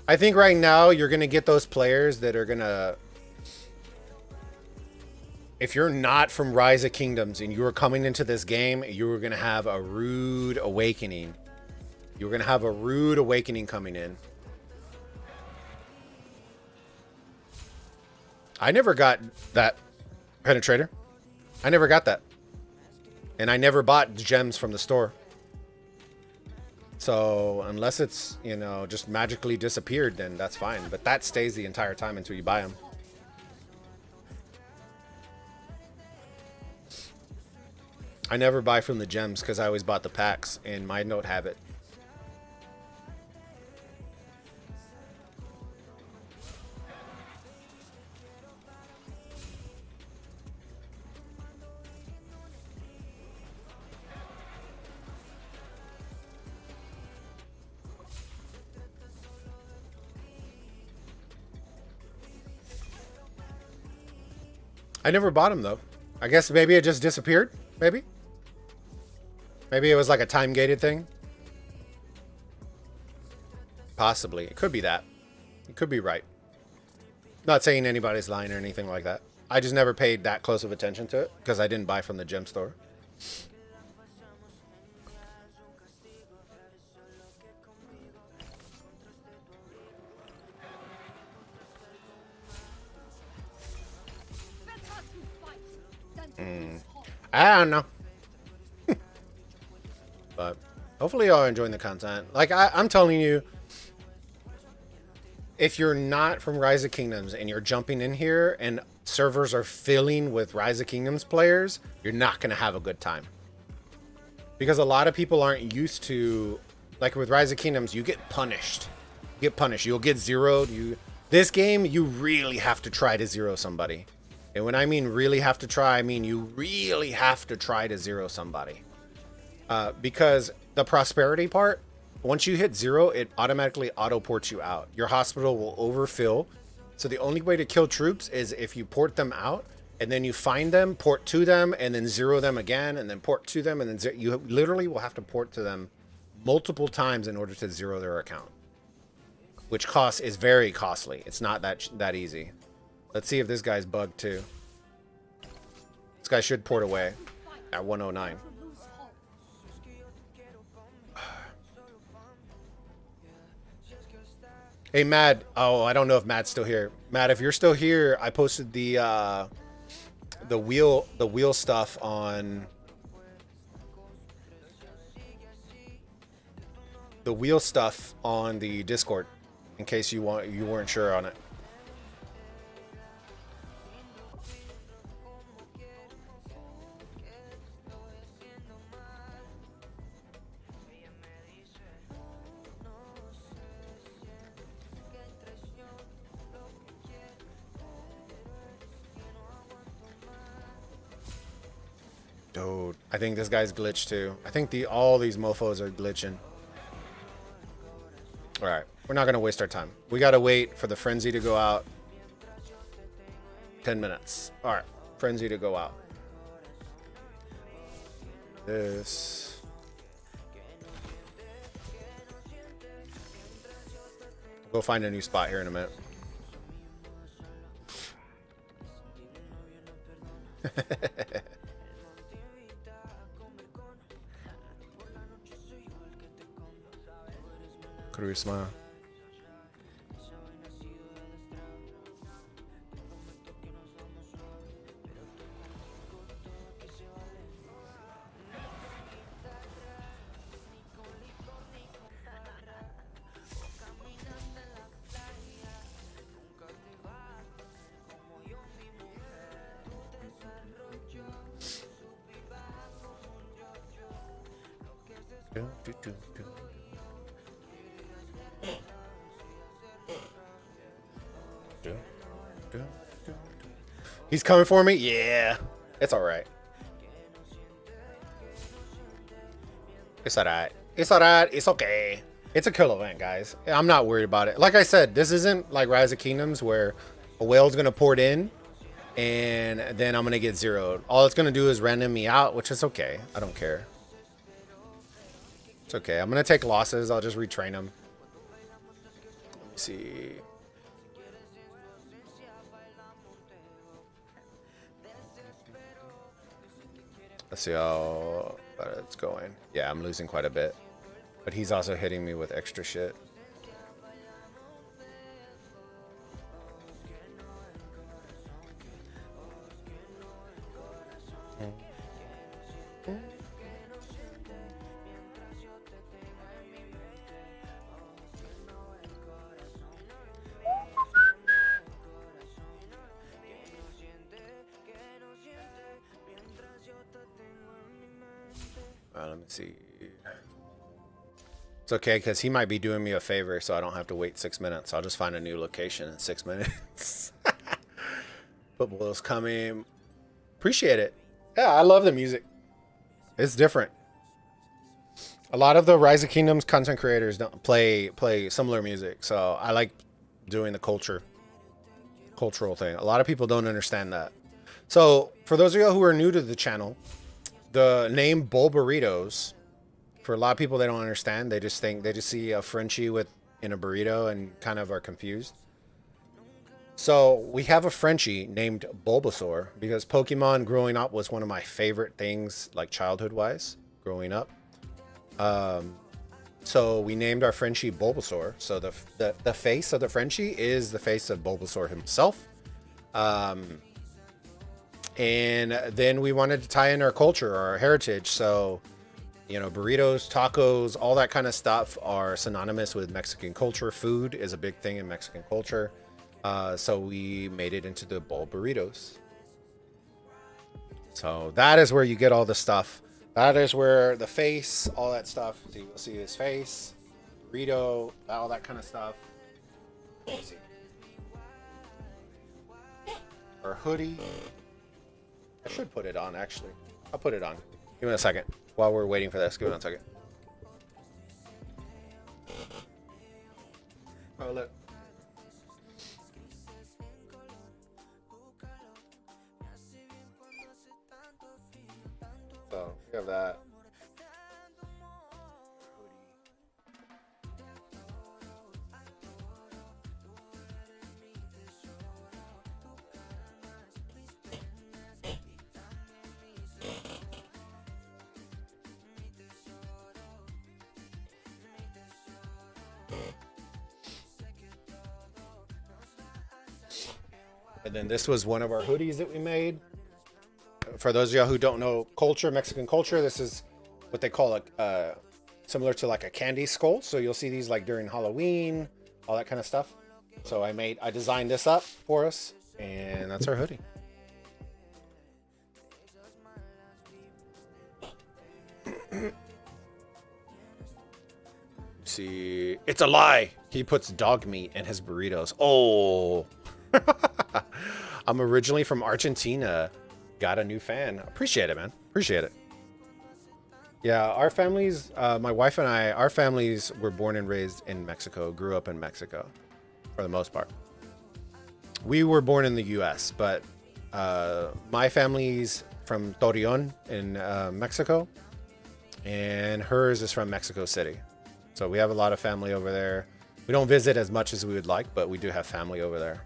I think right now you're going to get those players that are going to... If you're not from Rise of Kingdoms and you are coming into this game, you are going to have a rude awakening. You're going to have a rude awakening coming in. I never got that penetrator. I never got that. And I never bought gems from the store. So unless it's, you know, just magically disappeared, then that's fine. But that stays the entire time until you buy them. I never buy from the gems because I always bought the packs and mine don't have it. I never bought them though. I guess maybe it just disappeared. Maybe. Maybe it was like a time-gated thing. Possibly. It could be that. It could be right. Not saying anybody's lying or anything like that. I just never paid that close of attention to it because I didn't buy from the gem store. I don't know. But hopefully y'all are enjoying the content. Like I'm telling you, if you're not from Rise of Kingdoms and you're jumping in here and servers are filling with Rise of Kingdoms players, you're not going to have a good time. Because a lot of people aren't used to, like with Rise of Kingdoms, you get punished. You get punished. You'll get zeroed. This game, you really have to try to zero somebody. And when I mean really have to try, I mean you really have to try to zero somebody. Because the prosperity part, once you hit 0, it automatically auto ports you out. Your hospital will overfill. So the only way to kill troops is if you port them out and then you find them, port to them, and then zero them again, and then port to them, and then you literally will have to port to them multiple times in order to zero their account, which is very costly. It's not that easy. Let's see if this guy's bugged too. This guy should port away at 109. Hey, Mad. Oh, I don't know if Matt's still here. Matt, if you're still here, I posted the wheel stuff on the Discord in case you weren't sure on it. Dude, I think this guy's glitched too. I think all these mofos are glitching. All right, we're not gonna waste our time. We gotta wait for the frenzy to go out. 10 minutes. All right, frenzy to go out. This. Go find a new spot here in a minute. Charisma. He's coming for me? Yeah. It's alright. It's alright. It's alright. It's okay. It's a kill event, guys. I'm not worried about it. Like I said, this isn't like Rise of Kingdoms where a whale's going to port in and then I'm going to get zeroed. All it's going to do is random me out, which is okay. I don't care. It's okay. I'm going to take losses. I'll just retrain them. Let me see. Let's see how it's going. Yeah, I'm losing quite a bit. But he's also hitting me with extra shit. Let me see. It's okay because he might be doing me a favor, so I don't have to wait 6 minutes. I'll just find a new location in 6 minutes. Football's coming. Appreciate it. Yeah, I love the music. It's different. A lot of the Rise of Kingdoms content creators don't play similar music, so I like doing the cultural thing. A lot of people don't understand that. So for those of you who are new to the channel, the name Bulbaritos, for a lot of people, they don't understand. They just see a Frenchie in a burrito and kind of are confused. So we have a Frenchie named Bulbasaur because Pokemon growing up was one of my favorite things, like childhood wise, growing up. So we named our Frenchie Bulbasaur. So the face of the Frenchie is the face of Bulbasaur himself. And then we wanted to tie in our culture, our heritage. So, you know, burritos, tacos, all that kind of stuff are synonymous with Mexican culture. Food is a big thing in Mexican culture. So we made it into the Bulbaritos. So that is where you get all the stuff. That is where the face, all that stuff. So you'll see his face, burrito, all that kind of stuff. Let's see. Our hoodie. I should put it on, actually. I'll put it on. Give me a second. While we're waiting for this, give me 1 second. Oh, look. So, we have that. And then this was one of our hoodies that we made. For those of y'all who don't know culture, Mexican culture, this is what they call a similar to like a candy skull. So you'll see these like during Halloween, all that kind of stuff. So I designed this up for us, and that's our hoodie. See, it's a lie. He puts dog meat in his burritos. Oh. I'm originally from Argentina. Got a new fan. Appreciate it, man. Appreciate it. Yeah, our families, my wife and I, our families were born and raised in Mexico, grew up in Mexico for the most part. We were born in the US, but my family's from Torreon in Mexico, and hers is from Mexico City. So we have a lot of family over there. We don't visit as much as we would like, but we do have family over there.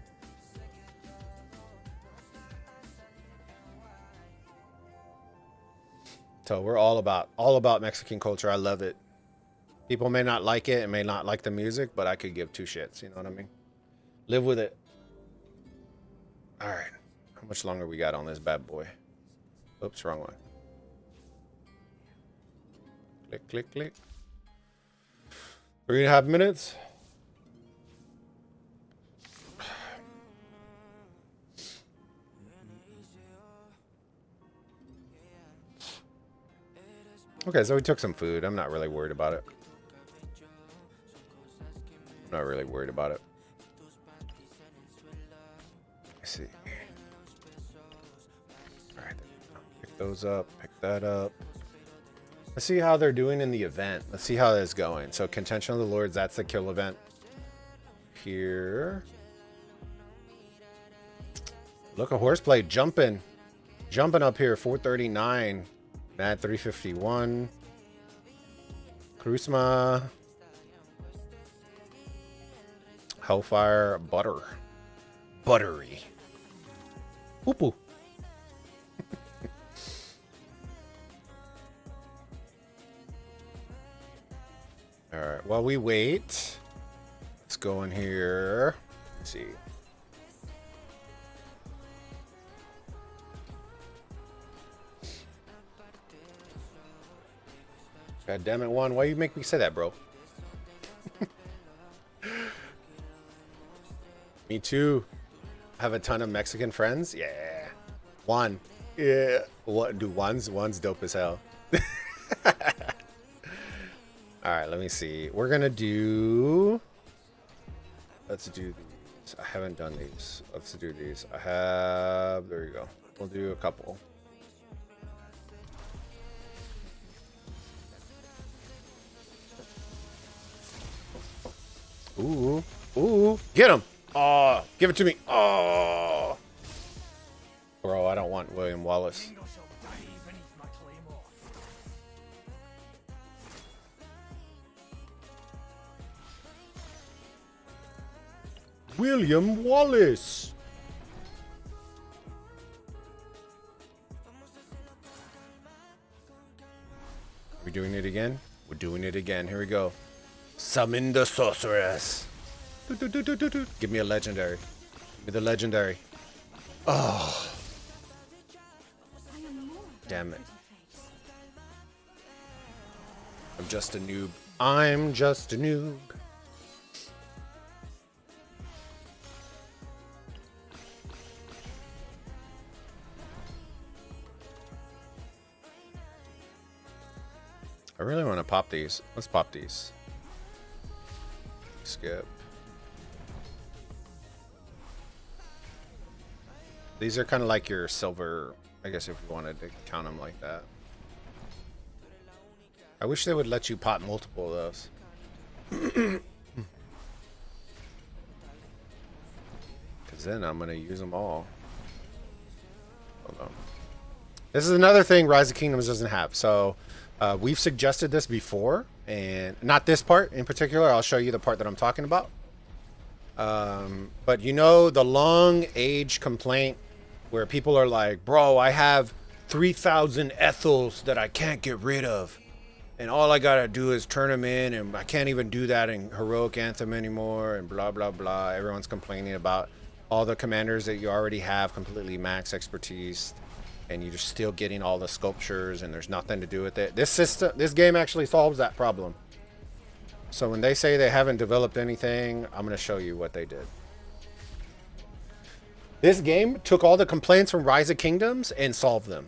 So we're all about Mexican culture. I love it. People may not like it and may not like the music, but I could give two shits. You know what I mean? Live with it. All right. How much longer we got on this bad boy? Oops, wrong one. Click, click, click. 3.5 minutes. Okay, so we took some food. I'm not really worried about it. I'm not really worried about it. Let's see. All right, pick those up. Pick that up. Let's see how they're doing in the event. Let's see how that's going. So, Contention of the Lords, that's the kill event. Here. Look, a horseplay jumping. Jumping up here, 439. Mad 351. Krusma. Hellfire Butter. Buttery. Whoopoo. Alright, while we wait, let's go in here. Let's see. God damn it, Juan. Why you make me say that, bro? Me too. I have a ton of Mexican friends. Yeah. Juan. Yeah. What, dude, Juan's dope as hell. Alright, let me see. We're gonna do... Let's do these. I haven't done these. Let's do these. I have... There you go. We'll do a couple. Ooh. Ooh. Get him! Oh, give it to me. Oh. Bro, I don't want William Wallace. William Wallace. We're doing it again? We're doing it again. Here we go. Summon the sorceress. Give me a legendary. Give me the legendary. Oh. Damn it. I'm just a noob. I'm just a noob. I really want to pop these. Let's pop these. Skip. These are kind of like your silver, I guess, if you wanted to count them like that. I wish they would let you pop multiple of those. Because then I'm going to use them all. Hold on. This is another thing Rise of Kingdoms doesn't have. So we've suggested this before, and not this part in particular. I'll show you the part that I'm talking about. But you know, the long age complaint where people are like, bro, I have 3,000 Ethels that I can't get rid of. And all I gotta do is turn them in, and I can't even do that in Heroic Anthem anymore, and blah, blah, blah. Everyone's complaining about all the commanders that you already have completely max expertise, and you're still getting all the sculptures, and there's nothing to do with it. This game actually solves that problem. So when they say they haven't developed anything, I'm gonna show you what they did. This game took all the complaints from Rise of Kingdoms and solved them.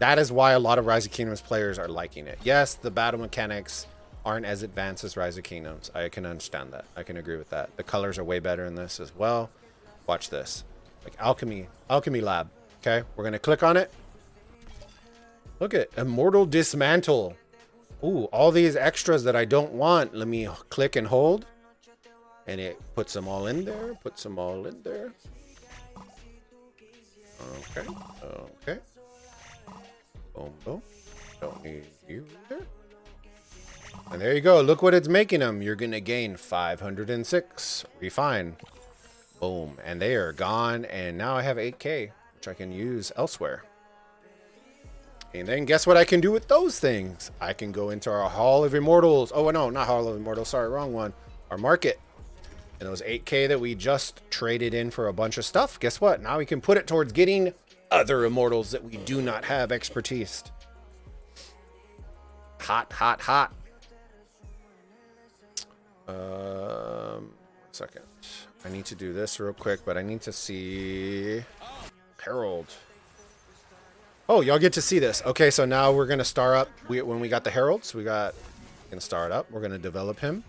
That is why a lot of Rise of Kingdoms players are liking it. Yes, the battle mechanics aren't as advanced as Rise of Kingdoms. I can understand that. I can agree with that. The colors are way better in this as well. Watch this. Like Alchemy Lab. Okay, we're going to click on it. Look at Immortal Dismantle. Ooh, all these extras that I don't want. Let me click and hold. And it puts them all in there. Puts them all in there. Okay. Okay. Boom, boom. Don't need you there. And there you go. Look what it's making them. You're going to gain 506. Refine. Boom. And they are gone. And now I have 8K, which I can use elsewhere. And then guess what I can do with those things? I can go into our Hall of Immortals. Oh, no, not Hall of Immortals. Sorry, wrong one. Our market. And those 8K that we just traded in for a bunch of stuff. Guess what? Now we can put it towards getting other immortals that we do not have expertise. Hot, hot, hot. Second. I need to do this real quick, but I need to see Herald. Oh, y'all get to see this. Okay, so now we're gonna star up. When we got the Heralds, gonna star it up. We're gonna develop him.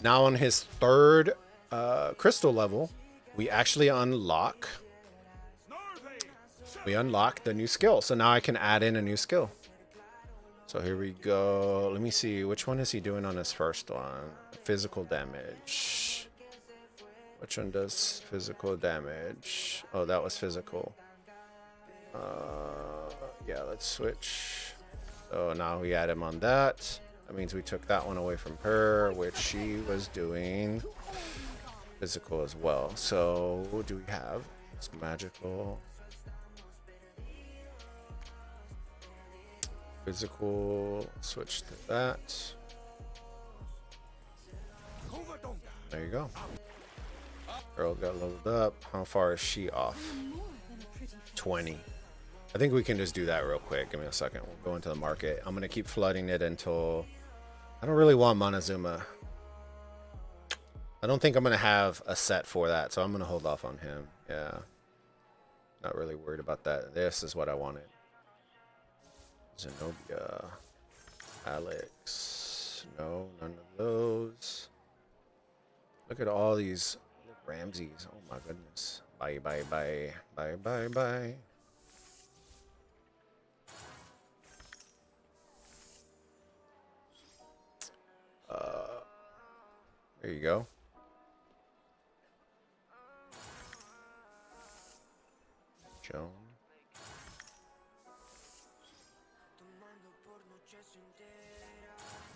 Now on his third crystal level, we actually unlock. We unlock the new skill. So now I can add in a new skill. So here we go. Let me see. Which one is he doing on his first one? Physical damage. Which one does physical damage? Oh, that was physical. Yeah, let's switch. So now we add him on that. That means we took that one away from her, which she was doing physical as well. So what do we have? It's magical. Physical, switch to that. There you go. Girl got leveled up. How far is she off? 20. I think we can just do that real quick. Give me a second. We'll go into the market. I'm going to keep flooding it until... I don't really want Montezuma. I don't think I'm going to have a set for that, so I'm going to hold off on him. Yeah. Not really worried about that. This is what I wanted. Zenobia. Alex. No, none of those. Look at all these Ramses. Oh my goodness. Bye, bye, bye. Bye, bye, bye. There you go. Joan.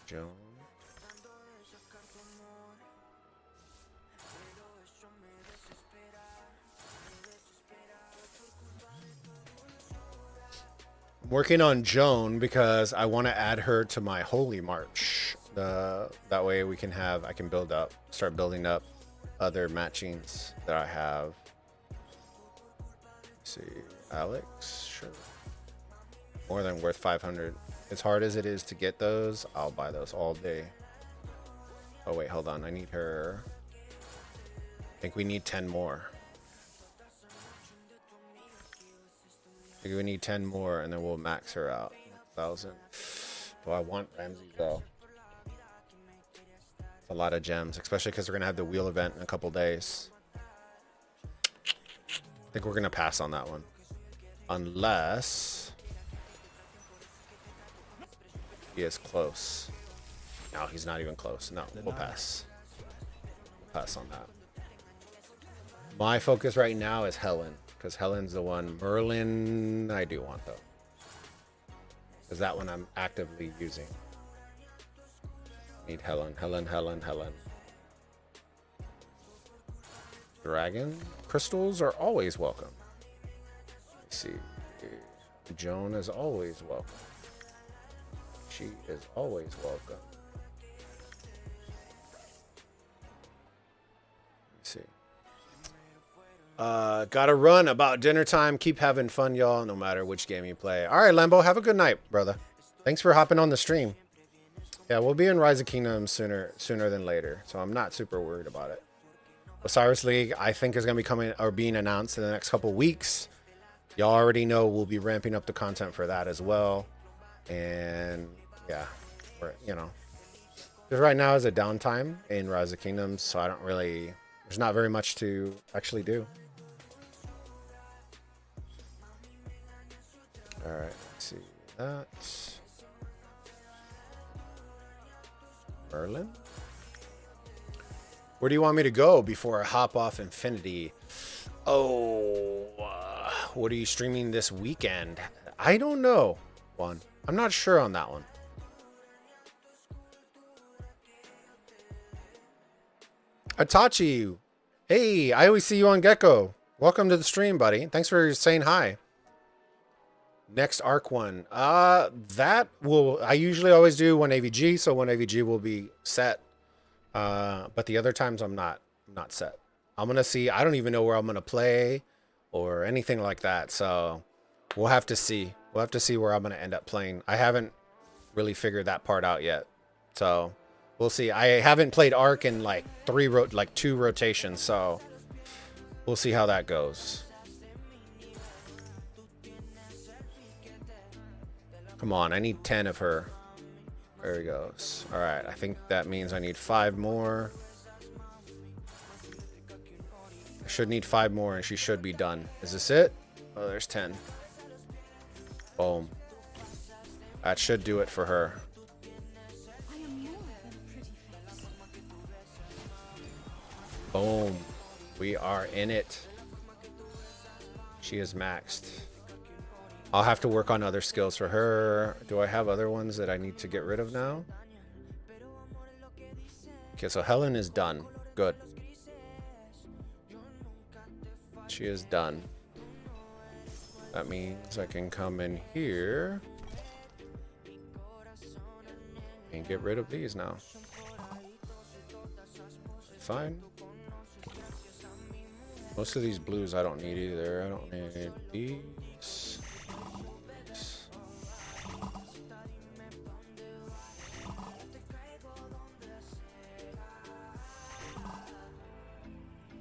Joan. I'm working on Joan because I want to add her to my Holy March. That way we can have, I can start building up other matchings that I have. Let's see, Alex, sure. More than worth 500. As hard as it is to get those, I'll buy those all day. Oh wait, hold on. I need her. I think we need 10 more. I think we need 10 more and then we'll max her out. 1,000. Do I want Ramsey though? A lot of gems, especially because we're gonna have the wheel event in a couple days. I think we're gonna pass on that one. Unless he is close. No, he's not even close. No, we'll pass. Pass on that. My focus right now is Helen, because Helen's the one. Merlin, I do want though, because that one I'm actively using. Need Helen, Helen, Helen, Helen. Dragon crystals are always welcome. Let's see. Joan is always welcome. She is always welcome. Let's see. Gotta run about dinner time. Keep having fun, y'all, no matter which game you play. All right, Lambo, have a good night, brother. Thanks for hopping on the stream. Yeah, we'll be in Rise of Kingdoms sooner than later, so I'm not super worried about it. Osiris League, I think, is going to be coming or being announced in the next couple weeks. Y'all already know we'll be ramping up the content for that as well. And yeah, because right now is a downtime in Rise of Kingdoms, so I don't really, there's not very much to actually do. All right, let's see that. Merlin? Where do you want me to go before I hop off Infinity? Oh, what are you streaming this weekend? I don't know, Juan. I'm not sure on that one. Atachi, hey, I always see you on Gecko. Welcome to the stream, buddy. Thanks for saying hi. Next arc one. That will, I usually always do one AVG, so one AVG will be set. But the other times I'm not set. I'm gonna see. I don't even know where I'm gonna play or anything like that. So we'll have to see. We'll have to see where I'm gonna end up playing. I haven't really figured that part out yet. So we'll see. I haven't played Arc in like 2 rotations. So we'll see how that goes. Come on, I need 10 of her. There he goes. All right, I think that means I need 5 more. I should need 5 more and she should be done. Is this it? Oh, there's 10. Boom. That should do it for her. Boom. We are in it. She is maxed. I'll have to work on other skills for her. Do I have other ones that I need to get rid of now? Okay, so Helen is done. Good. She is done. That means I can come in here and get rid of these now. Fine. Most of these blues I don't need either. I don't need these.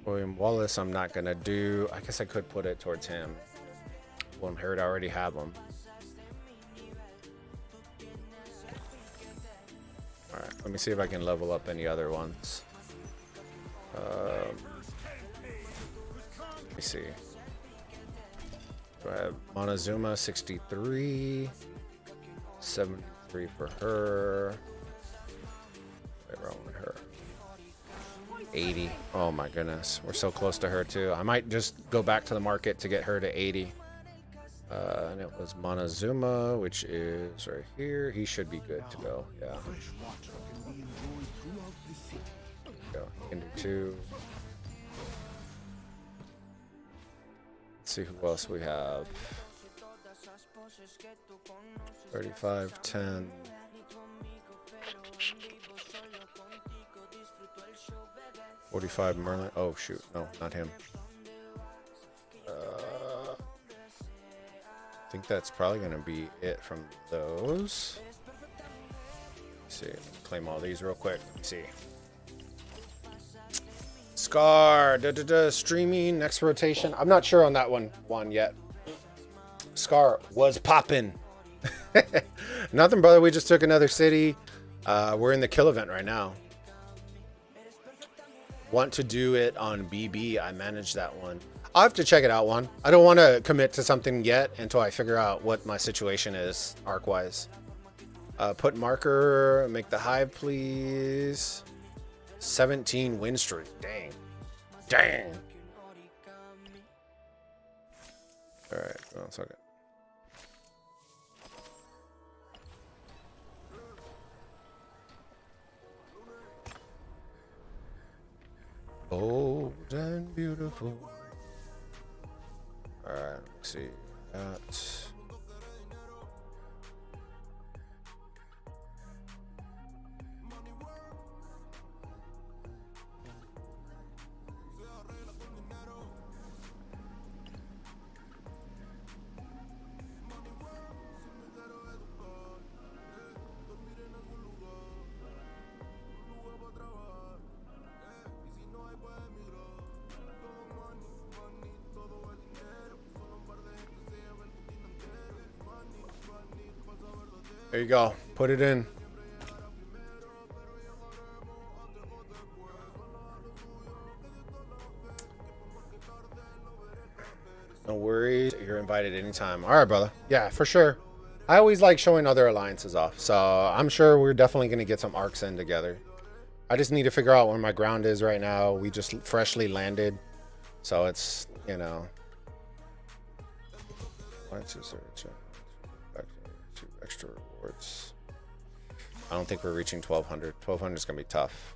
William Wallace, I'm not gonna do. I guess I could put it towards him. Well, I'm here to already have him. All right, let me see if I can level up any other ones. Let me see. Do I have Montezuma 63, 73 for her. What's wrong with her? 80. Oh my goodness, we're so close to her too. I might just go back to the market to get her to 80. And it was Montezuma, which is right here. He should be good to go. Yeah. Go. He can do 2. Let's see who else we have. 35, 10. $45 Merlin. Oh shoot, no, not him. I think that's probably going to be it from those. Let's see, claim all these real quick. Let's see. Scar, streaming, next rotation. I'm not sure on that one yet. Scar was popping. Nothing, brother. We just took another city. We're in the kill event right now. Want to do it on BB. I managed that one. I'll have to check it out one. I don't want to commit to something yet until I figure out what my situation is arc-wise. Put marker. Make the hive, please. 17 win streak. Dang. Dang. All right. Well, it's okay. Bold and beautiful. All right. Let's see. That. There you go. Put it in. No worries. You're invited anytime. All right, brother. Yeah, for sure. I always like showing other alliances off. So I'm sure we're definitely going to get some arcs in together. I just need to figure out where my ground is right now. We just freshly landed. So it's, you know. Extra rewards. I don't think we're reaching 1200. 1200 is going to be tough.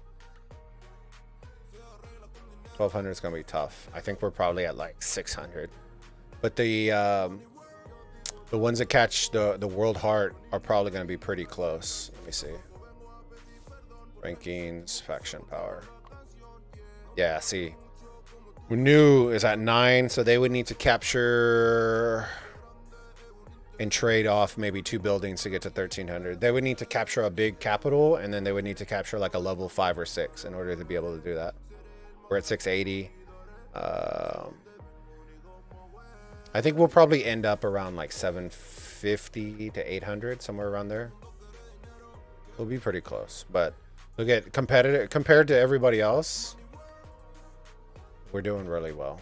1200 is going to be tough. I think we're probably at like 600. But the ones that catch the world heart are probably going to be pretty close. Let me see. Rankings, faction power. Yeah, see. Renew is at 9, so they would need to capture and trade off maybe 2 buildings to get to 1300. They would need to capture a big capital, and then they would need to capture like a level 5 or 6 in order to be able to do that. We're at 680. I think we'll probably end up around like 750 to 800, somewhere around there. We'll be pretty close, but look at competitive compared to everybody else. We're doing really well.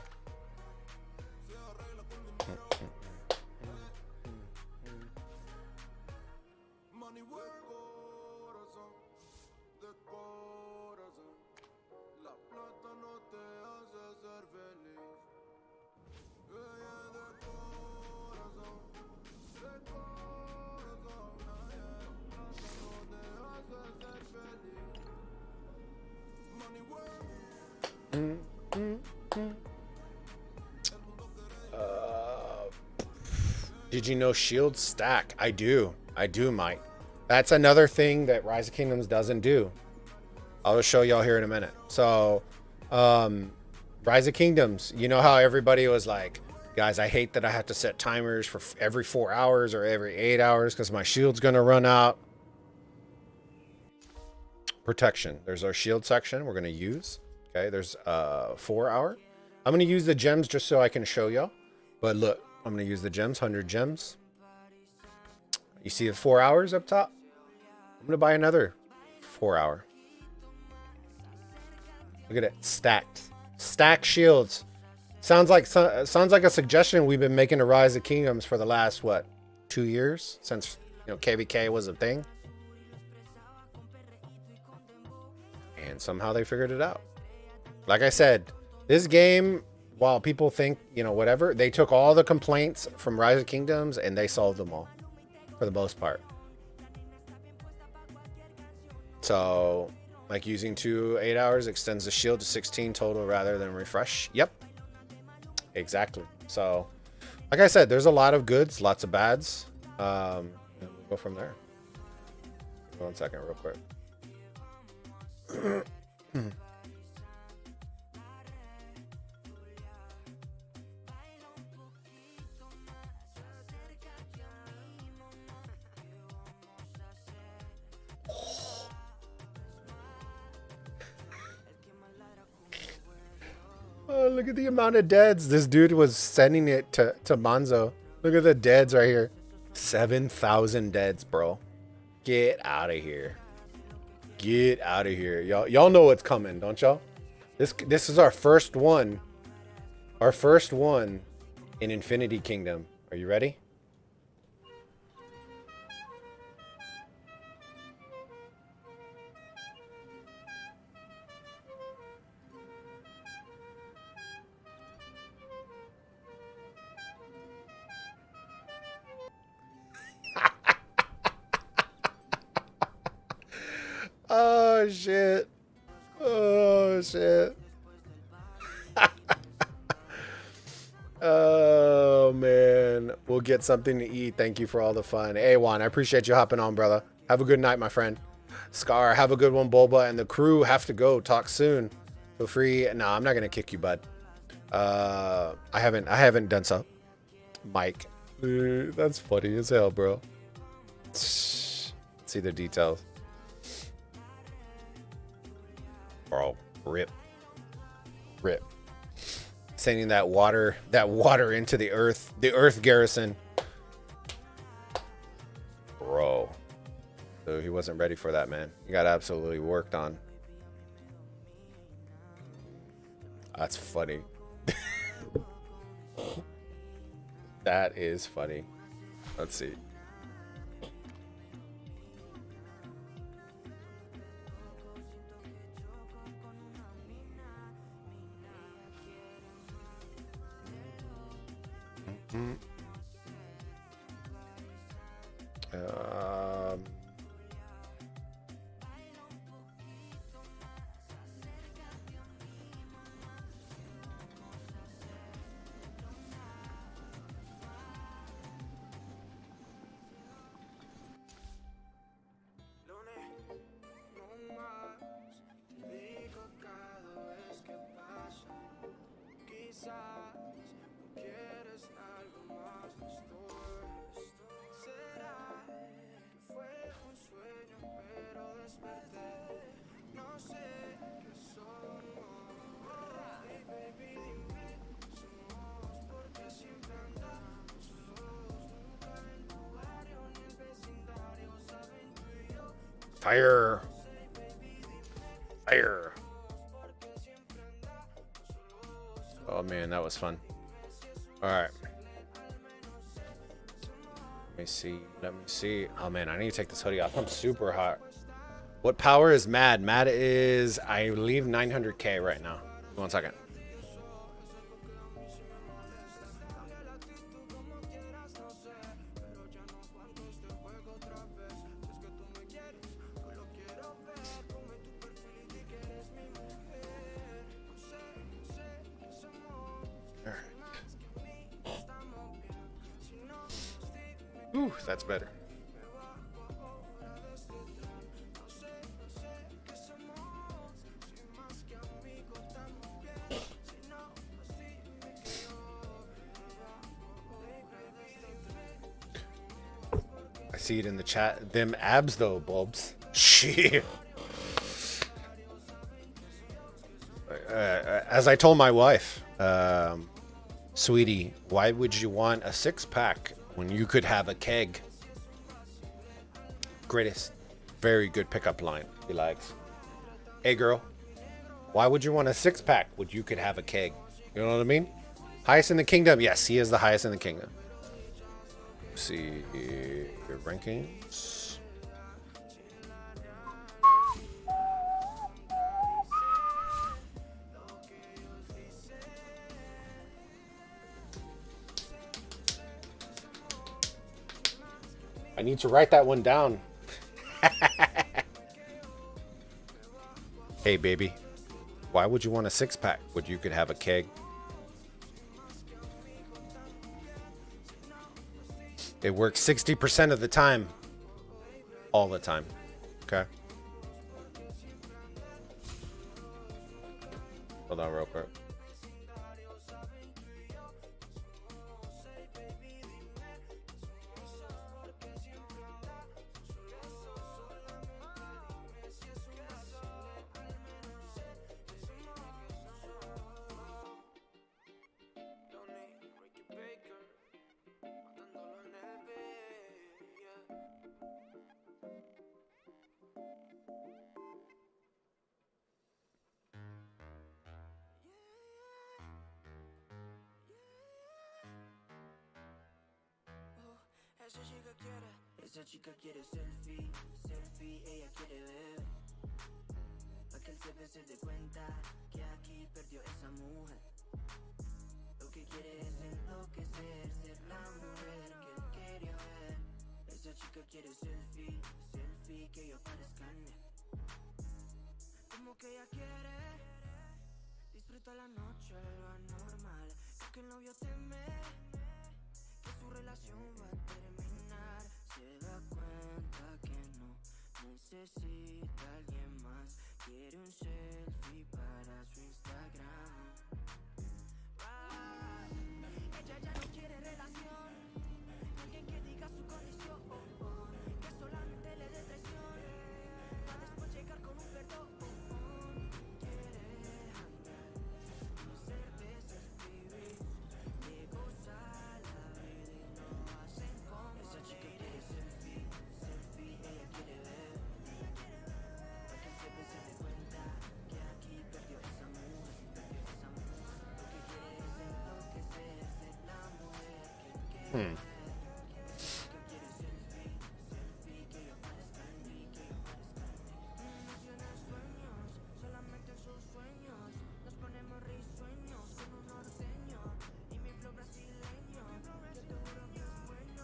Did you know shields stack? I do, Mike. That's another thing that Rise of Kingdoms doesn't do. I'll just show y'all here in a minute. So, Rise of Kingdoms, you know how everybody was like, guys, I hate that I have to set timers for every 4 hours or every 8 hours because my shield's gonna run out. Protection. There's our shield section we're gonna use. Okay, there's 4 hour. I'm gonna use the gems just so I can show y'all. But look, I'm gonna use the gems, 100 gems. You see the 4 hours up top? I'm gonna buy another 4 hour. Look at it, stacked. Stack shields. Sounds like a suggestion we've been making to Rise of Kingdoms for the last, what, 2 years? Since, you know, KVK was a thing. And somehow they figured it out. Like I said, this game, while people think, you know, whatever, they took all the complaints from Rise of Kingdoms and they solved them all for the most part. So, like using 2 8 hours extends the shield to 16 total rather than refresh. Yep. Exactly. So, like I said, there's a lot of goods, lots of bads. And we'll go from there. 1 second, real quick. Oh, look at the amount of deads. This dude was sending it to Manzo. Look at the deads right here. 7,000 deads, bro. Get out of here. Get out of here. Y'all know what's coming, don't y'all? This is our first one. Our first one in Infinity Kingdom. Are you ready? Oh shit. Oh shit. Oh man. We'll get something to eat. Thank you for all the fun. Hey Juan, I appreciate you hopping on, brother. Have a good night, my friend. Scar, have a good one, Bulba, and the crew have to go. Talk soon. Feel free. No, I'm not gonna kick you, bud. I haven't done so. Mike. That's funny as hell, bro. Let's see the details. Bro, rip. Sending that water into the earth garrison. Bro. So he wasn't ready for that, man. He got absolutely worked on. That's funny. That is funny. Let's see. Fire. Fire. Oh man, that was fun. All right. Let me see. Oh man, I need to take this hoodie off. I'm super hot. What power is Mad? Mad is, I believe, 900k right now. 1 second. Ooh, that's better. I see it in the chat. Them abs though, Bulbs. Shit. As I told my wife, sweetie, why would you want a 6-pack when you could have a keg? Greatest, very good pickup line. He likes. Hey girl, why would you want a 6-pack when you could have a keg? You know what I mean? Highest in the kingdom. Yes, he is the highest in the kingdom. Let's see your rankings. I need to write that one down. Hey, baby. Why would you want a 6-pack when you could have a keg? It works 60% of the time. All the time. Okay? Hold on real quick. Esa chica quiere selfie, selfie, ella quiere ver. Pa' que el CP se dé cuenta que aquí perdió esa mujer. Lo que quiere es enloquecer, ser la mujer que él quería ver. Esa chica quiere selfie, selfie, que yo parezca en él. Como que ella quiere, disfruta la noche, lo anormal. Que el novio teme, que su relación va a terminar. Se da cuenta que no necesita a alguien más. Quiere un selfie para su Instagram. Ella ya no quiere relación, alguien que diga su condición, que solamente le dé traición, para después llegar con un perdón. Quiere andar, no ser desesperado, le goza la vida y lo hacen como esa chica quiere selfie, selfie, ella quiere ver, para que el CP se dé cuenta que aquí perdió esa mujer, perdió esa mujer. Lo que quiere es enloquecer, ser la mujer que quiere. Que quiere selfie, selfie, que yo parezca en mí, que yo parezca en mí. No tiene sueños, solamente en sus sueños. Nos ponemos risueños con un norteño y mi flow brasileño. Yo te juro que es bueno,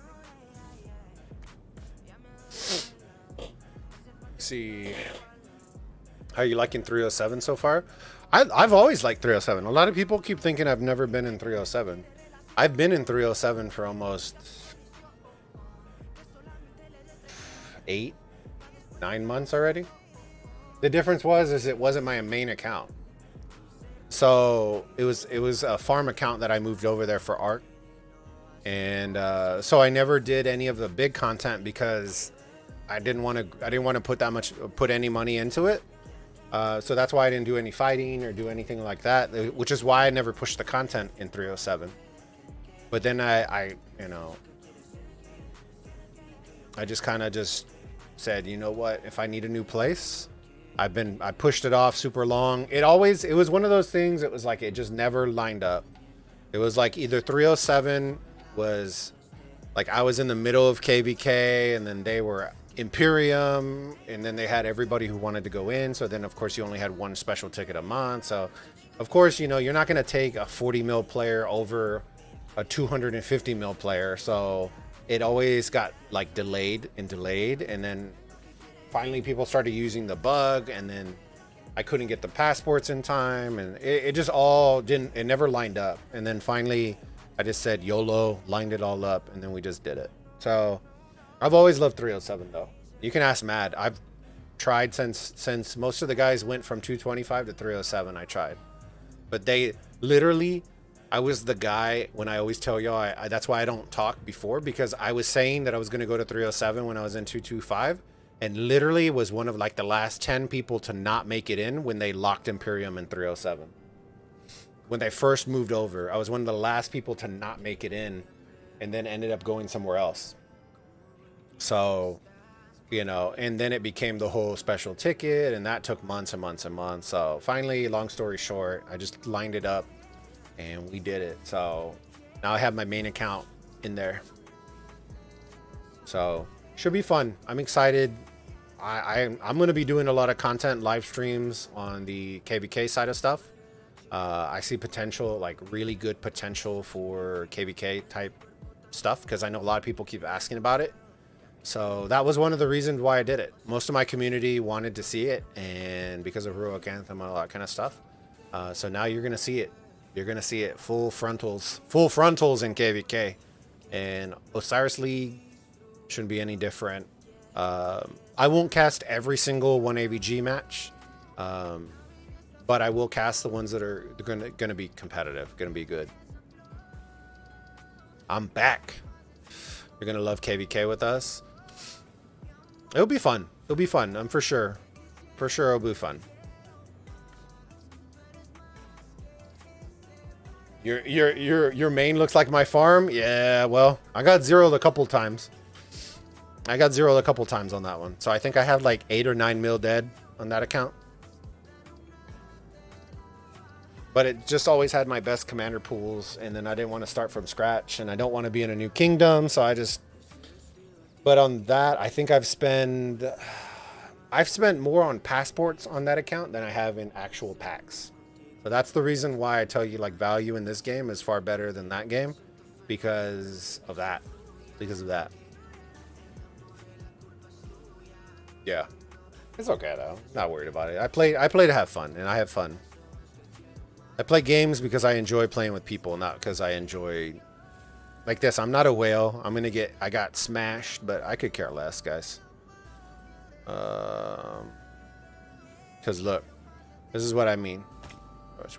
ya me doy See, how you liking 307 so far? I've always liked 307. A lot of people keep thinking I've never been in 307. I've been in 307 for almost 8, 9 months already. The difference is it wasn't my main account. So it was a farm account that I moved over there for art. And so I never did any of the big content because I didn't want to put any money into it. So that's why I didn't do any fighting or do anything like that, which is why I never pushed the content in 307. But then I just kind of just said, you know what, if I need a new place, I pushed it off super long. It was one of those things. It was like, it just never lined up. It was like either 307 was like, I was in the middle of KVK and then they were Imperium, and then they had everybody who wanted to go in. So then of course you only had one special ticket a month. So of course, you're not going to take a 40 mil player over a 250 mil player. So it always got like delayed. And then finally people started using the bug, and then I couldn't get the passports in time, and it just all it never lined up. And then finally I just said YOLO, lined it all up, and then we just did it. So I've always loved 307 though. You can ask Mad. I've tried since most of the guys went from 225 to 307. I tried, but they literally, I was the guy when I always tell y'all, that's why I don't talk before, because I was saying that I was going to go to 307 when I was in 225, and literally was one of like the last 10 people to not make it in when they locked Imperium in 307. When they first moved over, I was one of the last people to not make it in, and then ended up going somewhere else. So, and then it became the whole special ticket, and that took months and months and months. So finally, long story short, I just lined it up and we did it. So now I have my main account in there. So should be fun. I'm excited. I'm going to be doing a lot of content, live streams on the KVK side of stuff. I see potential, like really good potential for KVK type stuff, because I know a lot of people keep asking about it. So that was one of the reasons why I did it. Most of my community wanted to see it, and because of Heroic Anthem and all that kind of stuff. So now you're going to see it. You're going to see it full frontals in KVK. And Osiris League shouldn't be any different. I won't cast every single 1AVG match. But I will cast the ones that are going to be competitive, going to be good. I'm back. You're going to love KVK with us. It'll be fun. It'll be fun. I'm for sure. For sure it'll be fun. Your main looks like my farm? Yeah, well, I got zeroed a couple times. on that one. So I think I have like 8 or 9 mil dead on that account. But it just always had my best commander pools, and then I didn't want to start from scratch, and I don't want to be in a new kingdom, so I just But on that, I think I've spent more on passports on that account than I have in actual packs. So that's the reason why I tell you like value in this game is far better than that game because of that. Because of that. Yeah. It's okay though. Not worried about it. I play to have fun, and I have fun. I play games because I enjoy playing with people, not because I enjoy like this. I'm not a whale. I got smashed, but I could care less, guys. Because look, this is what I mean.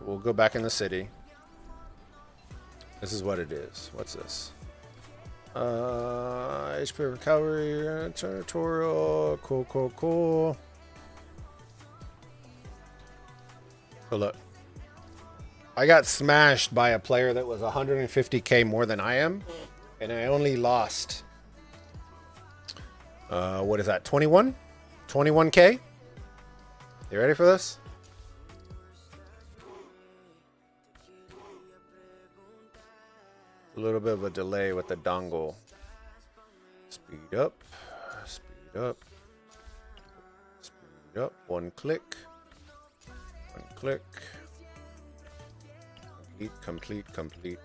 We'll go back in the city. This is what it is. What's this? HP recovery, territorial. Cool. So look, I got smashed by a player that was 150k more than I am, and I only lost. What is that? 21k. You ready for this? A little bit of a delay with the dongle. Speed up. Speed up. Speed up. One click. One click. Complete.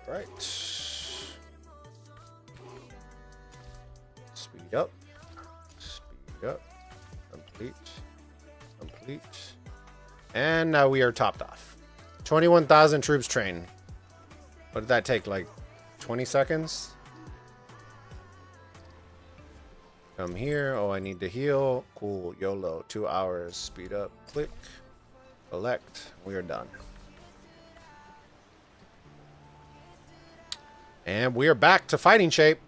Right. Speed up. Speed up. Complete. And now we are topped off. 21,000 troops trained. What did that take? Like 20 seconds? Come here. Oh, I need to heal. Cool. YOLO. 2 hours. Speed up. Click. Collect. We are done. And we are back to fighting shape.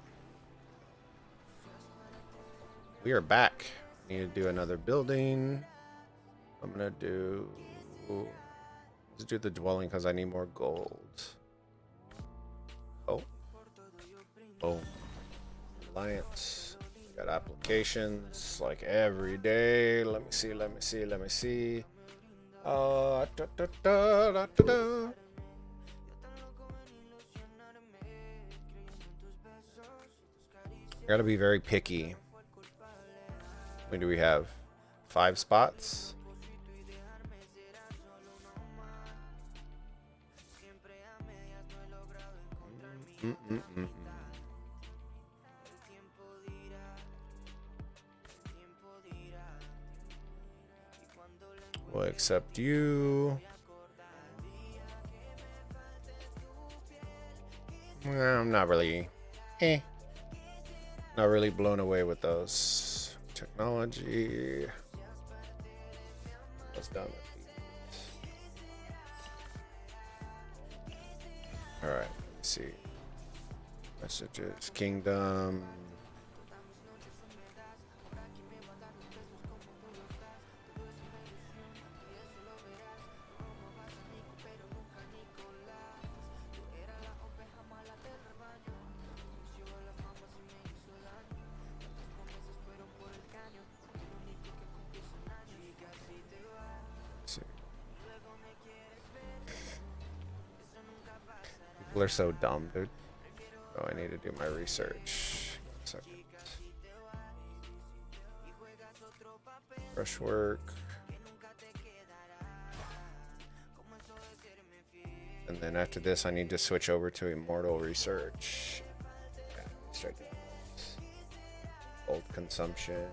We are back. Need to do another building. I'm gonna do... Let's do the dwelling because I need more gold. Oh. Alliance. Got applications like every day. Let me see. I gotta be very picky. When do we have? 5 spots? We'll accept you. Well, I'm not really not really blown away with those. Technology. What's done with these? Alright, let's see. Messages, kingdom. People are so dumb, dude. Oh, I need to do my research. 1 second. Brushwork. And then after this, I need to switch over to immortal research. Yeah, start doing this. Gold consumption.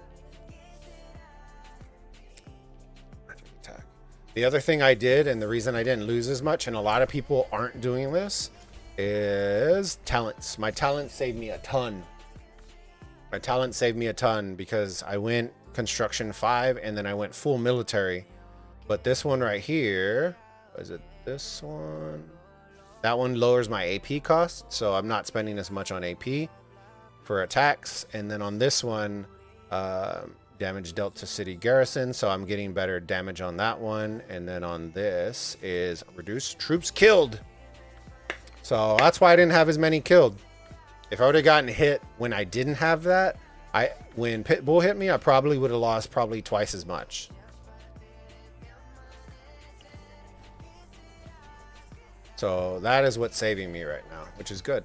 Attack. The other thing I did, and the reason I didn't lose as much, and a lot of people aren't doing this, is talents. My talent saved me a ton. Because I went construction 5 and then I went full military. But this one right here, is it this one? That one lowers my AP cost, so I'm not spending as much on AP for attacks. And then on this one, damage dealt to city garrison, so I'm getting better damage on that one. And then on this is reduced troops killed. So that's why I didn't have as many killed. If I would have gotten hit when I didn't have that, when Pitbull hit me, I probably would have lost probably twice as much. So that is what's saving me right now, which is good.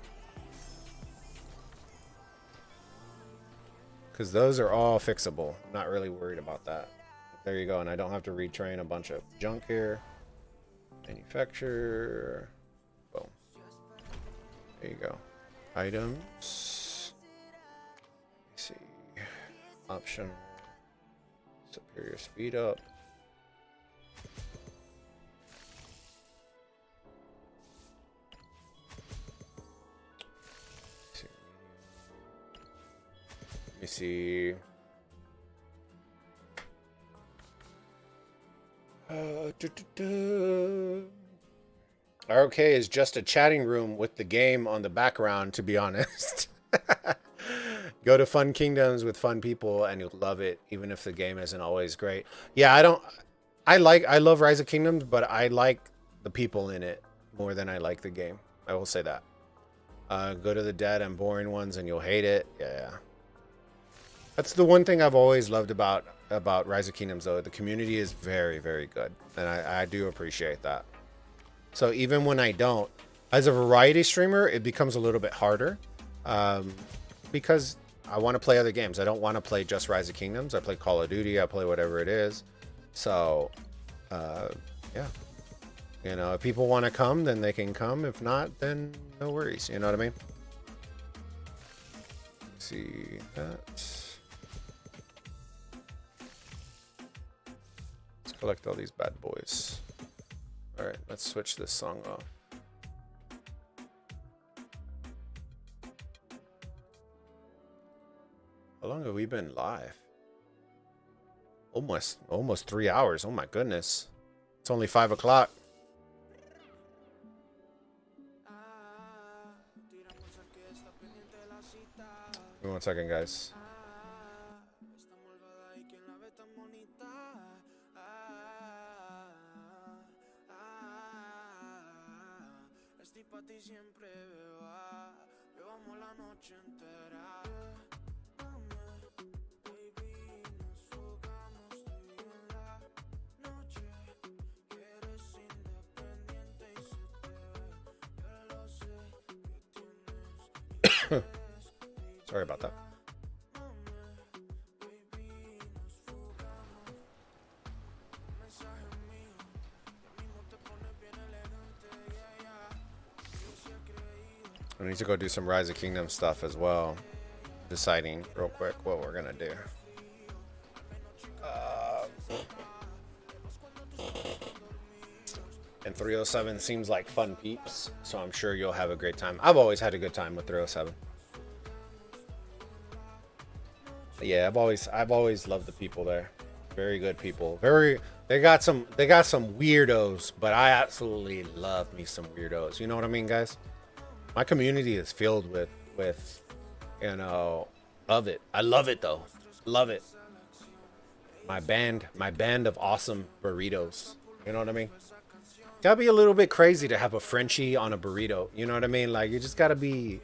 because those are all fixable. I'm not really worried about that. There you go, and I don't have to retrain a bunch of junk here. Manufacture. Boom. There you go. Items. Let's see. Option. Superior speed up. Let me see. ROK is just a chatting room with the game on the background, to be honest. Go to Fun Kingdoms with fun people and you'll love it, even if the game isn't always great. Yeah, I love Rise of Kingdoms, but I like the people in it more than I like the game. I will say that. Go to the dead and boring ones and you'll hate it. Yeah. That's the one thing I've always loved about Rise of Kingdoms, though. The community is very, very good, and I do appreciate that. So even when I don't, as a variety streamer, it becomes a little bit harder because I want to play other games. I don't want to play just Rise of Kingdoms. I play Call of Duty. I play whatever it is. So, yeah. You know, if people want to come, then they can come. If not, then no worries. You know what I mean? Let's see that. Collect all these bad boys. All right, let's switch this song off. How long have we been live? Almost 3 hours. Oh my goodness. It's only 5 o'clock. Give me 1 second, guys. Sorry about that. I need to go do some Rise of Kingdom stuff as well. Deciding real quick what we're gonna do. And 307 seems like fun peeps, so I'm sure you'll have a great time. I've always had a good time with 307. But yeah, I've always loved the people there. Very good people. They got some weirdos, but I absolutely love me some weirdos. You know what I mean, guys? My community is filled with you know, love it. I love it though. Love it. My band of awesome burritos. You know what I mean? Gotta be a little bit crazy to have a Frenchie on a burrito. You know what I mean? Like, you just gotta be.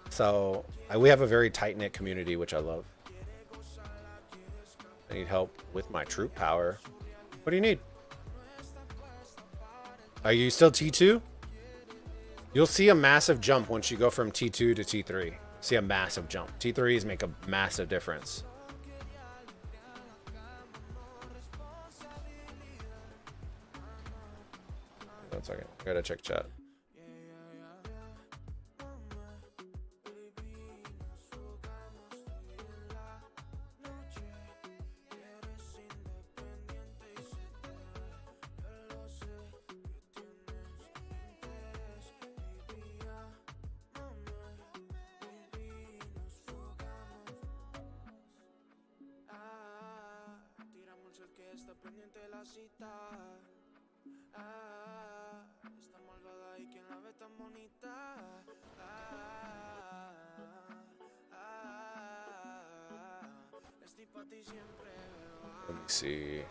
So we have a very tight-knit community, which I love. I need help with my troop power. What do you need? Are you still T2? You'll see a massive jump once you go from T2 to T3. See a massive jump. T3s make a massive difference. 1 second. I gotta check chat. Let me see.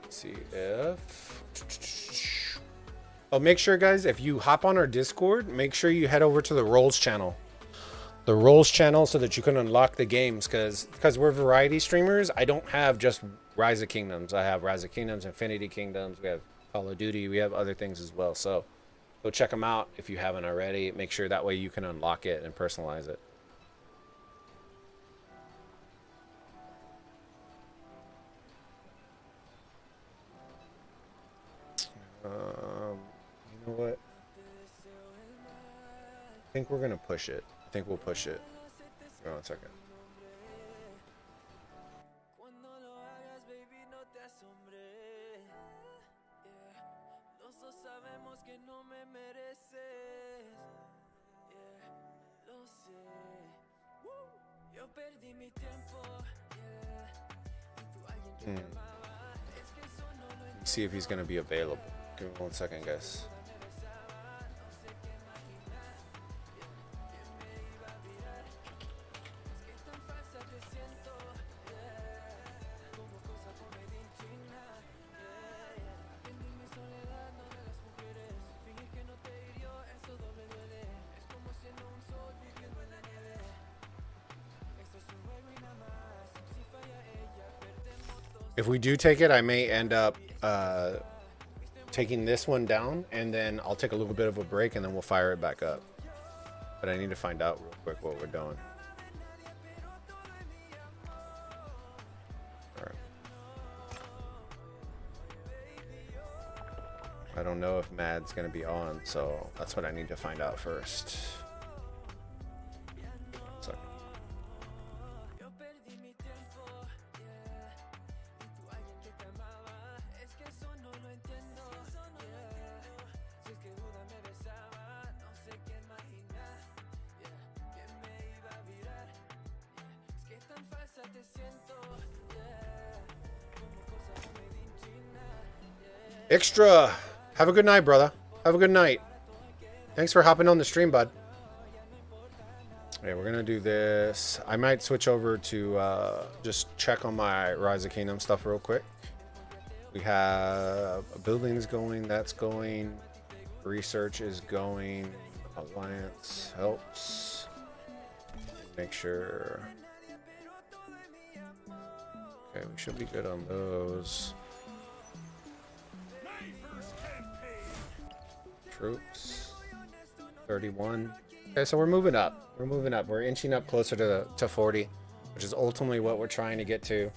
Let's see if. Oh, make sure, guys, if you hop on our Discord, make sure you head over to the Rolls channel. The Rolls channel, so that you can unlock the games, because we're variety streamers. I don't have just Rise of Kingdoms. I have Rise of Kingdoms, Infinity Kingdoms. We have Call of Duty. We have other things as well. So go check them out if you haven't already. Make sure that way you can unlock it and personalize it. You know what? I think we're gonna push it. I think we'll push it. Hold on 1 second. See if he's gonna be available. Give me 1 second, guys. If we do take it, I may end up taking this one down, and then I'll take a little bit of a break, and then we'll fire it back up. But I need to find out real quick what we're doing. All right. I don't know if Mad's gonna be on, so that's what I need to find out first. Sorry. Extra. Have a good night, brother. Have a good night. Thanks for hopping on the stream, bud. Okay, we're gonna do this. I might switch over to just check on my Rise of Kingdom stuff real quick. We have buildings going. That's going. Research is going. Alliance helps. Make sure. Okay, we should be good on those. Troops 31. Okay, so we're moving up. We're moving up. We're inching up closer to 40, which is ultimately what we're trying to get to.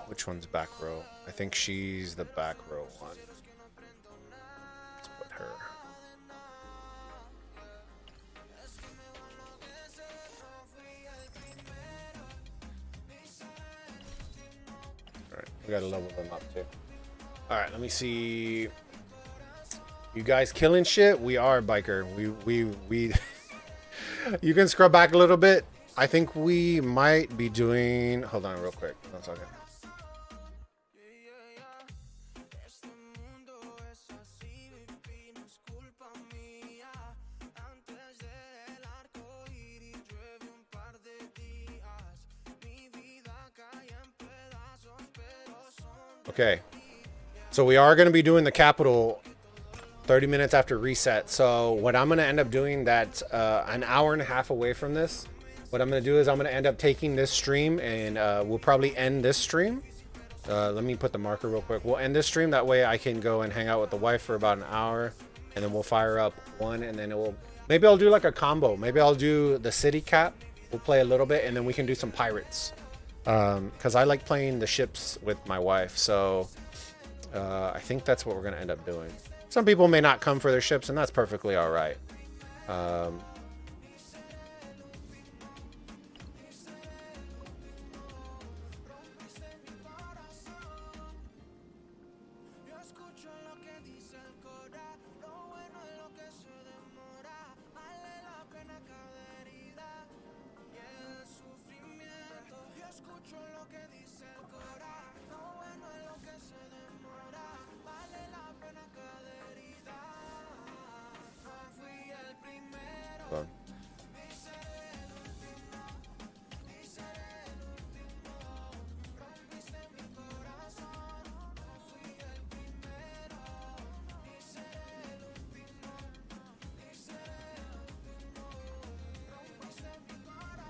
Which one's back row? I think she's the back row one. Let's put her. Alright, we gotta level them up too. Alright, let me see. You guys killing shit? We are, biker. We You can scrub back a little bit. I think we might be doing, hold on real quick. 1 second. Okay, so we are going to be doing the capital 30 minutes after reset. So what I'm going to end up doing, that's an hour and a half away from this. What I'm going to do is I'm going to end up taking this stream, and we'll probably end this stream. Let me put the marker real quick. We'll end this stream. That way I can go and hang out with the wife for about an hour, and then we'll fire up one, and then Maybe I'll do like a combo. Maybe I'll do the city cap. We'll play a little bit, and then we can do some pirates. Because I like playing the ships with my wife, so I think that's what we're gonna end up doing. Some people may not come for their ships, and that's perfectly all right.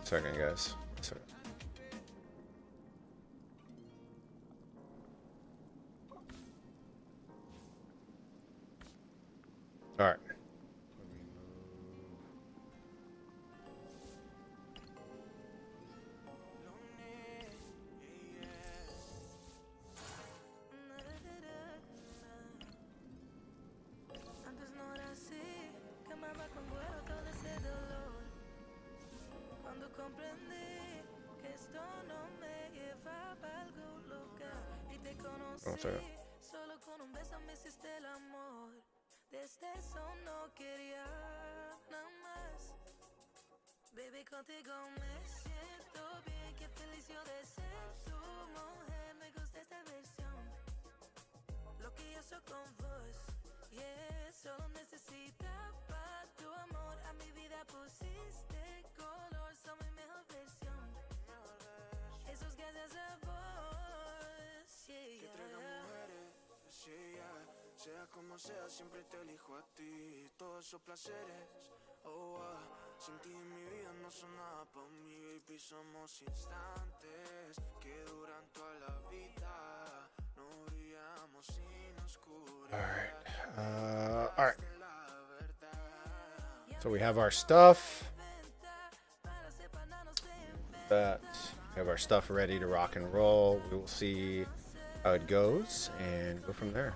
Second, guys. Sorry. All right. Antes no era así, quemaba con cuero todo ese dolor. Cuando comprendí que esto no me llevaba a algún lugar y te conocí, solo con un beso me hiciste el amor. Desde eso no quería nada más. Baby, contigo me siento bien, qué feliz yo de ser tu mujer. Me gusta esta versión, lo que yo soy con vos. Yeah, solo necesitaba tu amor, a mi vida pusiste color, soy mi mejor versión. Esos gracias a vos, yeah. Que traiga mujeres, yeah. Sea como sea, siempre te elijo a ti. Todos esos placeres, oh, sin ti mi vida no son nada pa' mí, baby, somos instantes que duran toda la vida. No brillamos sin oscuridad. All right. So we have our stuff. We have our stuff ready to rock and roll. We will see how it goes and go from there.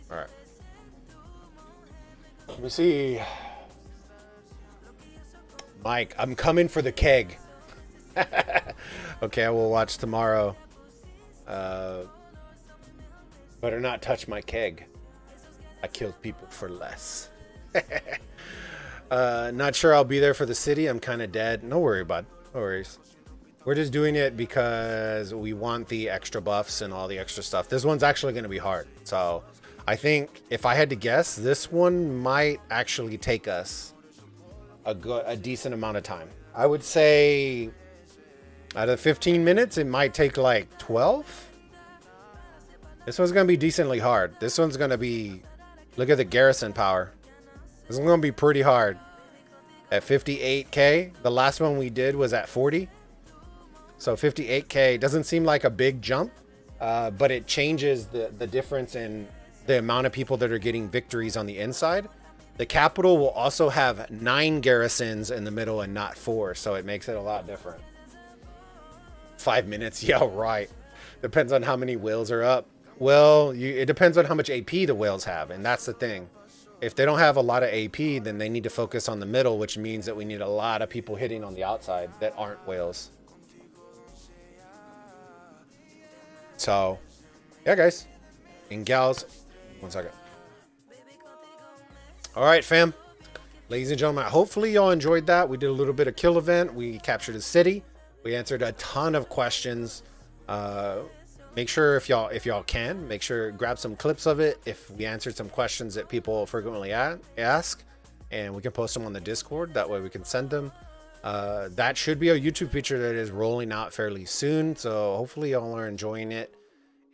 All right. Let me see. Mike, I'm coming for the keg. Okay, I will watch tomorrow. Better not touch my keg. I killed people for less. Not sure I'll be there for the city. I'm kind of dead. No worry, bud. No worries. We're just doing it because we want the extra buffs and all the extra stuff. This one's actually going to be hard. So I think if I had to guess, this one might actually take us a decent amount of time. I would say out of 15 minutes, it might take like 12. This one's going to be decently hard. This one's going to be, look at the garrison power. This is going to be pretty hard. At 58k, the last one we did was at 40. So 58k doesn't seem like a big jump, but it changes the difference in the amount of people that are getting victories on the inside. The capital will also have 9 garrisons in the middle and not 4, so it makes it a lot different. 5 minutes, yeah, right. Depends on how many whales are up. Well, it depends on how much AP the whales have, and that's the thing. If they don't have a lot of AP, then they need to focus on the middle, which means that we need a lot of people hitting on the outside that aren't whales. So, yeah, guys and gals. 1 second. All right, fam. Ladies and gentlemen, hopefully y'all enjoyed that. We did a little bit of kill event. We captured a city. We answered a ton of questions. Make sure if y'all can, make sure grab some clips of it. If we answered some questions that people frequently ask, and we can post them on the Discord. That way we can send them. That should be a YouTube feature that is rolling out fairly soon. So hopefully y'all are enjoying it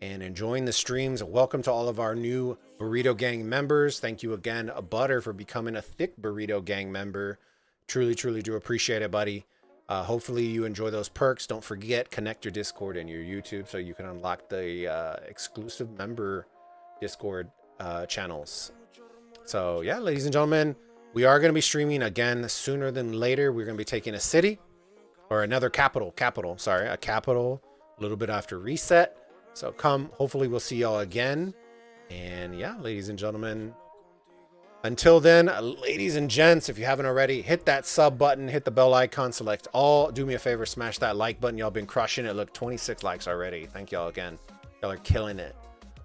and enjoying the streams. Welcome to all of our new Burrito Gang members. Thank you again, Butter, for becoming a thick Burrito Gang member. Truly, truly do appreciate it, buddy. Hopefully you enjoy those perks. Don't forget, connect your Discord and your YouTube so you can unlock the exclusive member Discord channels. So yeah, ladies and gentlemen, we are going to be streaming again sooner than later. We're going to be taking a city or another capital, a capital a little bit after reset. So come, hopefully we'll see y'all again. And yeah, ladies and gentlemen, until then, ladies and gents, if you haven't already, hit that sub button, hit the bell icon, select all. Do me a favor, smash that like button. Y'all been crushing it. Look, 26 likes already. Thank y'all again. Y'all are killing it.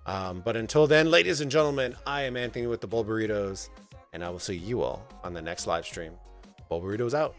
But until then, ladies and gentlemen, I am Anthony with the Bulbaritos, and I will see you all on the next live stream. Bulbaritos out.